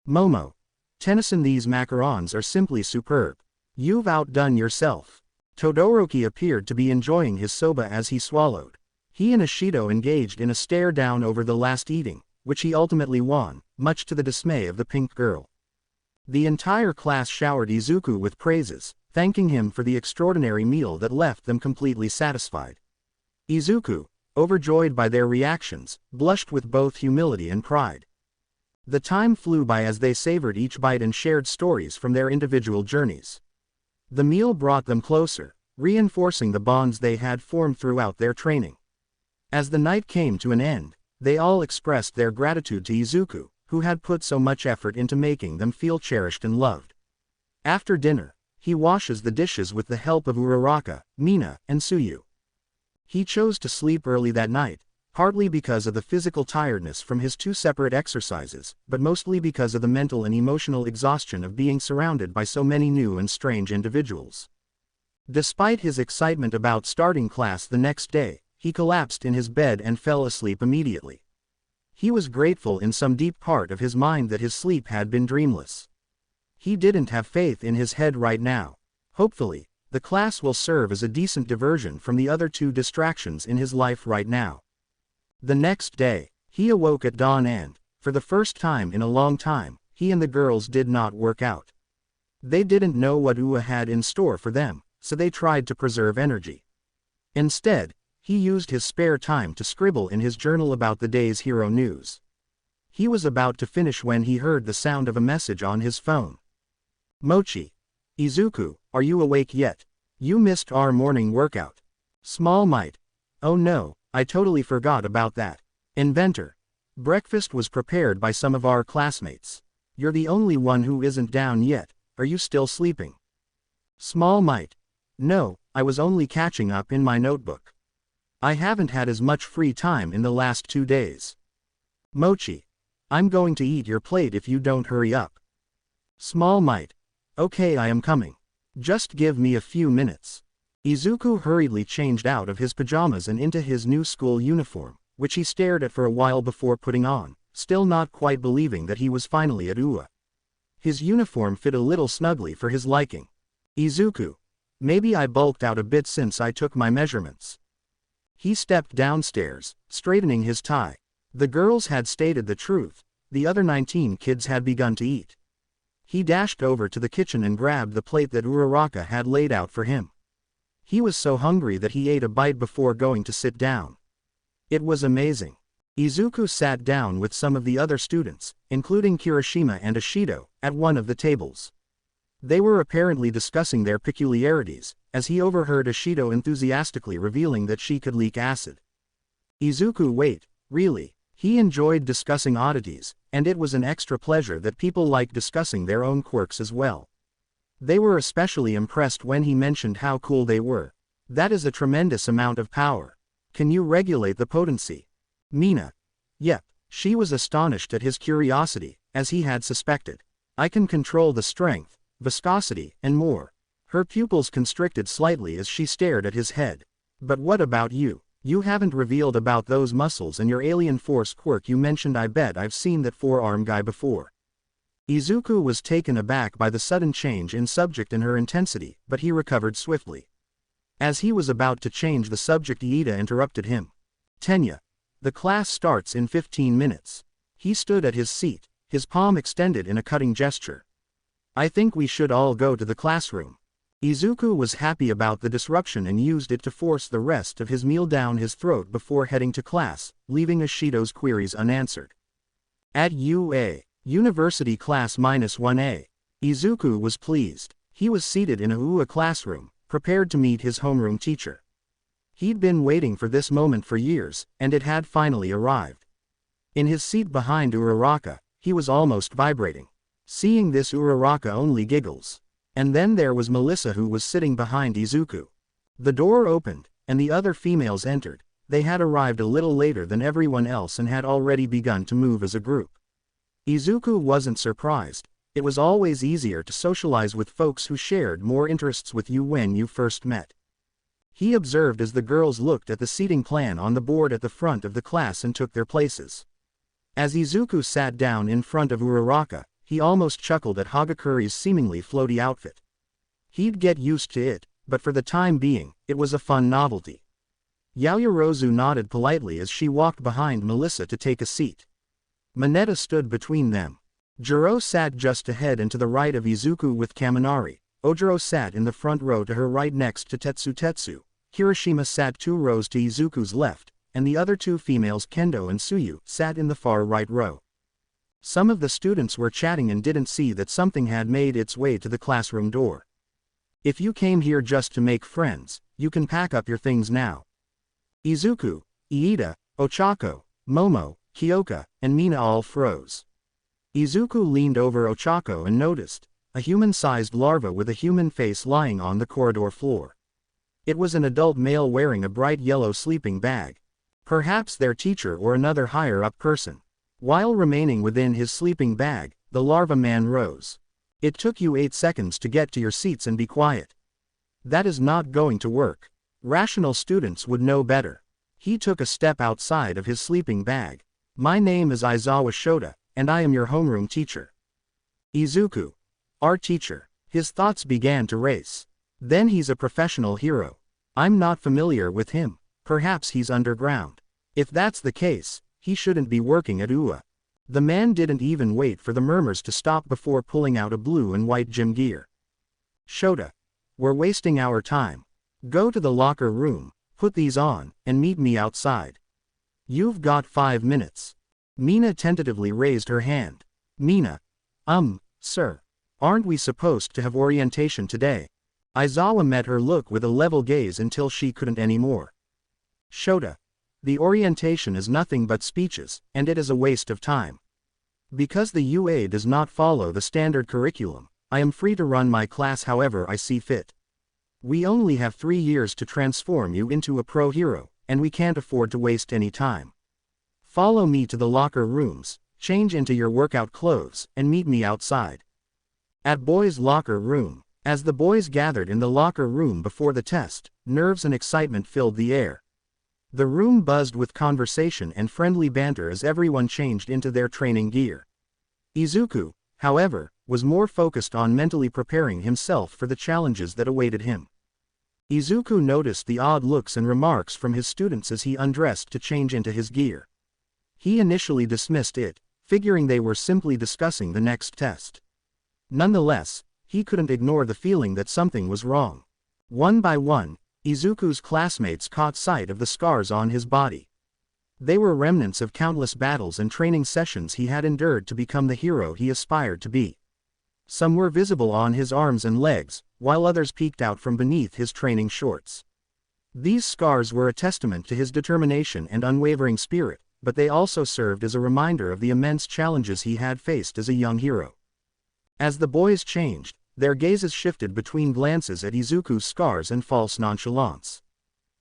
"Momo. Tennyson, these macarons are simply superb. You've outdone yourself." Todoroki appeared to be enjoying his soba as he swallowed. He and Ashido engaged in a stare-down over the last eating, which he ultimately won, much to the dismay of the pink girl. The entire class showered Izuku with praises, thanking him for the extraordinary meal that left them completely satisfied. Izuku, overjoyed by their reactions, blushed with both humility and pride. The time flew by as they savored each bite and shared stories from their individual journeys. The meal brought them closer, reinforcing the bonds they had formed throughout their training. As the night came to an end, they all expressed their gratitude to Izuku, who had put so much effort into making them feel cherished and loved. After dinner, he washes the dishes with the help of Uraraka, Mina, and Tsuyu. He chose to sleep early that night, partly because of the physical tiredness from his 2 separate exercises, but mostly because of the mental and emotional exhaustion of being surrounded by so many new and strange individuals. Despite his excitement about starting class the next day, he collapsed in his bed and fell asleep immediately. He was grateful in some deep part of his mind that his sleep had been dreamless. He didn't have faith in his head right now. Hopefully, the class will serve as a decent diversion from the other 2 distractions in his life right now. The next day, he awoke at dawn and, for the first time in a long time, he and the girls did not work out. They didn't know what UA had in store for them, so they tried to preserve energy. Instead, he used his spare time to scribble in his journal about the day's hero news. He was about to finish when he heard the sound of a message on his phone. Mochi. Izuku, are you awake yet? You missed our morning workout. Small Might. Oh no, I totally forgot about that. Inventor. Breakfast was prepared by some of our classmates. You're the only one who isn't down yet, are you still sleeping? Small Might. No, I was only catching up in my notebook. I haven't had as much free time in the last 2 days. Mochi. I'm going to eat your plate if you don't hurry up. Small Might. Okay, I am coming. Just give me a few minutes. Izuku hurriedly changed out of his pajamas and into his new school uniform, which he stared at for a while before putting on, still not quite believing that he was finally at UA. His uniform fit a little snugly for his liking. Izuku. Maybe I bulked out a bit since I took my measurements. He stepped downstairs, straightening his tie. The girls had stated the truth, the other 19 kids had begun to eat. He dashed over to the kitchen and grabbed the plate that Uraraka had laid out for him. He was so hungry that he ate a bite before going to sit down. It was amazing. Izuku sat down with some of the other students, including Kirishima and Ashido, at one of the tables. They were apparently discussing their peculiarities, as he overheard Ashido enthusiastically revealing that she could leak acid. Izuku, wait, really? He enjoyed discussing oddities, and it was an extra pleasure that people liked discussing their own quirks as well. They were especially impressed when he mentioned how cool they were. That is a tremendous amount of power. Can you regulate the potency? Mina. Yep, she was astonished at his curiosity, as he had suspected. I can control the strength, viscosity, and more. Her pupils constricted slightly as she stared at his head. But what about you? You haven't revealed about those muscles and your alien force quirk you mentioned. I bet I've seen that forearm guy before. Izuku was taken aback by the sudden change in subject and her intensity, but he recovered swiftly. As he was about to change the subject, Iida interrupted him. Tenya. The class starts in 15 minutes. He stood at his seat, his palm extended in a cutting gesture. I think we should all go to the classroom. Izuku was happy about the disruption and used it to force the rest of his meal down his throat before heading to class, leaving Ashido's queries unanswered. At UA, University Class -1A, Izuku was pleased. He was seated in a UA classroom, prepared to meet his homeroom teacher. He'd been waiting for this moment for years, and it had finally arrived. In his seat behind Uraraka, he was almost vibrating. Seeing this, Uraraka only giggles. And then there was Melissa, who was sitting behind Izuku. The door opened, and the other females entered. They had arrived a little later than everyone else and had already begun to move as a group. Izuku wasn't surprised. It was always easier to socialize with folks who shared more interests with you when you first met. He observed as the girls looked at the seating plan on the board at the front of the class and took their places. As Izuku sat down in front of Uraraka, he almost chuckled at Hagakuri's seemingly floaty outfit. He'd get used to it, but for the time being, it was a fun novelty. Yaoyorozu nodded politely as she walked behind Melissa to take a seat. Mineta stood between them. Jiro sat just ahead and to the right of Izuku with Kaminari. Ojiro sat in the front row to her right next to Tetsu. Kirishima sat 2 rows to Izuku's left, and the other two females Kendo and Suyu sat in the far right row. Some of the students were chatting and didn't see that something had made its way to the classroom door. If you came here just to make friends, you can pack up your things now. Izuku, Iida, Ochako, Momo, Kyoka, and Mina all froze. Izuku leaned over Ochako and noticed a human-sized larva with a human face lying on the corridor floor. It was an adult male wearing a bright yellow sleeping bag. Perhaps their teacher or another higher-up person. While remaining within his sleeping bag, the larva man rose. It took you 8 seconds to get to your seats and be quiet. That is not going to work. Rational students would know better. He took a step outside of his sleeping bag. My name is Aizawa Shota, and I am your homeroom teacher. Izuku. Our teacher. His thoughts began to race. Then he's a professional hero. I'm not familiar with him. Perhaps he's underground. If that's the case, he shouldn't be working at UA. The man didn't even wait for the murmurs to stop before pulling out a blue and white gym gear. Shota. We're wasting our time. Go to the locker room, put these on, and meet me outside. You've got 5 minutes. Mina tentatively raised her hand. Mina. Sir. Aren't we supposed to have orientation today? Aizawa met her look with a level gaze until she couldn't anymore. Shota. The orientation is nothing but speeches, and it is a waste of time. Because the UA does not follow the standard curriculum, I am free to run my class however I see fit. We only have 3 years to transform you into a pro hero, and we can't afford to waste any time. Follow me to the locker rooms, change into your workout clothes, and meet me outside. At boys' locker room. As the boys gathered in the locker room before the test, nerves and excitement filled the air. The room buzzed with conversation and friendly banter as everyone changed into their training gear. Izuku, however, was more focused on mentally preparing himself for the challenges that awaited him. Izuku noticed the odd looks and remarks from his students as he undressed to change into his gear. He initially dismissed it, figuring they were simply discussing the next test. Nonetheless, he couldn't ignore the feeling that something was wrong. One by one, Izuku's classmates caught sight of the scars on his body. They were remnants of countless battles and training sessions he had endured to become the hero he aspired to be. Some were visible on his arms and legs, while others peeked out from beneath his training shorts. These scars were a testament to his determination and unwavering spirit, but they also served as a reminder of the immense challenges he had faced as a young hero. As the boys changed, their gazes shifted between glances at Izuku's scars and false nonchalance.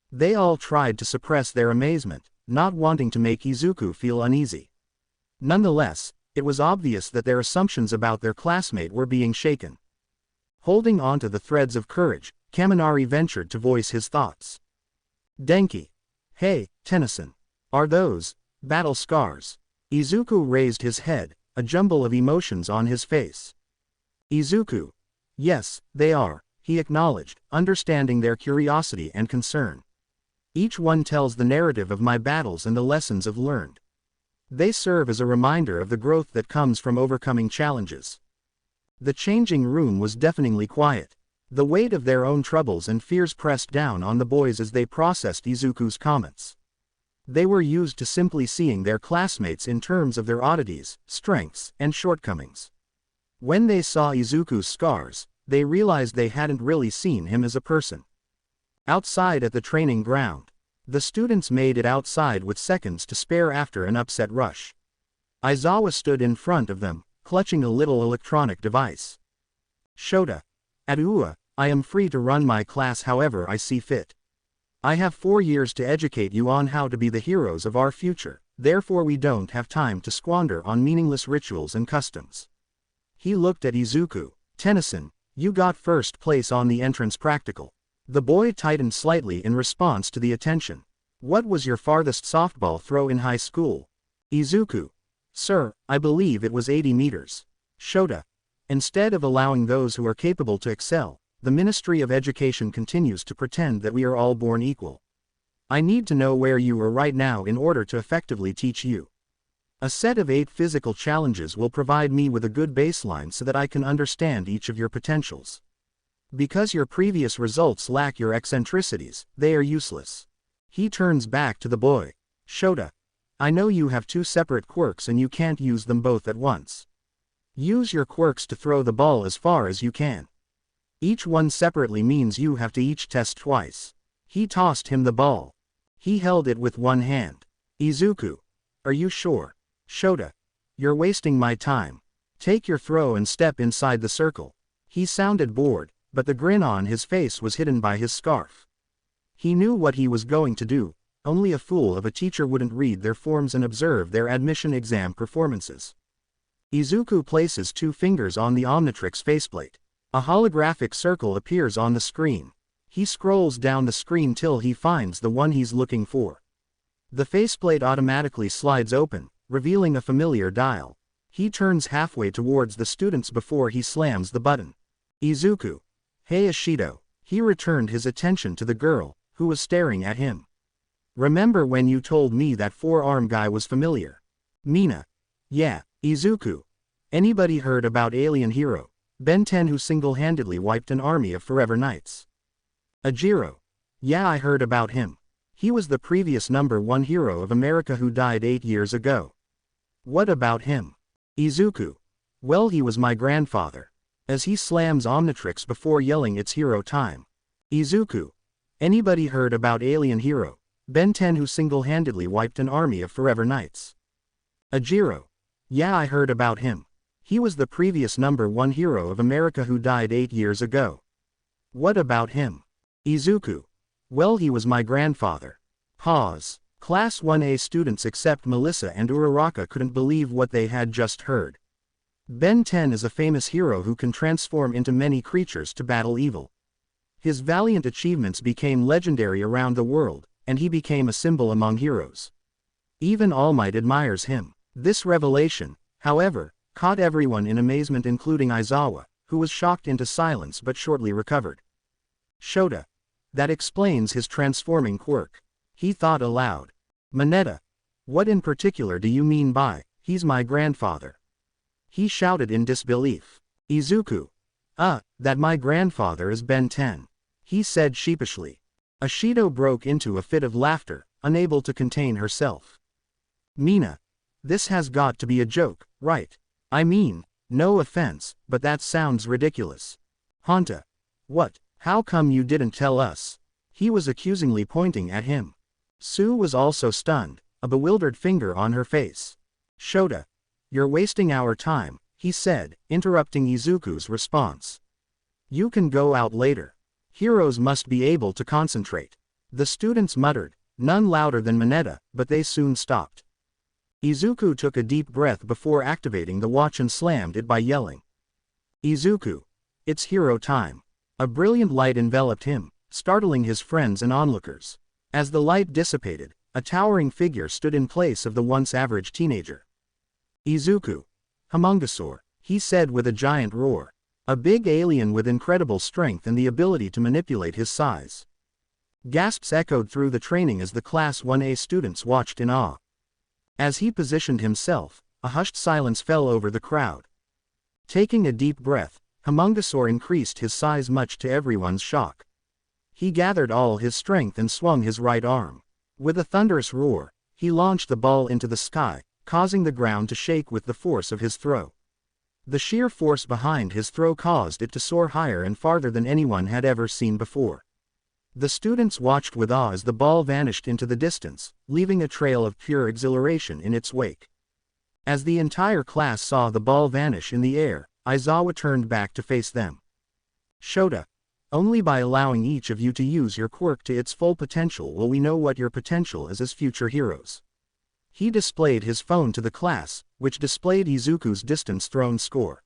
They all tried to suppress their amazement, not wanting to make Izuku feel uneasy. Nonetheless, it was obvious that their assumptions about their classmate were being shaken. Holding on to the threads of courage, Kaminari ventured to voice his thoughts. Denki. Hey, Tennyson. Are those battle scars? Izuku raised his head, a jumble of emotions on his face. Izuku. Yes, they are, he acknowledged, understanding their curiosity and concern. Each one tells the narrative of my battles and the lessons I've learned. They serve as a reminder of the growth that comes from overcoming challenges. The changing room was deafeningly quiet. The weight of their own troubles and fears pressed down on the boys as they processed Izuku's comments. They were used to simply seeing their classmates in terms of their oddities, strengths, and shortcomings. When they saw Izuku's scars, they realized they hadn't really seen him as a person. Outside at the training ground, the students made it outside with seconds to spare after an upset rush. Aizawa stood in front of them, clutching a little electronic device. Shota. At UA, I am free to run my class however I see fit. I have 4 years to educate you on how to be the heroes of our future, therefore we don't have time to squander on meaningless rituals and customs. He looked at Izuku. Tennyson, you got first place on the entrance practical. The boy tightened slightly in response to the attention. What was your farthest softball throw in high school? Izuku. Sir, I believe it was 80 meters. Shota. Instead of allowing those who are capable to excel, the Ministry of Education continues to pretend that we are all born equal. I need to know where you are right now in order to effectively teach you. A set of 8 physical challenges will provide me with a good baseline so that I can understand each of your potentials. Because your previous results lack your eccentricities, they are useless. He turns back to the boy. Shota. I know you have two separate quirks and you can't use them both at once. Use your quirks to throw the ball as far as you can. Each one separately means you have to each test twice. He tossed him the ball. He held it with one hand. Izuku. Are you sure? Shota. You're wasting my time. Take your throw and step inside the circle. He sounded bored, but the grin on his face was hidden by his scarf. He knew what he was going to do. Only a fool of a teacher wouldn't read their forms and observe their admission exam performances. Izuku places 2 fingers on the Omnitrix faceplate. A holographic circle appears on the screen. He scrolls down the screen till he finds the one he's looking for. The faceplate automatically slides open, revealing a familiar dial. He turns halfway towards the students before he slams the button. Izuku. Hey Ashido. He returned his attention to the girl, who was staring at him. Remember when you told me that 4-arm guy was familiar? Mina. Yeah. Izuku. Anybody heard about alien hero, Ben 10 who single-handedly wiped an army of Forever Knights? Ajiro. Yeah, I heard about him. He was the previous #1 hero of America who died 8 years ago. What about him? Izuku. Well, he was my grandfather. As he slams Omnitrix before yelling it's hero time. Izuku. Anybody heard about alien hero, Ben 10 who single-handedly wiped an army of Forever Knights? Ajiro. Yeah, I heard about him. He was the previous #1 hero of America who died 8 years ago. What about him? Izuku. Well, he was my grandfather. Pause. Class 1A students except Melissa and Uraraka couldn't believe what they had just heard. Ben 10 is a famous hero who can transform into many creatures to battle evil. His valiant achievements became legendary around the world, and he became a symbol among heroes. Even All Might admires him. This revelation, however, caught everyone in amazement including Aizawa, who was shocked into silence but shortly recovered. Shota. That explains his transforming quirk. He thought aloud. Mineta. What in particular do you mean by, he's my grandfather? He shouted in disbelief. Izuku. That my grandfather is Ben 10. He said sheepishly. Ashido broke into a fit of laughter, unable to contain herself. Mina. This has got to be a joke, right? I mean, no offense, but that sounds ridiculous. Hanta. What? How come you didn't tell us? He was accusingly pointing at him. Sue was also stunned, a bewildered finger on her face. Shota. You're wasting our time, he said, interrupting Izuku's response. You can go out later. Heroes must be able to concentrate. The students muttered, none louder than Mineta, but they soon stopped. Izuku took a deep breath before activating the watch and slammed it by yelling. Izuku. It's hero time. A brilliant light enveloped him, startling his friends and onlookers. As the light dissipated, a towering figure stood in place of the once average teenager. Izuku. Homungosaur, he said with a giant roar. A big alien with incredible strength and the ability to manipulate his size. Gasps echoed through the training as the Class 1A students watched in awe. As he positioned himself, a hushed silence fell over the crowd. Taking a deep breath, Homungosaur increased his size much to everyone's shock. He gathered all his strength and swung his right arm. With a thunderous roar, he launched the ball into the sky, causing the ground to shake with the force of his throw. The sheer force behind his throw caused it to soar higher and farther than anyone had ever seen before. The students watched with awe as the ball vanished into the distance, leaving a trail of pure exhilaration in its wake. As the entire class saw the ball vanish in the air, Aizawa turned back to face them. Shota. Only by allowing each of you to use your quirk to its full potential will we know what your potential is as future heroes. He displayed his phone to the class, which displayed Izuku's distance thrown score.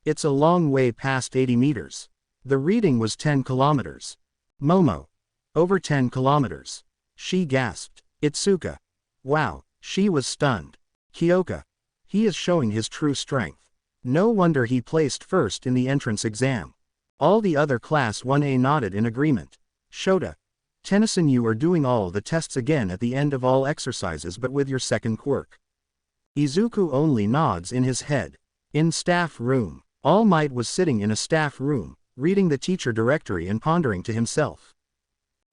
It's a long way past 80 meters. The reading was 10 kilometers. Momo. Over 10 kilometers. She gasped. Itsuka. Wow, she was stunned. Kyoka. He is showing his true strength. No wonder he placed first in the entrance exam. All the other Class 1A nodded in agreement. Shota. Tennyson, you are doing all the tests again at the end of all exercises but with your second quirk. Izuku only nods in his head. In staff room. All Might was sitting in a staff room, reading the teacher directory and pondering to himself.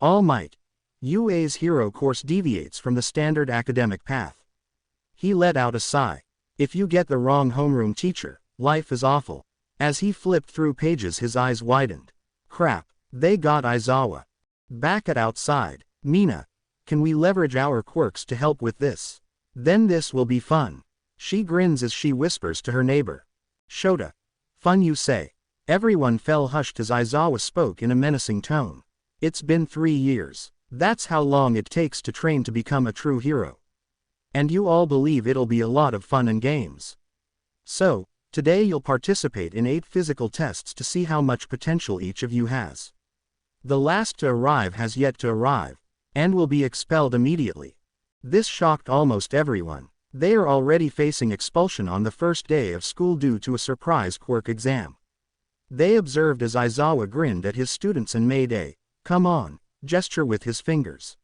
All Might. UA's hero course deviates from the standard academic path. He let out a sigh. If you get the wrong homeroom teacher, life is awful. As he flipped through pages his eyes widened. Crap, they got Aizawa. Back at outside, Mina. Can we leverage our quirks to help with this? Then this will be fun. She grins as she whispers to her neighbor. Shota. Fun you say. Everyone fell hushed as Aizawa spoke in a menacing tone. It's been 3 years. That's how long it takes to train to become a true hero. And you all believe it'll be a lot of fun and games. So, today you'll participate in 8 physical tests to see how much potential each of you has. The last to arrive has yet to arrive, and will be expelled immediately. This shocked almost everyone. They are already facing expulsion on the first day of school due to a surprise quirk exam. They observed as Aizawa grinned at his students and made a, "Come on," gesture with his fingers.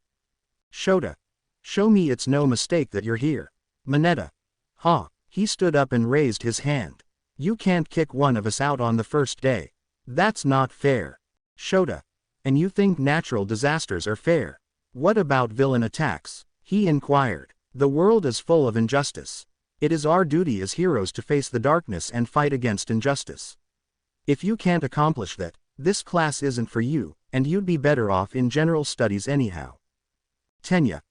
Shota. Show me it's no mistake that you're here. Mineta. Ha. He stood up and raised his hand. You can't kick one of us out on the first day. That's not fair. Shota. And you think natural disasters are fair? What about villain attacks? He inquired. The world is full of injustice. It is our duty as heroes to face the darkness and fight against injustice. If you can't accomplish that, this class isn't for you, and you'd be better off in general studies anyhow. Tenya.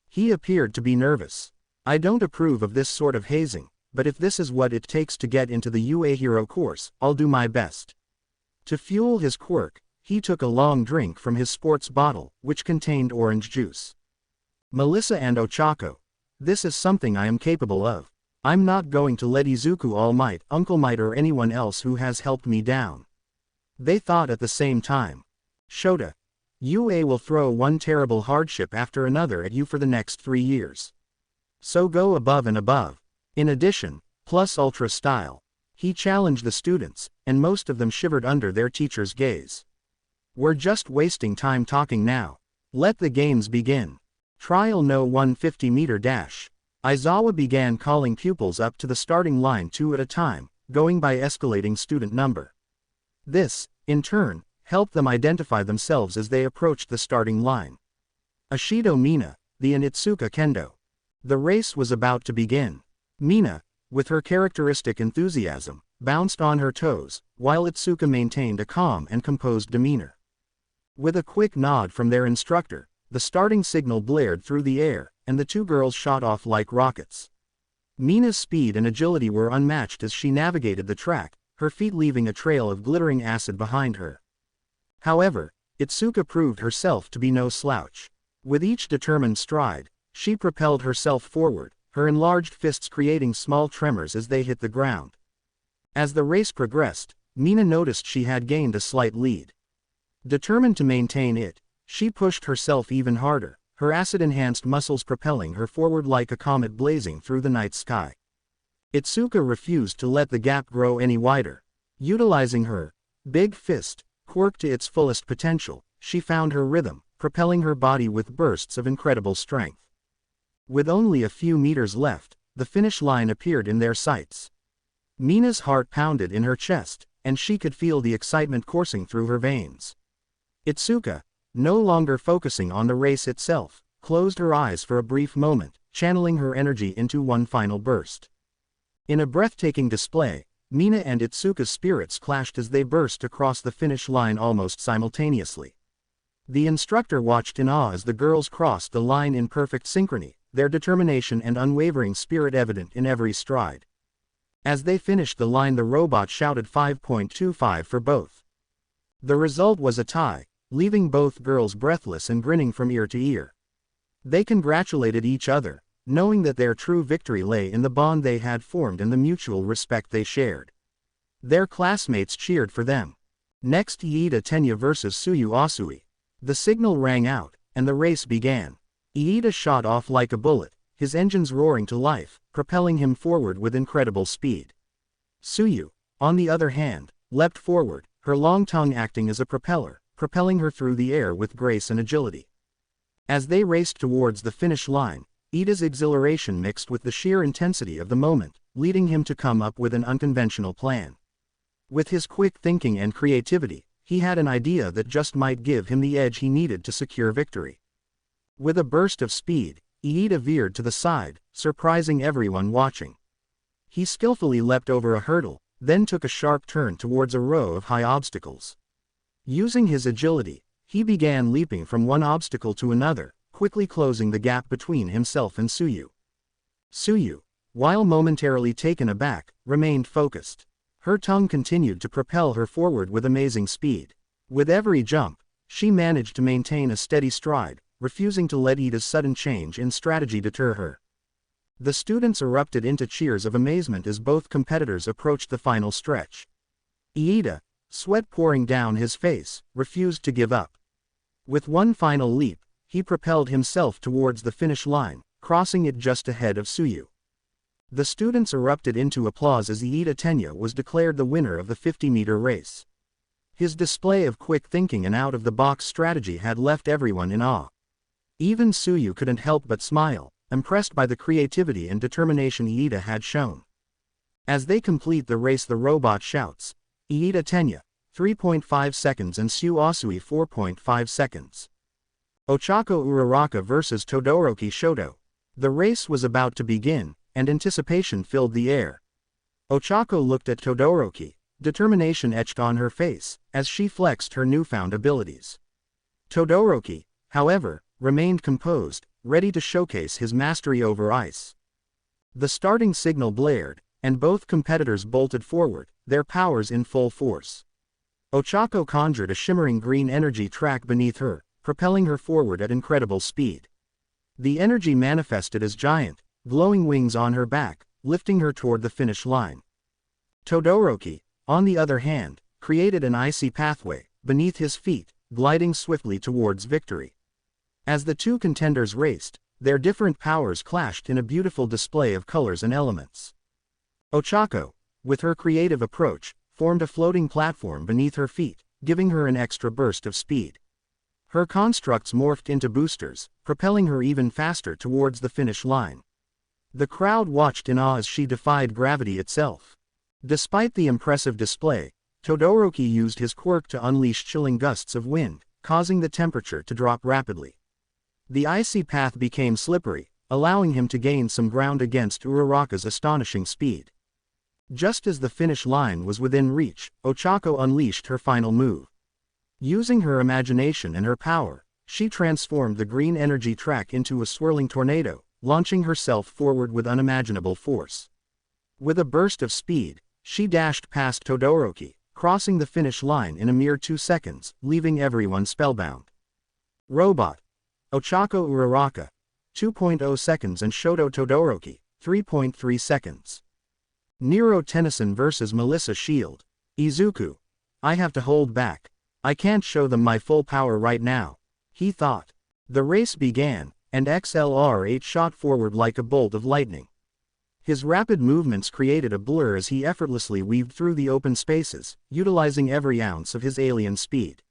He appeared to be nervous. I don't approve of this sort of hazing, but if this is what it takes to get into the UA Hero course, I'll do my best. To fuel his quirk, he took a long drink from his sports bottle, which contained orange juice. Melissa and Ochako. This is something I am capable of. I'm not going to let Izuku All Might, Uncle Might or anyone else who has helped me down. They thought at the same time. Shota. UA will throw one terrible hardship after another at you for the next 3 years. So go above and above. In addition, plus ultra style. He challenged the students, and most of them shivered under their teacher's gaze. We're just wasting time talking now. Let the games begin. Trial No. 150-meter dash. Aizawa began calling pupils up to the starting line 2 at a time, going by escalating student number. This, in turn, helped them identify themselves as they approached the starting line. Ashido Mina, the Onitsuka Kendo. The race was about to begin. Mina, with her characteristic enthusiasm, bounced on her toes, while Itsuka maintained a calm and composed demeanor. With a quick nod from their instructor, the starting signal blared through the air, and the 2 girls shot off like rockets. Mina's speed and agility were unmatched as she navigated the track, her feet leaving a trail of glittering acid behind her. However, Itsuka proved herself to be no slouch. With each determined stride, she propelled herself forward, her enlarged fists creating small tremors as they hit the ground. As the race progressed, Mina noticed she had gained a slight lead. Determined to maintain it, she pushed herself even harder, her acid-enhanced muscles propelling her forward like a comet blazing through the night sky. Itsuka refused to let the gap grow any wider. Utilizing her big fist quirk to its fullest potential, she found her rhythm, propelling her body with bursts of incredible strength. With only a few meters left, the finish line appeared in their sights. Mina's heart pounded in her chest, and she could feel the excitement coursing through her veins. Itsuka, no longer focusing on the race itself, closed her eyes for a brief moment, channeling her energy into one final burst. In a breathtaking display, Mina and Itsuka's spirits clashed as they burst across the finish line almost simultaneously. The instructor watched in awe as the girls crossed the line in perfect synchrony, their determination and unwavering spirit evident in every stride. As they finished the line, the robot shouted 5.25 for both. The result was a tie, leaving both girls breathless and grinning from ear to ear. They congratulated each other, knowing that their true victory lay in the bond they had formed and the mutual respect they shared. Their classmates cheered for them. Next, Iida Tenya versus Suyu Asui. The signal rang out, and the race began. Iida shot off like a bullet, his engines roaring to life, propelling him forward with incredible speed. Suyu, on the other hand, leapt forward, her long tongue acting as a propeller, propelling her through the air with grace and agility. As they raced towards the finish line, Iida's exhilaration mixed with the sheer intensity of the moment, leading him to come up with an unconventional plan. With his quick thinking and creativity, he had an idea that just might give him the edge he needed to secure victory. With a burst of speed, Iida veered to the side, surprising everyone watching. He skillfully leapt over a hurdle, then took a sharp turn towards a row of high obstacles. Using his agility, he began leaping from one obstacle to another, quickly closing the gap between himself and Tsuyu. Tsuyu, while momentarily taken aback, remained focused. Her tongue continued to propel her forward with amazing speed. With every jump, she managed to maintain a steady stride, refusing to let Iida's sudden change in strategy deter her. The students erupted into cheers of amazement as both competitors approached the final stretch. Iida, sweat pouring down his face, refused to give up. With one final leap, he propelled himself towards the finish line, crossing it just ahead of Tsuyu. The students erupted into applause as Iida Tenya was declared the winner of the 50-meter race. His display of quick thinking and out-of-the-box strategy had left everyone in awe. Even Tsuyu couldn't help but smile, impressed by the creativity and determination Iida had shown. As they complete the race, the robot shouts, "Iida Tenya, 3.5 seconds and Sue Asui 4.5 seconds. Ochako Uraraka vs Todoroki Shoto." The race was about to begin, and anticipation filled the air. Ochako looked at Todoroki, determination etched on her face, as she flexed her newfound abilities. Todoroki, however, remained composed, ready to showcase his mastery over ice. The starting signal blared, and both competitors bolted forward, their powers in full force. Ochako conjured a shimmering green energy track beneath her, propelling her forward at incredible speed. The energy manifested as giant, glowing wings on her back, lifting her toward the finish line. Todoroki, on the other hand, created an icy pathway beneath his feet, gliding swiftly towards victory. As the two contenders raced, their different powers clashed in a beautiful display of colors and elements. Ochako, with her creative approach, formed a floating platform beneath her feet, giving her an extra burst of speed. Her constructs morphed into boosters, propelling her even faster towards the finish line. The crowd watched in awe as she defied gravity itself. Despite the impressive display, Todoroki used his quirk to unleash chilling gusts of wind, causing the temperature to drop rapidly. The icy path became slippery, allowing him to gain some ground against Uraraka's astonishing speed. Just as the finish line was within reach, Ochako unleashed her final move. Using her imagination and her power, she transformed the green energy track into a swirling tornado, launching herself forward with unimaginable force. With a burst of speed, she dashed past Todoroki, crossing the finish line in a mere 2 seconds, leaving everyone spellbound. Robot, Ochako Uraraka, 2.0 seconds and Shoto Todoroki, 3.3 seconds. Nero Tennyson vs Melissa Shield. Izuku. I have to hold back. I can't show them my full power right now, he thought. The race began, and XLR8 shot forward like a bolt of lightning. His rapid movements created a blur as he effortlessly weaved through the open spaces, utilizing every ounce of his alien speed.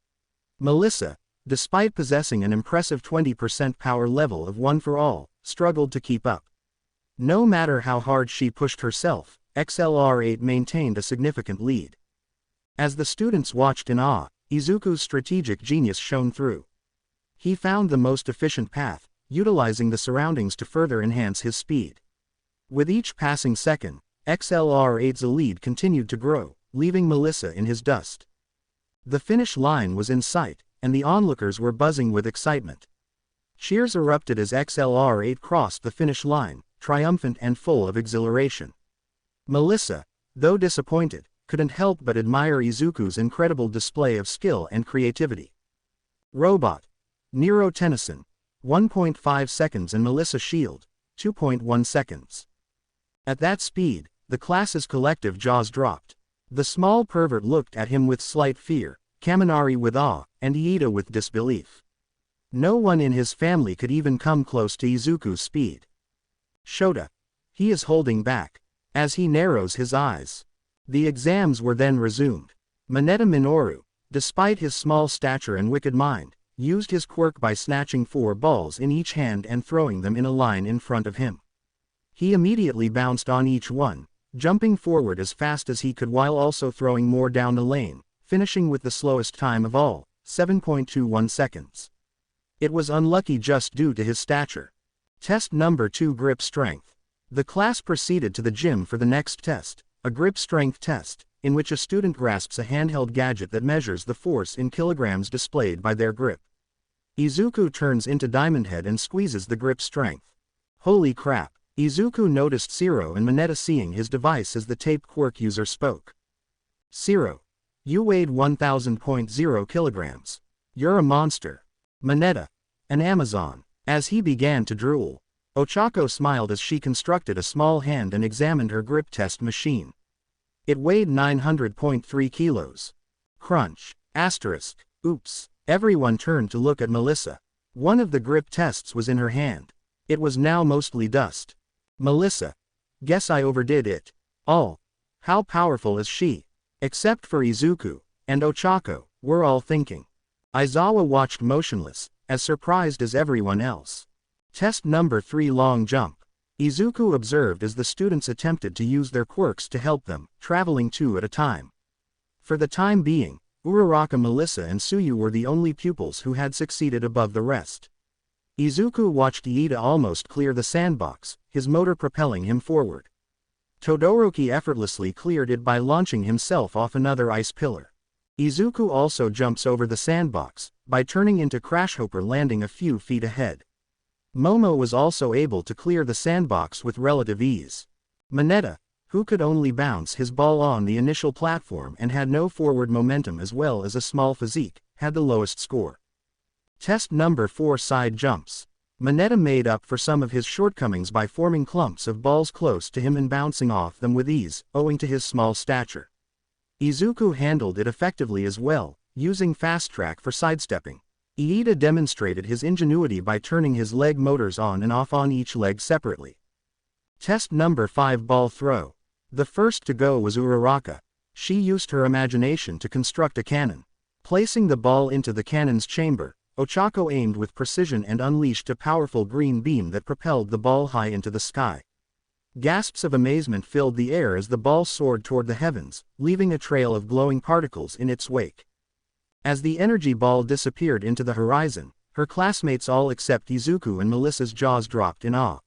Melissa, despite possessing an impressive 20% power level of One for All, struggled to keep up. No matter how hard she pushed herself, XLR8 maintained a significant lead. As the students watched in awe, Izuku's strategic genius shone through. He found the most efficient path, utilizing the surroundings to further enhance his speed. With each passing second, XLR8's lead continued to grow, leaving Melissa in his dust. The finish line was in sight, and the onlookers were buzzing with excitement. Cheers erupted as XLR8 crossed the finish line, triumphant and full of exhilaration. Melissa, though disappointed, couldn't help but admire Izuku's incredible display of skill and creativity. Robot, Nero Tennyson, 1.5 seconds and Melissa Shield, 2.1 seconds. At that speed, the class's collective jaws dropped. The small pervert looked at him with slight fear, Kaminari with awe, and Iida with disbelief. No one in his family could even come close to Izuku's speed. Shota. He is holding back. As he narrows his eyes. The exams were then resumed. Mineta Minoru, despite his small stature and wicked mind, used his quirk by snatching 4 balls in each hand and throwing them in a line in front of him. He immediately bounced on each one, jumping forward as fast as he could while also throwing more down the lane, finishing with the slowest time of all, 7.21 seconds. It was unlucky just due to his stature. Test number 2, grip strength. The class proceeded to the gym for the next test, a grip strength test, in which a student grasps a handheld gadget that measures the force in kilograms displayed by their grip. Izuku turns into Diamond Head and squeezes the grip strength. Holy crap! Izuku noticed Zero and Mineta seeing his device as the tape quirk user spoke. Zero. You weighed 1,000.0 kilograms. You're a monster. Mineta. An Amazon. As he began to drool, Ochako smiled as she constructed a small hand and examined her grip test machine. It weighed 900.3 kilos. Crunch. Asterisk. Oops. Everyone turned to look at Melissa. One of the grip tests was in her hand. It was now mostly dust. Melissa. Guess I overdid it. All. How powerful is she? Except for Izuku and Ochako, we're all thinking. Aizawa watched motionless, as surprised as everyone else. Test number 3, long jump. Izuku observed as the students attempted to use their quirks to help them, traveling 2 at a time. For the time being, Uraraka, Melissa and Tsuyu were the only pupils who had succeeded above the rest. Izuku watched Iida almost clear the sandbox, his motor propelling him forward. Todoroki effortlessly cleared it by launching himself off another ice pillar. Izuku also jumps over the sandbox, by turning into Crash Hopper, landing a few feet ahead. Momo was also able to clear the sandbox with relative ease. Mineta, who could only bounce his ball on the initial platform and had no forward momentum as well as a small physique, had the lowest score. Test number 4, side jumps. Mineta made up for some of his shortcomings by forming clumps of balls close to him and bouncing off them with ease, owing to his small stature. Izuku handled it effectively as well, using fast track for sidestepping. Iida demonstrated his ingenuity by turning his leg motors on and off on each leg separately. Test number 5, ball throw. The first to go was Uraraka. She used her imagination to construct a cannon. Placing the ball into the cannon's chamber, Ochako aimed with precision and unleashed a powerful green beam that propelled the ball high into the sky. Gasps of amazement filled the air as the ball soared toward the heavens, leaving a trail of glowing particles in its wake. As the energy ball disappeared into the horizon, her classmates all except Izuku and Melissa's jaws dropped in awe.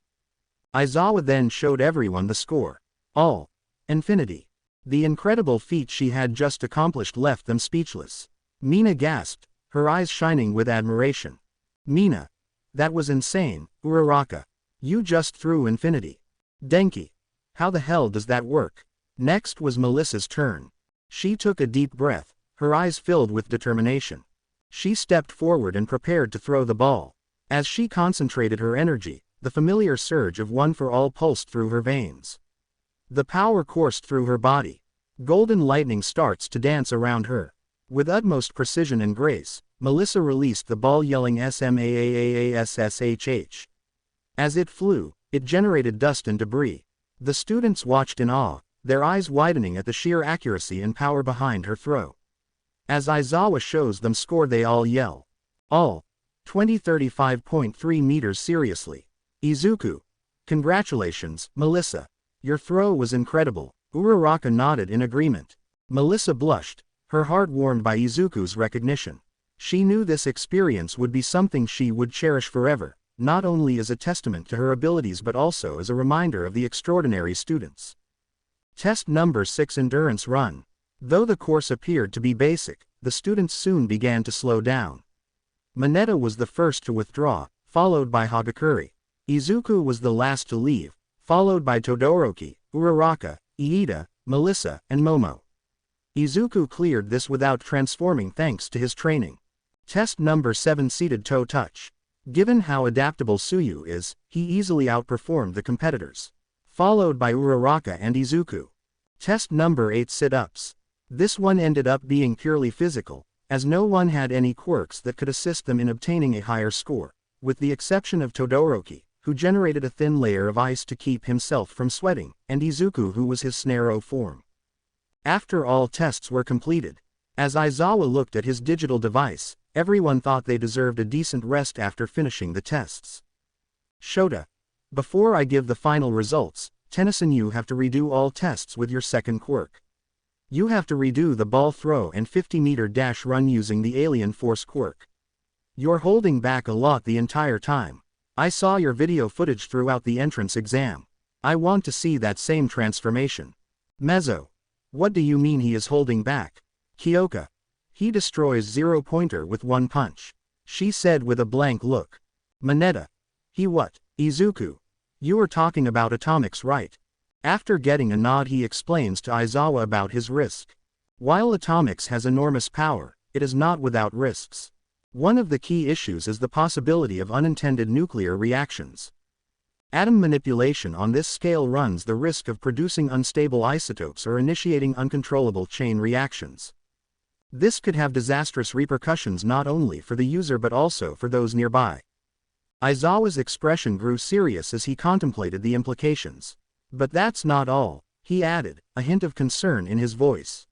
Aizawa then showed everyone the score. All. Infinity. The incredible feat she had just accomplished left them speechless. Mina gasped, her eyes shining with admiration. Mina. That was insane, Uraraka. You just threw infinity. Denki. How the hell does that work? Next was Melissa's turn. She took a deep breath, her eyes filled with determination. She stepped forward and prepared to throw the ball. As she concentrated her energy, the familiar surge of One for All pulsed through her veins. The power coursed through her body. Golden lightning starts to dance around her. With utmost precision and grace, Melissa released the ball, yelling SMAAASSHH. As it flew, it generated dust and debris. The students watched in awe, their eyes widening at the sheer accuracy and power behind her throw. As Aizawa shows them score, they all yell. All. 2035.3 meters. Seriously. Izuku. Congratulations, Melissa. Your throw was incredible. Uraraka nodded in agreement. Melissa blushed, her heart warmed by Izuku's recognition. She knew this experience would be something she would cherish forever, not only as a testament to her abilities but also as a reminder of the extraordinary students. Test number 6, endurance run. Though the course appeared to be basic, the students soon began to slow down. Mineta was the first to withdraw, followed by Hagakure. Izuku was the last to leave, followed by Todoroki, Uraraka, Iida, Melissa, and Momo. Izuku cleared this without transforming thanks to his training. Test number 7, seated toe touch. Given how adaptable Tsuyu is, he easily outperformed the competitors. Followed by Uraraka and Izuku. Test number 8, sit-ups. This one ended up being purely physical, as no one had any quirks that could assist them in obtaining a higher score, with the exception of Todoroki, who generated a thin layer of ice to keep himself from sweating, and Izuku, who was his snarrow form. After all tests were completed, as Aizawa looked at his digital device, everyone thought they deserved a decent rest after finishing the tests. Shota. Before I give the final results, Tennyson, you have to redo all tests with your second quirk. You have to redo the ball throw and 50-meter dash run using the Alien Force quirk. You're holding back a lot the entire time. I saw your video footage throughout the entrance exam. I want to see that same transformation. Mezzo. What do you mean he is holding back? Kyoka. He destroys zero-pointer with one punch. She said with a blank look. Mineta. He what? Izuku. You were talking about atomics, right? After getting a nod, he explains to Aizawa about his risk. While atomics has enormous power, it is not without risks. One of the key issues is the possibility of unintended nuclear reactions. Atom manipulation on this scale runs the risk of producing unstable isotopes or initiating uncontrollable chain reactions. This could have disastrous repercussions not only for the user but also for those nearby. Aizawa's expression grew serious as he contemplated the implications. But that's not all, he added, a hint of concern in his voice.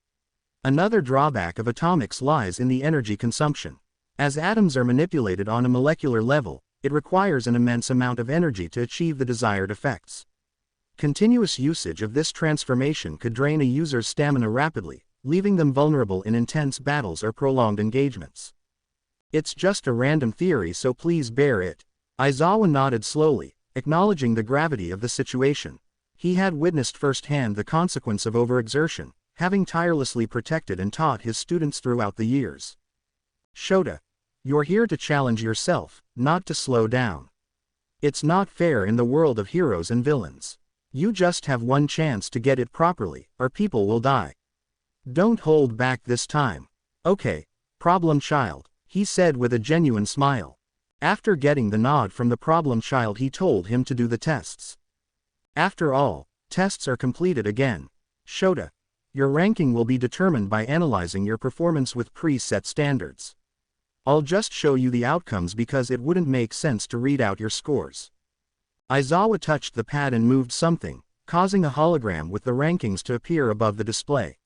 Another drawback of atomics lies in the energy consumption. As atoms are manipulated on a molecular level, it requires an immense amount of energy to achieve the desired effects. Continuous usage of this transformation could drain a user's stamina rapidly, leaving them vulnerable in intense battles or prolonged engagements. It's just a random theory, so please bear it. Aizawa nodded slowly, acknowledging the gravity of the situation. He had witnessed firsthand the consequence of overexertion, having tirelessly protected and taught his students throughout the years. Shota. You're here to challenge yourself, not to slow down. It's not fair in the world of heroes and villains. You just have one chance to get it properly, or people will die. Don't hold back this time. Okay, problem child, he said with a genuine smile. After getting the nod from the problem child, he told him to do the tests. After all, tests are completed again. Shota. Your ranking will be determined by analyzing your performance with preset standards. I'll just show you the outcomes because it wouldn't make sense to read out your scores. Aizawa touched the pad and moved something, causing a hologram with the rankings to appear above the display.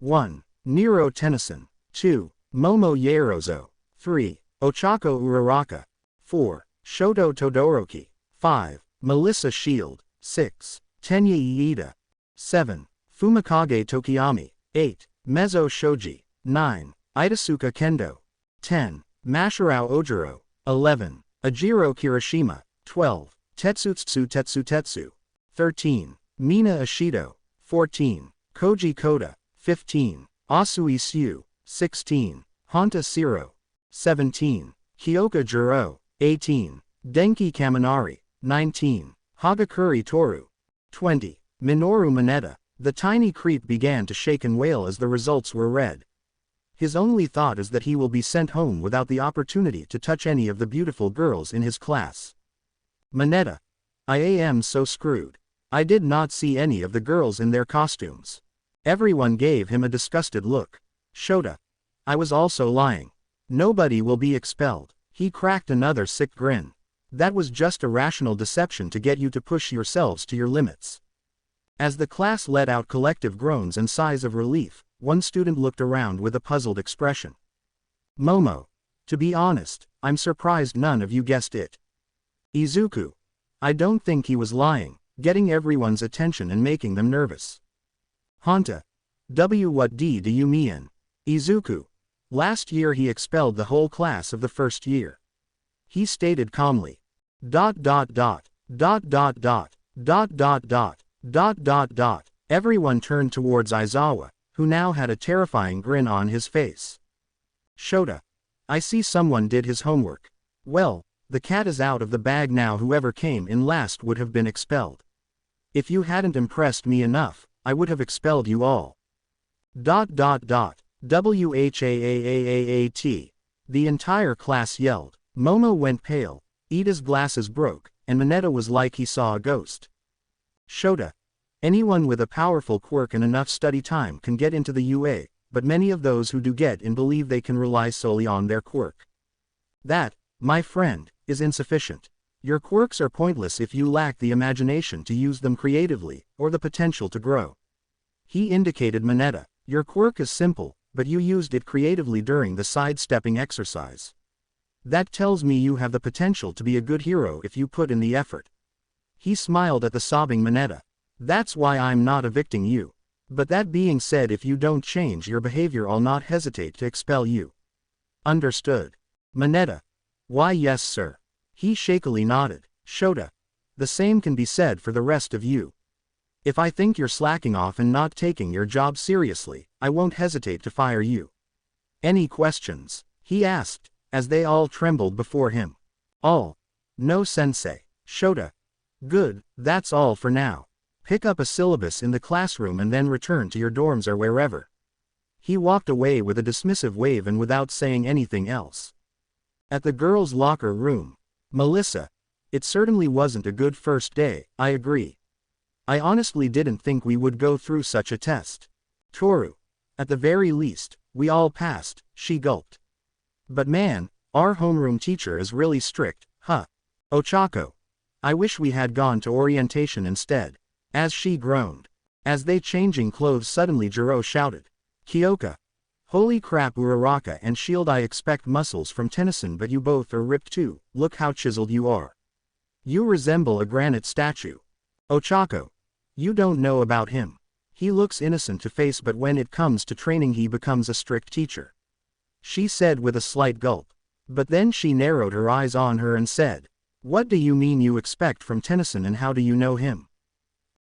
1. Nero Tennyson. 2. Momo Yaerozo. 3. Ochako Uraraka. 4. Shoto Todoroki. 5. Melissa Shield. 6. Tenya Iida. 7. Fumikage Tokiyami. 8. Mezzo Shoji. 9. Itasuka Kendo. 10. Mashirao Ojiro. 11. Ajiro Kirishima. 12. Tetsutsu Tetsu. 13. Mina Ishido. 14. Koji Koda. 15. Asui Syu. 16. Honta Siro. 17. Kyoka Juro. 18. Denki Kaminari. 19. Hagakuri Toru. 20. Minoru Mineta. The tiny creep began to shake and wail as the results were read. His only thought is that he will be sent home without the opportunity to touch any of the beautiful girls in his class. Mineta. I am so screwed. I did not see any of the girls in their costumes. Everyone gave him a disgusted look. Shota. I was also lying. Nobody will be expelled. He cracked another sick grin. That was just a rational deception to get you to push yourselves to your limits. As the class let out collective groans and sighs of relief, one student looked around with a puzzled expression. Momo. To be honest, I'm surprised none of you guessed it. Izuku. I don't think he was lying, getting everyone's attention and making them nervous. Honta. What do you mean? Izuku. Last year he expelled the whole class of the first year. He stated calmly. ... Everyone turned towards Aizawa, who now had a terrifying grin on his face. Shota. I see someone did his homework. Well, the cat is out of the bag now. Whoever came in last would have been expelled. If you hadn't impressed me enough, I would have expelled you all. ... WHAAAAAT. The entire class yelled. Momo went pale, Ida's glasses broke, and Mineta was like he saw a ghost. Shota. Anyone with a powerful quirk and enough study time can get into the UA, but many of those who do get in believe they can rely solely on their quirk. That, my friend, is insufficient. Your quirks are pointless if you lack the imagination to use them creatively, or the potential to grow. He indicated Mineta. Your quirk is simple, but you used it creatively during the sidestepping exercise. That tells me you have the potential to be a good hero if you put in the effort. He smiled at the sobbing Mineta. That's why I'm not evicting you. But that being said, if you don't change your behavior, I'll not hesitate to expel you. Understood. Mineta. Why yes sir. He shakily nodded. Shota. The same can be said for the rest of you. If I think you're slacking off and not taking your job seriously, I won't hesitate to fire you. Any questions? He asked, as they all trembled before him. All. No sensei. Shota. Good, that's all for now. Pick up a syllabus in the classroom and then return to your dorms or wherever. He walked away with a dismissive wave and without saying anything else. At the girls' locker room. Melissa. It certainly wasn't a good first day, I agree. I honestly didn't think we would go through such a test. Toru. At the very least, we all passed, she gulped. But man, our homeroom teacher is really strict, huh? Ochako. I wish we had gone to orientation instead. As she groaned. As they changing clothes suddenly Jiro shouted. Kyoka. Holy crap Uraraka and Shield, I expect muscles from Tennyson, but you both are ripped too, look how chiseled you are. You resemble a granite statue. Ochako. You don't know about him. He looks innocent to face, but when it comes to training he becomes a strict teacher. She said with a slight gulp. But then she narrowed her eyes on her and said, what do you mean you expect from Tennyson, and how do you know him?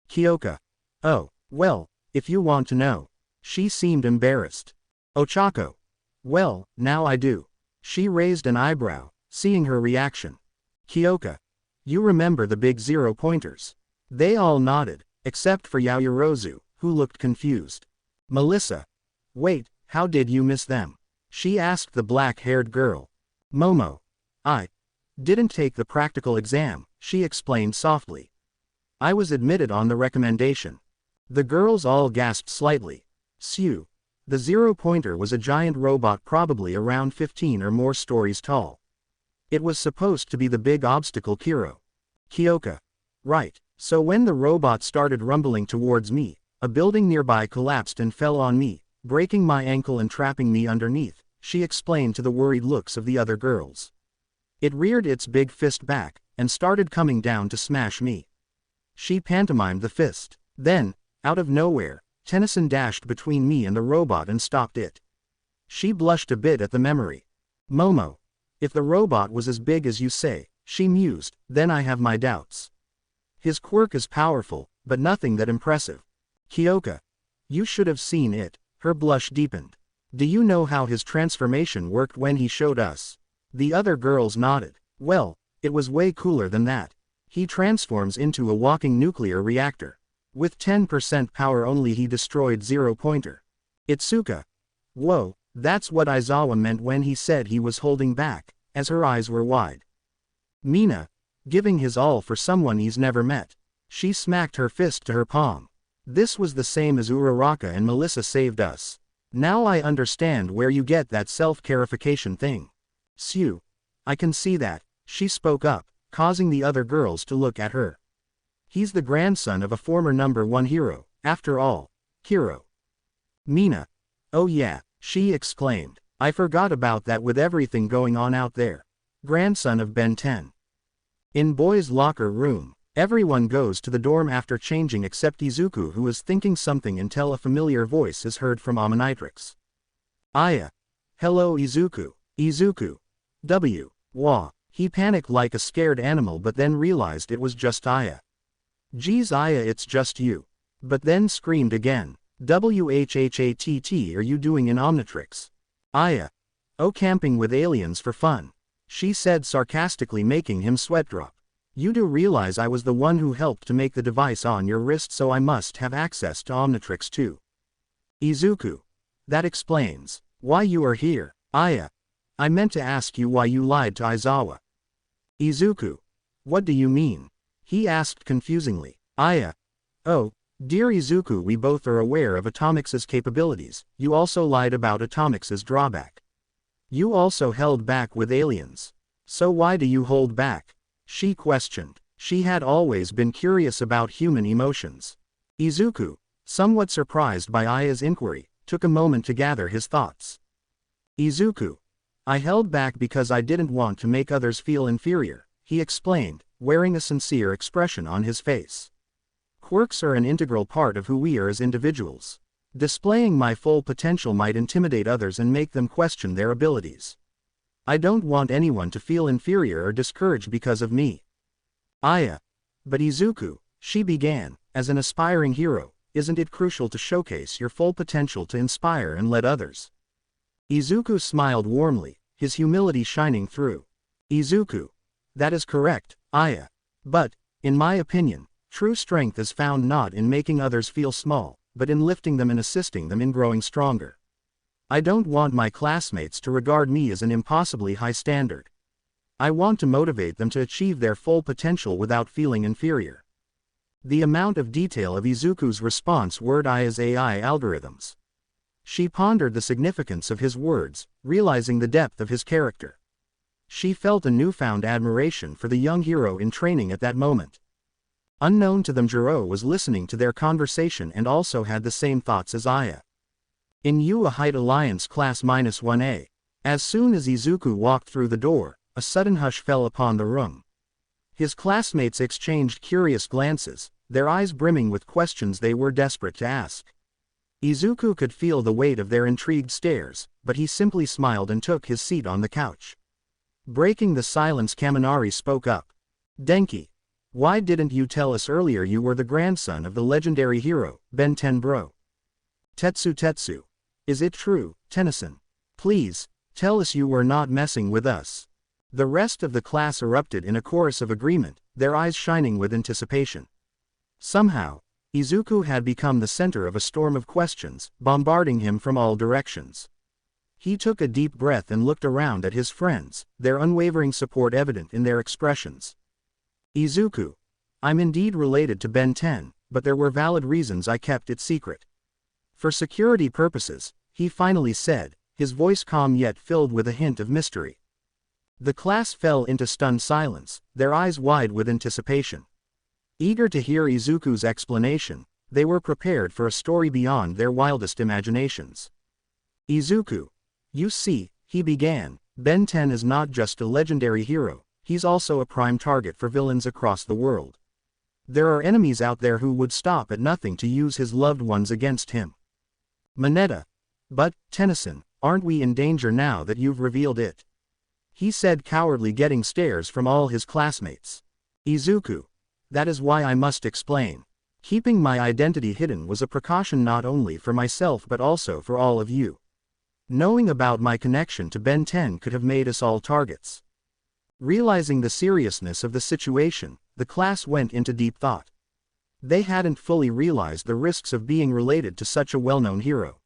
Kyoka. Oh, well, if you want to know. She seemed embarrassed. Ochako. Well, now I do. She raised an eyebrow, seeing her reaction. Kyoka. You remember the big 0-pointers? They all nodded, except for Yaoyorozu, who looked confused. Melissa. Wait, how did you miss them? She asked the black-haired girl. Momo. I didn't take the practical exam, she explained softly. I was admitted on the recommendation. The girls all gasped slightly. Sue. The 0-pointer was a giant robot probably around 15 or more stories tall. It was supposed to be the big obstacle Kiro. Kyoka. Right, so when the robot started rumbling towards me, a building nearby collapsed and fell on me, breaking my ankle and trapping me underneath, she explained to the worried looks of the other girls. It reared its big fist back, and started coming down to smash me. She pantomimed the fist. Then, out of nowhere, Tennyson dashed between me and the robot and stopped it. She blushed a bit at the memory. Momo. If the robot was as big as you say, she mused, then I have my doubts. His quirk is powerful, but nothing that impressive. Kyoka. You should have seen it. Her blush deepened. Do you know how his transformation worked when he showed us? The other girls nodded. Well, it was way cooler than that. He transforms into a walking nuclear reactor. With 10% power only he destroyed 0-pointer. Itsuka. Whoa, that's what Aizawa meant when he said he was holding back, as her eyes were wide. Mina. Giving his all for someone he's never met. She smacked her fist to her palm. This was the same as Uraraka and Melissa saved us. Now I understand where you get that self-carification thing. Sue. I can see that, she spoke up, causing the other girls to look at her. He's the grandson of a former #1 hero, after all. Kiro. Mina. Oh yeah, she exclaimed. I forgot about that with everything going on out there. Grandson of Ben 10. In boys' locker room, everyone goes to the dorm after changing except Izuku, who is thinking something until a familiar voice is heard from Omnitrix. Aya. Hello Izuku. Izuku. W. Wah. He panicked like a scared animal but then realized it was just Aya. Geez Aya, it's just you. But then screamed again. WHHATT are you doing in Omnitrix? Aya. Oh, camping with aliens for fun. She said sarcastically, making him sweat drop. You do realize I was the one who helped to make the device on your wrist, so I must have access to Omnitrix too. Izuku. That explains why you are here. Aya. I meant to ask you why you lied to Aizawa. Izuku. What do you mean? He asked confusedly. Aya. Oh, dear Izuku, we both are aware of Atomix's capabilities. You also lied about Atomix's drawback. You also held back with aliens. So why do you hold back? She questioned. She had always been curious about human emotions. Izuku, somewhat surprised by Aya's inquiry, took a moment to gather his thoughts. Izuku. I held back because I didn't want to make others feel inferior, he explained, wearing a sincere expression on his face. Quirks are an integral part of who we are as individuals. Displaying my full potential might intimidate others and make them question their abilities. I don't want anyone to feel inferior or discouraged because of me. Aya. But Izuku, she began, as an aspiring hero, isn't it crucial to showcase your full potential to inspire and let others? Izuku smiled warmly, his humility shining through. Izuku. That is correct, Aya. But, in my opinion, true strength is found not in making others feel small, but in lifting them and assisting them in growing stronger. I don't want my classmates to regard me as an impossibly high standard. I want to motivate them to achieve their full potential without feeling inferior. The amount of detail of Izuku's response word Aya's AI algorithms. She pondered the significance of his words, realizing the depth of his character. She felt a newfound admiration for the young hero in training at that moment. Unknown to them, Jiro was listening to their conversation and also had the same thoughts as Aya. In Ua Height Alliance Class -1A. As soon as Izuku walked through the door, a sudden hush fell upon the room. His classmates exchanged curious glances, their eyes brimming with questions they were desperate to ask. Izuku could feel the weight of their intrigued stares, but he simply smiled and took his seat on the couch. Breaking the silence, Kaminari spoke up. Denki. Why didn't you tell us earlier you were the grandson of the legendary hero, Ben 10 Bro? Tetsu. Is it true, Tennyson? Please, tell us you were not messing with us. The rest of the class erupted in a chorus of agreement, their eyes shining with anticipation. Somehow, Izuku had become the center of a storm of questions, bombarding him from all directions. He took a deep breath and looked around at his friends, their unwavering support evident in their expressions. Izuku. I'm indeed related to Ben 10, but there were valid reasons I kept it secret. For security purposes, he finally said, his voice calm yet filled with a hint of mystery. The class fell into stunned silence, their eyes wide with anticipation. Eager to hear Izuku's explanation, they were prepared for a story beyond their wildest imaginations. Izuku. You see, he began, Ben 10 is not just a legendary hero, he's also a prime target for villains across the world. There are enemies out there who would stop at nothing to use his loved ones against him. Mineta. But, Tennyson, aren't we in danger now that you've revealed it? He said, cowardly, getting stares from all his classmates. Izuku. That is why I must explain. Keeping my identity hidden was a precaution not only for myself but also for all of you. Knowing about my connection to Ben 10 could have made us all targets. Realizing the seriousness of the situation, the class went into deep thought. They hadn't fully realized the risks of being related to such a well-known hero.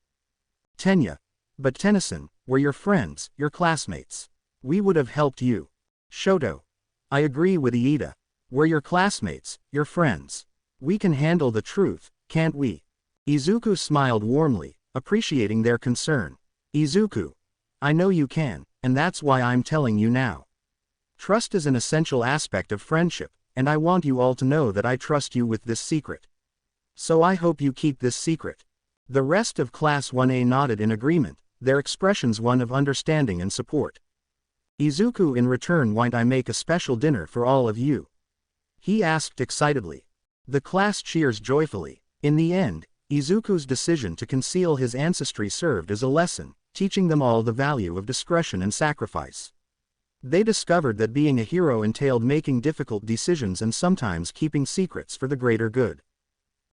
Tenya. But Tennyson, we're your friends, your classmates. We would have helped you. Shoto. I agree with Iida. We're your classmates, your friends. We can handle the truth, can't we? Izuku smiled warmly, appreciating their concern. Izuku. I know you can, and that's why I'm telling you now. Trust is an essential aspect of friendship, and I want you all to know that I trust you with this secret. So I hope you keep this secret. The rest of Class 1A nodded in agreement, their expressions one of understanding and support. Izuku, in return, why'd I make a special dinner for all of you? He asked excitedly. The class cheers joyfully. In the end, Izuku's decision to conceal his ancestry served as a lesson, teaching them all the value of discretion and sacrifice. They discovered that being a hero entailed making difficult decisions and sometimes keeping secrets for the greater good.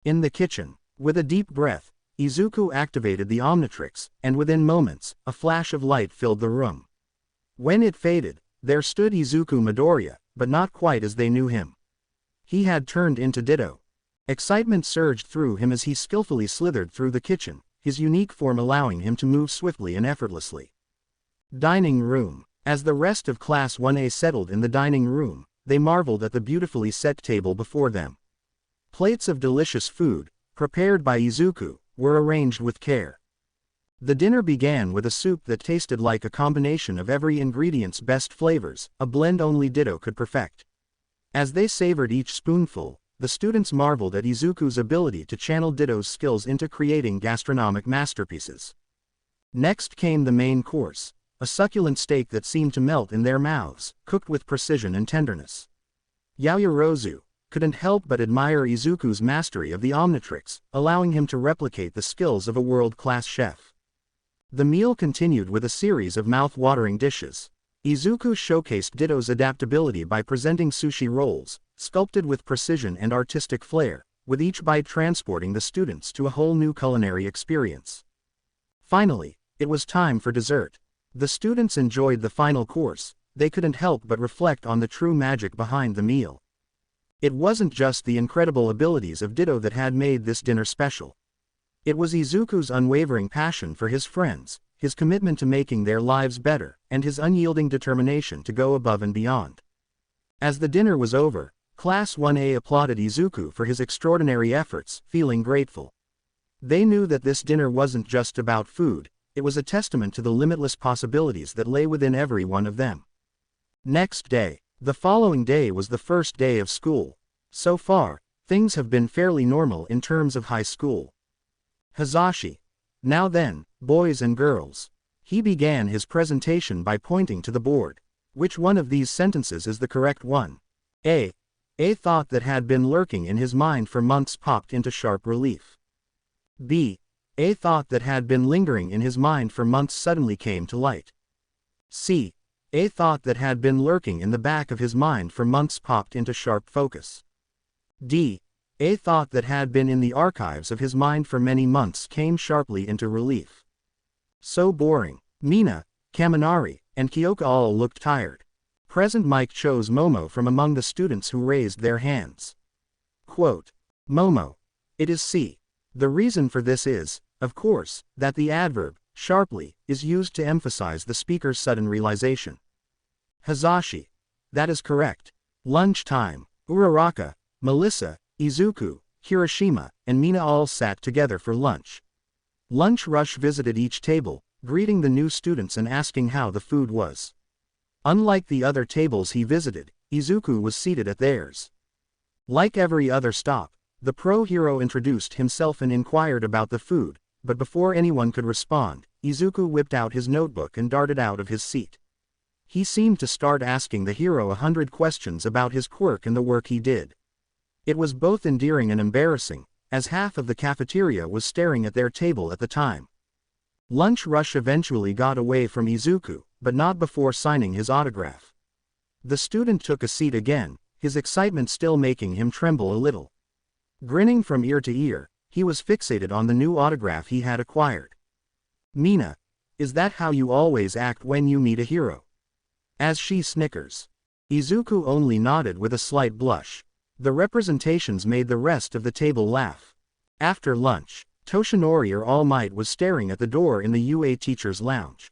In the kitchen, with a deep breath, Izuku activated the Omnitrix, and within moments, a flash of light filled the room. When it faded, there stood Izuku Midoriya, but not quite as they knew him. He had turned into Ditto. Excitement surged through him as he skillfully slithered through the kitchen, his unique form allowing him to move swiftly and effortlessly. Dining room. As the rest of Class 1A settled in the dining room, they marveled at the beautifully set table before them. Plates of delicious food, prepared by Izuku, were arranged with care. The dinner began with a soup that tasted like a combination of every ingredient's best flavors, a blend only Ditto could perfect. As they savored each spoonful, the students marveled at Izuku's ability to channel Ditto's skills into creating gastronomic masterpieces. Next came the main course, a succulent steak that seemed to melt in their mouths, cooked with precision and tenderness. Yaoyorozu couldn't help but admire Izuku's mastery of the Omnitrix, allowing him to replicate the skills of a world-class chef. The meal continued with a series of mouth-watering dishes. Izuku showcased Ditto's adaptability by presenting sushi rolls, sculpted with precision and artistic flair, with each bite transporting the students to a whole new culinary experience. Finally, it was time for dessert. The students enjoyed the final course. They couldn't help but reflect on the true magic behind the meal. It wasn't just the incredible abilities of Ditto that had made this dinner special. It was Izuku's unwavering passion for his friends, his commitment to making their lives better, and his unyielding determination to go above and beyond. As the dinner was over, Class 1A applauded Izuku for his extraordinary efforts, feeling grateful. They knew that this dinner wasn't just about food, it was a testament to the limitless possibilities that lay within every one of them. Next day. The following day was the first day of school. So far, things have been fairly normal in terms of high school. Hazashi. Now then, boys and girls. He began his presentation by pointing to the board. Which one of these sentences is the correct one? A thought that had been lurking in his mind for months popped into sharp relief. B. A thought that had been lingering in his mind for months suddenly came to light. C. A thought that had been lurking in the back of his mind for months popped into sharp focus. D. A thought that had been in the archives of his mind for many months came sharply into relief. So boring. Mina, Kaminari, and Kyoka all looked tired. Present Mike chose Momo from among the students who raised their hands. Quote, Momo. It is C. The reason for this is, of course, that the adverb, sharply, is used to emphasize the speaker's sudden realization. Hazashi. That is correct. Lunchtime. Uraraka, Melissa, Izuku, Hiroshima, and Mina all sat together for lunch. Lunch Rush visited each table, greeting the new students and asking how the food was. Unlike the other tables he visited, Izuku was seated at theirs. Like every other stop, the pro hero introduced himself and inquired about the food, but before anyone could respond, Izuku whipped out his notebook and darted out of his seat. He seemed to start asking the hero 100 questions about his quirk and the work he did. It was both endearing and embarrassing, as half of the cafeteria was staring at their table at the time. Lunch Rush eventually got away from Izuku, but not before signing his autograph. The student took a seat again, his excitement still making him tremble a little. Grinning from ear to ear, he was fixated on the new autograph he had acquired. Mina. Is that how you always act when you meet a hero? As she snickers. Izuku only nodded with a slight blush. The representations made the rest of the table laugh. After lunch, Toshinori or All Might was staring at the door in the UA teacher's lounge.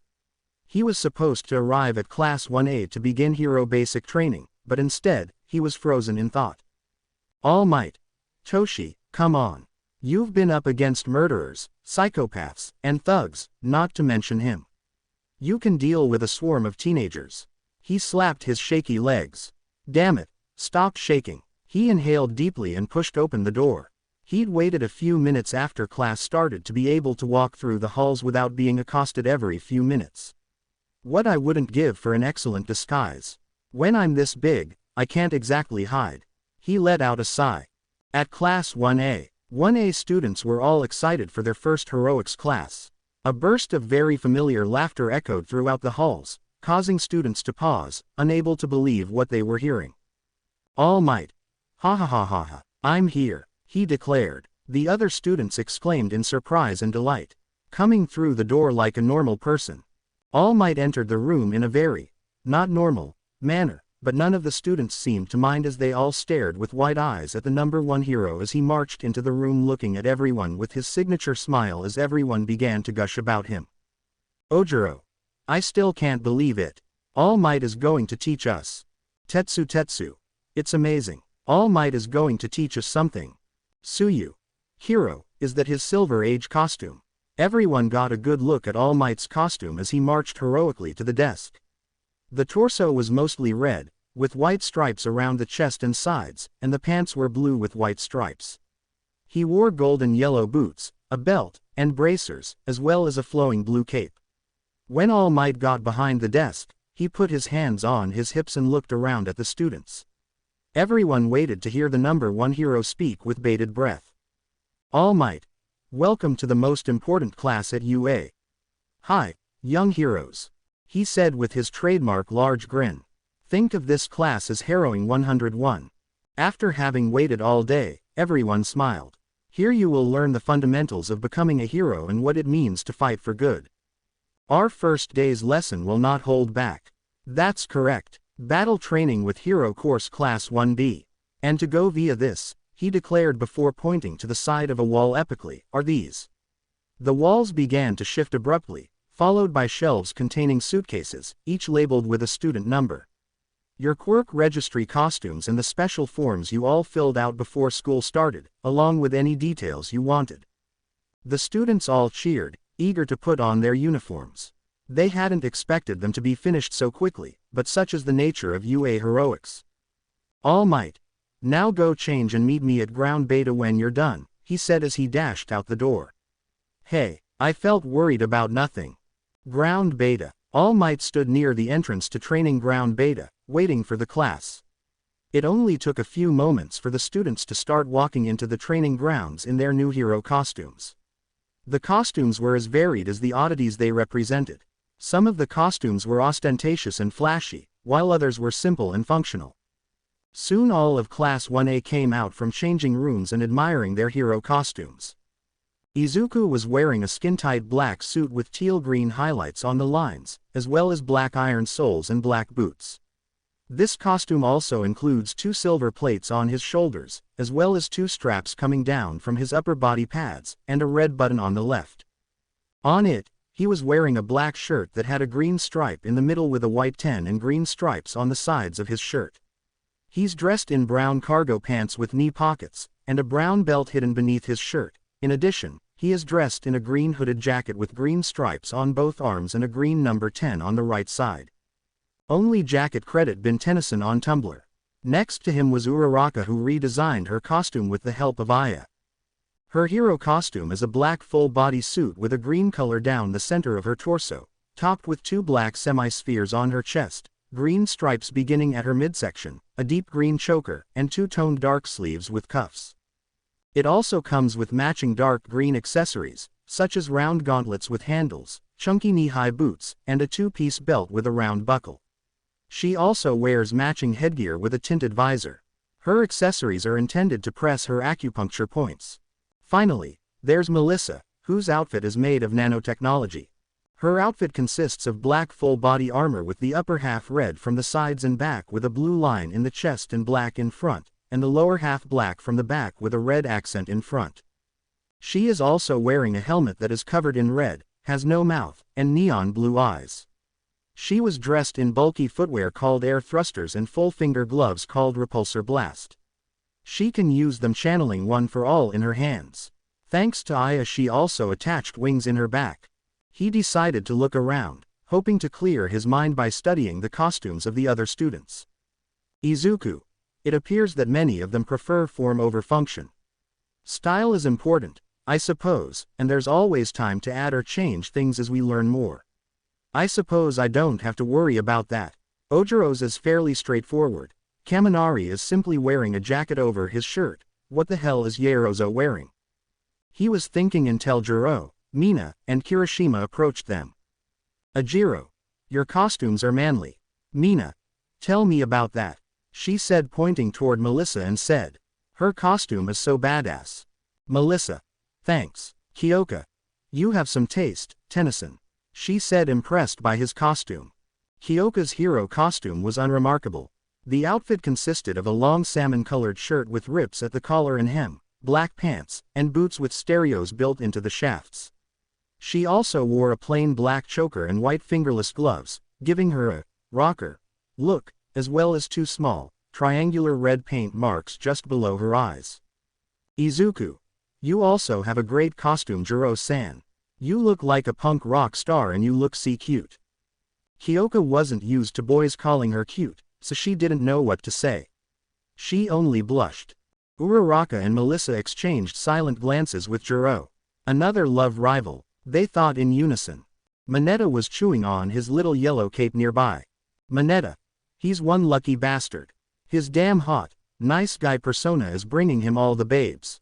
He was supposed to arrive at Class 1A to begin hero basic training, but instead, he was frozen in thought. All Might. Toshi, come on. You've been up against murderers, psychopaths, and thugs, not to mention him. You can deal with a swarm of teenagers. He slapped his shaky legs. Damn it, stop shaking. He inhaled deeply and pushed open the door. He'd waited a few minutes after class started to be able to walk through the halls without being accosted every few minutes. What I wouldn't give for an excellent disguise. When I'm this big, I can't exactly hide. He let out a sigh. At Class 1A, 1A students were all excited for their first heroics class. A burst of very familiar laughter echoed throughout the halls, causing students to pause, unable to believe what they were hearing. All Might. Ha ha ha ha ha, I'm here, he declared. The other students exclaimed in surprise and delight. Coming through the door like a normal person. All Might entered the room in a very, not normal, manner, but none of the students seemed to mind as they all stared with wide eyes at the number one hero as he marched into the room looking at everyone with his signature smile as everyone began to gush about him. Ojiro. I still can't believe it. All Might is going to teach us. Tetsu. It's amazing. All Might is going to teach us something. Suyu. Hero, is that his Silver Age costume? Everyone got a good look at All Might's costume as he marched heroically to the desk. The torso was mostly red, with white stripes around the chest and sides, and the pants were blue with white stripes. He wore golden yellow boots, a belt, and bracers, as well as a flowing blue cape. When All Might got behind the desk, he put his hands on his hips and looked around at the students. Everyone waited to hear the number one hero speak with bated breath. All Might. Welcome to the most important class at UA. Hi, young heroes. he said with his trademark large grin. Think of this class as harrowing 101. After having waited all day, everyone smiled. Here you will learn the fundamentals of becoming a hero and what it means to fight for good. Our first day's lesson will not hold back. That's correct. Battle training with Hero Course Class 1B. And to go via this, he declared before pointing to the side of a wall epically, are these. The walls began to shift abruptly, followed by shelves containing suitcases, each labeled with a student number. Your Quirk registry costumes and the special forms you all filled out before school started, along with any details you wanted. The students all cheered, eager to put on their uniforms. They hadn't expected them to be finished so quickly, but such is the nature of UA heroics. All might. Now go change and meet me at ground beta when you're done, he said as he dashed out the door. Hey, I felt worried about nothing. Ground beta. All Might stood near the entrance to training ground beta, waiting for the class. It only took a few moments for the students to start walking into the training grounds in their new hero costumes. The costumes were as varied as the oddities they represented. Some of the costumes were ostentatious and flashy, while others were simple and functional. Soon all of Class 1A came out from changing rooms and admiring their hero costumes. Izuku was wearing a skin-tight black suit with teal-green highlights on the lines, as well as black iron soles and black boots. This costume also includes 2 silver plates on his shoulders, as well as 2 straps coming down from his upper body pads, and a red button on the left. On it, he was wearing a black shirt that had a green stripe in the middle with a white 10 and green stripes on the sides of his shirt. He's dressed in brown cargo pants with knee pockets, and a brown belt hidden beneath his shirt. In addition, he is dressed in a green hooded jacket with green stripes on both arms and a green number 10 on the right side. Only jacket credit Bin Tennyson on Tumblr. Next to him was Uraraka, who redesigned her costume with the help of Aya. Her hero costume is a black full-body suit with a green color down the center of her torso, topped with 2 black semi-spheres on her chest, green stripes beginning at her midsection, a deep green choker, and 2-toned dark sleeves with cuffs. It also comes with matching dark green accessories, such as round gauntlets with handles, chunky knee-high boots, and a 2-piece belt with a round buckle. She also wears matching headgear with a tinted visor. Her accessories are intended to press her acupuncture points. Finally, there's Melissa, whose outfit is made of nanotechnology. Her outfit consists of black full-body armor with the upper half red from the sides and back with a blue line in the chest and black in front, and the lower half black from the back with a red accent in front. She is also wearing a helmet that is covered in red, has no mouth, and neon blue eyes. She was dressed in bulky footwear called air thrusters and full-finger gloves called repulsor blast. She can use them, channeling one for all in her hands. Thanks to Aya, she also attached wings in her back. He decided to look around, hoping to clear his mind by studying the costumes of the other students. Izuku. It appears that many of them prefer form over function. Style is important, I suppose, and there's always time to add or change things as we learn more. I suppose I don't have to worry about that. Ojiro's is fairly straightforward. Kaminari is simply wearing a jacket over his shirt. What the hell is Yaoruzo wearing? He was thinking until Jiro, Mina, and Kirishima approached them. Ajiro. Your costumes are manly. Mina. Tell me about that. She said, pointing toward Melissa, and said. Her costume is so badass. Melissa. Thanks. Kyoka. You have some taste, Tennyson. She said, impressed by his costume. Kyoka's hero costume was unremarkable. The outfit consisted of a long salmon-colored shirt with rips at the collar and hem, black pants, and boots with stereos built into the shafts. She also wore a plain black choker and white fingerless gloves, giving her a rocker look, as well as 2 small, triangular red paint marks just below her eyes. Izuku. You also have a great costume, Jiro-san. You look like a punk rock star and you look cute. Kyoka wasn't used to boys calling her cute, so she didn't know what to say. She only blushed. Uraraka and Melissa exchanged silent glances with Jiro. Another love rival, they thought in unison. Mineta was chewing on his little yellow cape nearby. Mineta. He's one lucky bastard. His damn hot, nice guy persona is bringing him all the babes.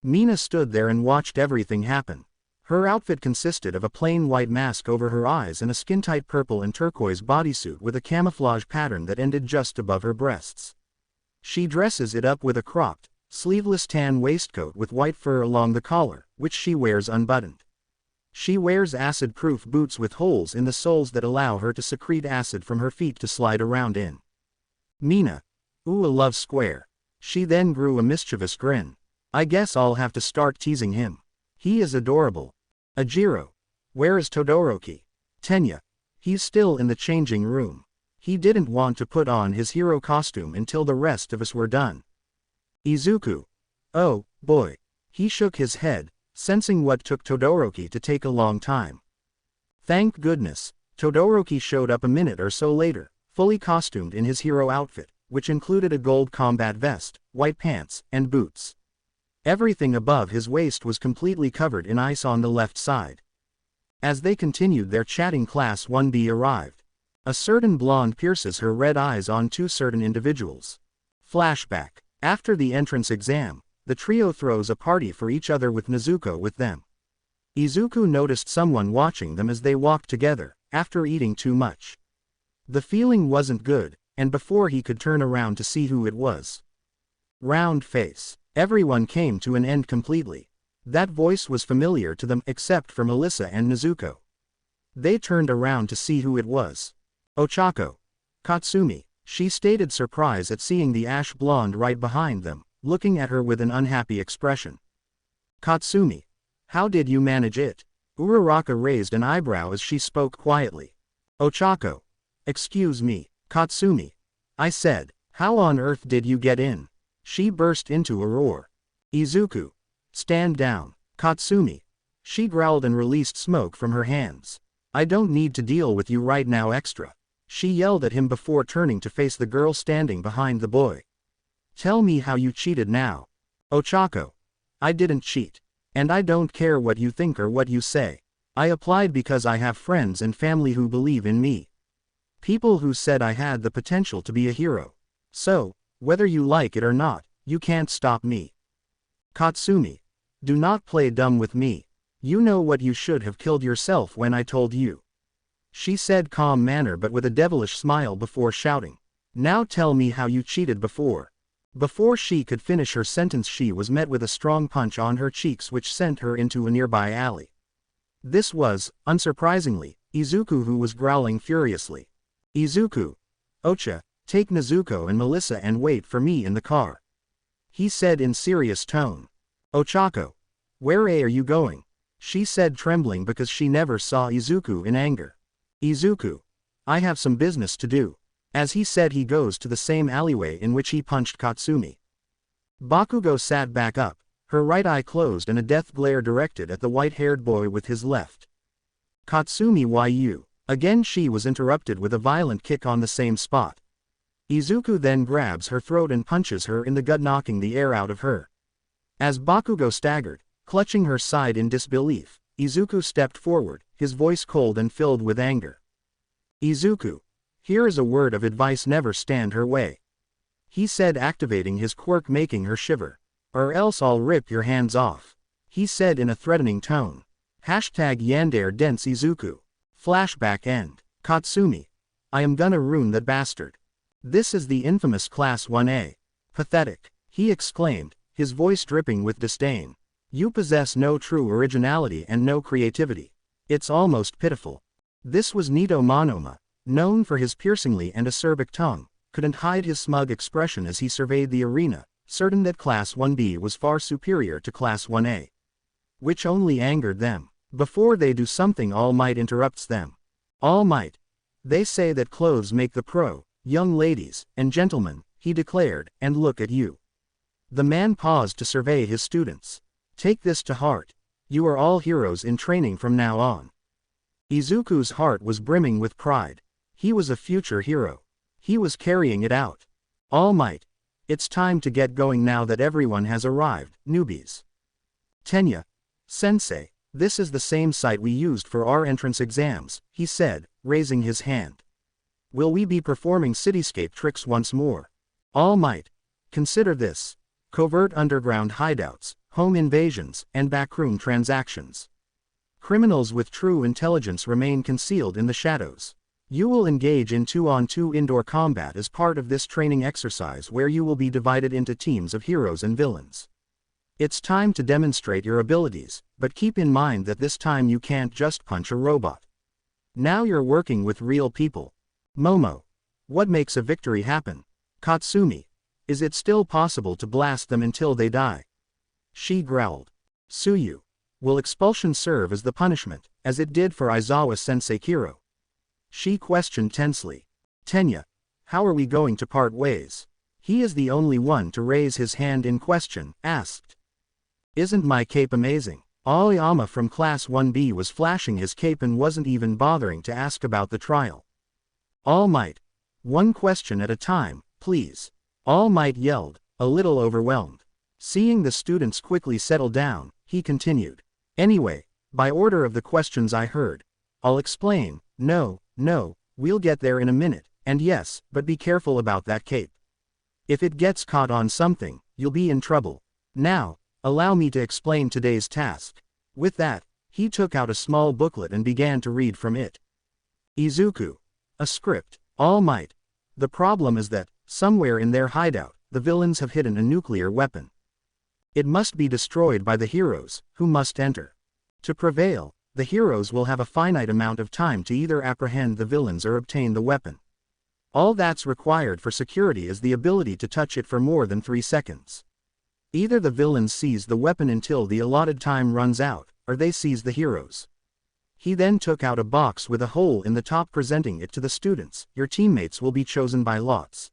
Mina stood there and watched everything happen. Her outfit consisted of a plain white mask over her eyes and a skin-tight purple and turquoise bodysuit with a camouflage pattern that ended just above her breasts. She dresses it up with a cropped, sleeveless tan waistcoat with white fur along the collar, which she wears unbuttoned. She wears acid-proof boots with holes in the soles that allow her to secrete acid from her feet to slide around in. Mina. Ooh, a love square. She then grew a mischievous grin. I guess I'll have to start teasing him. He is adorable. Ajiro. Where is Todoroki? Tenya. He's still in the changing room. He didn't want to put on his hero costume until the rest of us were done. Izuku. Oh, boy. He shook his head, sensing what took Todoroki to take a long time. Thank goodness, Todoroki showed up a minute or so later, fully costumed in his hero outfit, which included a gold combat vest, white pants, and boots. Everything above his waist was completely covered in ice on the left side. As they continued their chatting, Class 1B arrived. A certain blonde pierces her red eyes on two certain individuals. Flashback. After the entrance exam, the trio throws a party for each other with Nezuko with them. Izuku noticed someone watching them as they walked together, after eating too much. The feeling wasn't good, and before he could turn around to see who it was. Round face. Everyone came to an end completely. That voice was familiar to them except for Melissa and Nezuko. They turned around to see who it was. Ochako. Katsumi. She stated surprise at seeing the ash blonde right behind them, looking at her with an unhappy expression. Katsumi. How did you manage it? Uraraka raised an eyebrow as she spoke quietly. Ochako. Excuse me, Katsumi. I said, how on earth did you get in? She burst into a roar. Izuku. Stand down, Katsumi. She growled and released smoke from her hands. I don't need to deal with you right now extra. She yelled at him before turning to face the girl standing behind the boy. Tell me how you cheated now. Ochako. I didn't cheat. And I don't care what you think or what you say. I applied because I have friends and family who believe in me. People who said I had the potential to be a hero. So, whether you like it or not, you can't stop me. Katsumi. Do not play dumb with me. You know what, you should have killed yourself when I told you. She said calm manner but with a devilish smile before shouting. Now tell me how you cheated before. Before she could finish her sentence she was met with a strong punch on her cheeks which sent her into a nearby alley. This was, unsurprisingly, Izuku, who was growling furiously. Izuku. Ocha, take Nezuko and Melissa and wait for me in the car. He said in serious tone. Ochako. Where are you going? She said, trembling because she never saw Izuku in anger. Izuku. I have some business to do. As he said, he goes to the same alleyway in which he punched Katsumi. Bakugo sat back up, her right eye closed and a death glare directed at the white-haired boy with his left. Katsumi, why you? Again she was interrupted with a violent kick on the same spot. Izuku then grabs her throat and punches her in the gut, knocking the air out of her. As Bakugo staggered, clutching her side in disbelief, Izuku stepped forward, his voice cold and filled with anger. Izuku. Here is a word of advice, never stand her way. He said, activating his quirk, making her shiver. Or else I'll rip your hands off. He said in a threatening tone. #yandere dense Izuku. Flashback end. Katsumi. I am gonna ruin that bastard. This is the infamous Class 1A. Pathetic. He exclaimed, his voice dripping with disdain. You possess no true originality and no creativity. It's almost pitiful. This was Nito Monoma, known for his piercingly and acerbic tongue, couldn't hide his smug expression as he surveyed the arena, certain that Class 1B was far superior to Class 1A. Which only angered them. Before they do something, All Might interrupts them. All Might. They say that clothes make the pro, young ladies and gentlemen, he declared, and look at you. The man paused to survey his students. Take this to heart. You are all heroes in training from now on. Izuku's heart was brimming with pride. He was a future hero. He was carrying it out. All Might. It's time to get going now that everyone has arrived, newbies. Tenya. Sensei, this is the same site we used for our entrance exams, he said, raising his hand. Will we be performing cityscape tricks once more? All Might. Consider this. Covert underground hideouts, home invasions, and backroom transactions. Criminals with true intelligence remain concealed in the shadows. You will engage in 2-on-2 indoor combat as part of this training exercise where you will be divided into teams of heroes and villains. It's time to demonstrate your abilities, but keep in mind that this time you can't just punch a robot. Now you're working with real people. Momo. What makes a victory happen? Katsumi. Is it still possible to blast them until they die? She growled. Suyu. Will expulsion serve as the punishment, as it did for Aizawa-sensei Kiro? She questioned tensely. Tenya. How are we going to part ways? He is the only one to raise his hand in question, asked. Isn't my cape amazing? Aoyama from Class 1B was flashing his cape and wasn't even bothering to ask about the trial. All Might. One question at a time, please. All Might yelled, a little overwhelmed. Seeing the students quickly settle down, he continued. Anyway, by order of the questions I heard. I'll explain. No, we'll get there in a minute, and yes, but be careful about that cape. If it gets caught on something, you'll be in trouble. Now, allow me to explain today's task. With that, he took out a small booklet and began to read from it. Izuku. A script. All Might. The problem is that, somewhere in their hideout, the villains have hidden a nuclear weapon. It must be destroyed by the heroes, who must enter. To prevail, the heroes will have a finite amount of time to either apprehend the villains or obtain the weapon. All that's required for security is the ability to touch it for more than 3 seconds. Either the villains seize the weapon until the allotted time runs out, or they seize the heroes. He then took out a box with a hole in the top, presenting it to the students. Your teammates will be chosen by lots.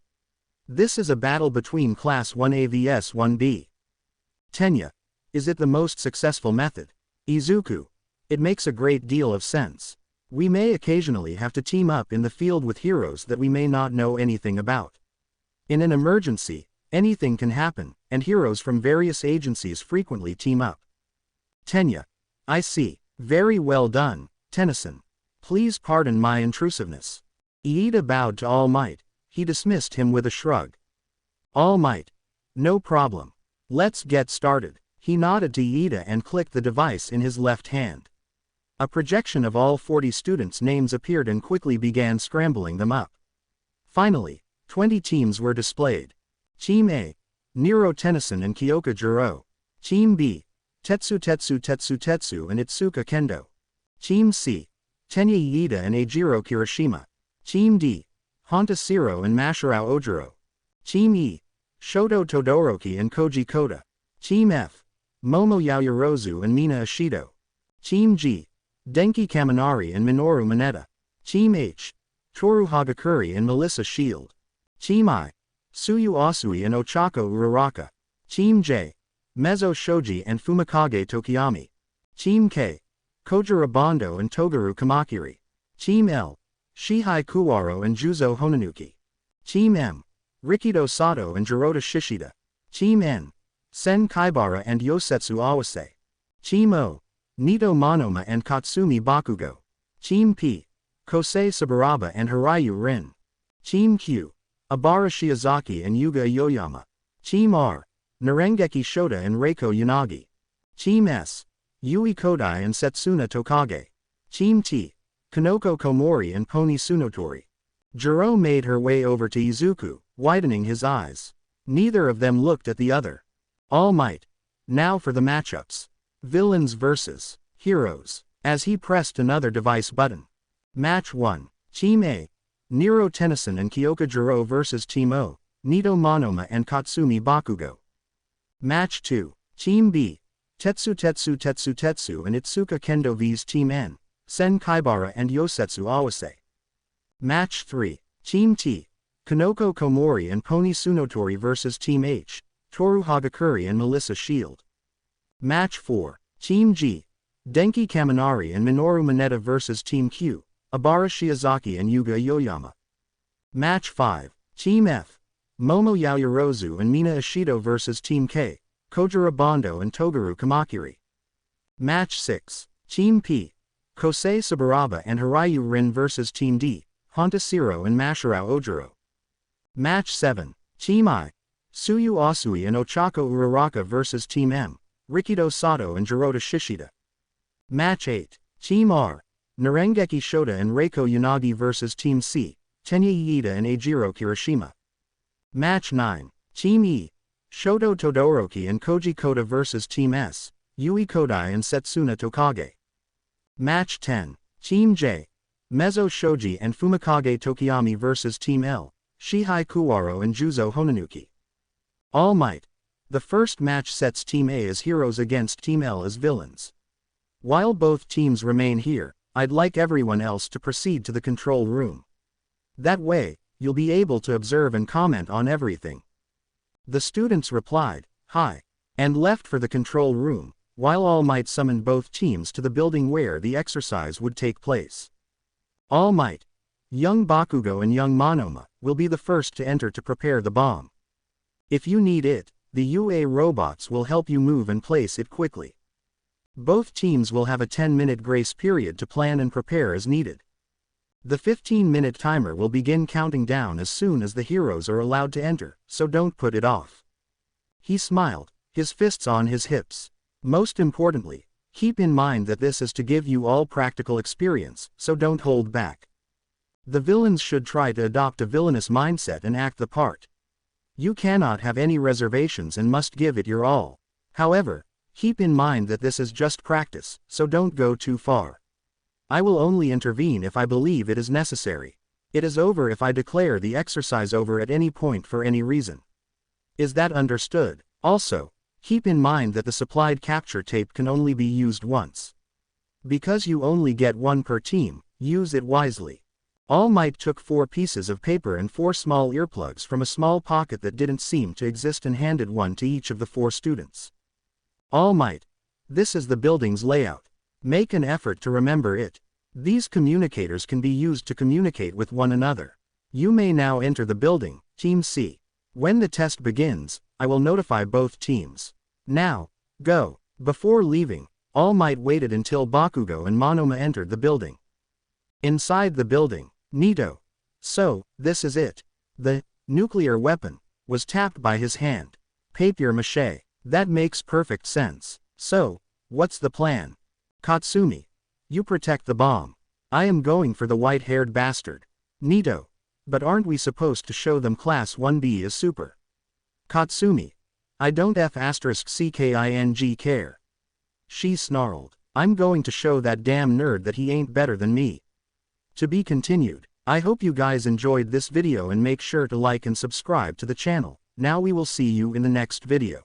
This is a battle between Class 1A vs 1B. Tenya. Is it the most successful method? Izuku. It makes a great deal of sense. We may occasionally have to team up in the field with heroes that we may not know anything about. In an emergency, anything can happen, and heroes from various agencies frequently team up. Tenya. I see. Very well done, Tennyson. Please pardon my intrusiveness. Iida bowed to All Might. He dismissed him with a shrug. All Might. No problem. Let's get started. He nodded to Iida and clicked the device in his left hand. A projection of all 40 students' names appeared and quickly began scrambling them up. Finally, 20 teams were displayed. Team A. Nero Tennyson and Kyoka Jiro. Team B. Tetsu and Itsuka Kendo. Team C. Tenya Iida and Eijiro Kirishima. Team D. Honta Siro and Masharao Ojiro. Team E. Shoto Todoroki and Koji Koda. Team F. Momo Yaoyorozu and Mina Ishido. Team G. Denki Kaminari and Minoru Mineta. Team H. Toru Hagakuri and Melissa Shield. Team I. Suyu Asui and Ochako Uraraka. Team J. Mezzo Shoji and Fumikage Tokiyami. Team K. Kojiro Bondo and Togaru Kamakiri. Team L. Shihai Kuwaro and Juzo Honanuki. Team M. Rikido Sato and Jirota Shishida. Team N. Sen Kaibara and Yosetsu Awase. Team O. Nito Monoma and Katsumi Bakugo. Team P. Kosei Saburaba and Hiryu Rin. Team Q. Abara Shiozaki and Yuga Aoyama. Team R. Narengeki Shota and Reiko Yanagi. Team S. Yui Kodai and Setsuna Tokage. Team T. Kanoko Komori and Pony Tsunotori. Jiro made her way over to Izuku, widening his eyes. Neither of them looked at the other. All Might. Now for the matchups. Villains vs. Heroes. As he pressed another device button. Match 1. Team A. Nero Tennyson and Kyoka Jiro vs. Team O. Nito Monoma and Katsumi Bakugo. Match 2. Team B. Tetsu and Itsuka Kendo vs. Team N. Sen Kaibara and Yosetsu Awase. Match 3. Team T. Kanoko Komori and Pony Tsunotori vs. Team H. Toru Hagakuri and Melissa Shield. Match 4. Team G. Denki Kaminari and Minoru Mineta vs. Team Q. Abara Shiozaki and Yuga Aoyama. Match 5. Team F. Momo Yaoyorozu and Mina Ishido vs. Team K. Kojiro Bondo and Togaru Kamakiri. Match 6. Team P. Kosei Saburaba and Hiryu Rin vs. Team D. Honta Siro and Masharao Ojiro. Match 7. Team I. Suyu Asui and Ochako Uraraka vs. Team M. Rikido Sato and Jirota Shishida. Match 8. Team R. Narengeki Shota and Reiko Yanagi vs Team C. Tenya Iida and Eijiro Kirishima. Match 9. Team E. Shoto Todoroki and Koji Koda vs Team S. Yui Kodai and Setsuna Tokage. Match 10. Team J. Mezzo Shoji and Fumikage Tokiyami vs Team L. Shihai Kuwaro and Juzo Honanuki. All Might. The first match sets Team A as heroes against Team L as villains. While both teams remain here, I'd like everyone else to proceed to the control room. That way, you'll be able to observe and comment on everything. The students replied, "Hi," and left for the control room, while All Might summoned both teams to the building where the exercise would take place. All Might, young Bakugo and young Monoma, will be the first to enter to prepare the bomb. If you need it, the UA robots will help you move and place it quickly. Both teams will have a 10-minute grace period to plan and prepare as needed. The 15-minute timer will begin counting down as soon as the heroes are allowed to enter, so don't put it off. He smiled, his fists on his hips. Most importantly, keep in mind that this is to give you all practical experience, so don't hold back. The villains should try to adopt a villainous mindset and act the part. You cannot have any reservations and must give it your all. However, keep in mind that this is just practice, so don't go too far. I will only intervene if I believe it is necessary. It is over if I declare the exercise over at any point for any reason. Is that understood? Also, keep in mind that the supplied capture tape can only be used once. Because you only get one per team, use it wisely. All Might took 4 pieces of paper and 4 small earplugs from a small pocket that didn't seem to exist and handed one to each of the 4 students. All Might. This is the building's layout. Make an effort to remember it. These communicators can be used to communicate with one another. You may now enter the building, Team C. When the test begins, I will notify both teams. Now, go. Before leaving, All Might waited until Bakugo and Monoma entered the building. Inside the building, Nito. So, this is it. The nuclear weapon was tapped by his hand. Papier-mâché. That makes perfect sense. So, what's the plan? Katsumi. You protect the bomb. I am going for the white-haired bastard. Nito. But aren't we supposed to show them Class 1B as super? Katsumi. I don't F***ckING care. She snarled. I'm going to show that damn nerd that he ain't better than me. To be continued. I hope you guys enjoyed this video and make sure to like and subscribe to the channel. Now we will see you in the next video.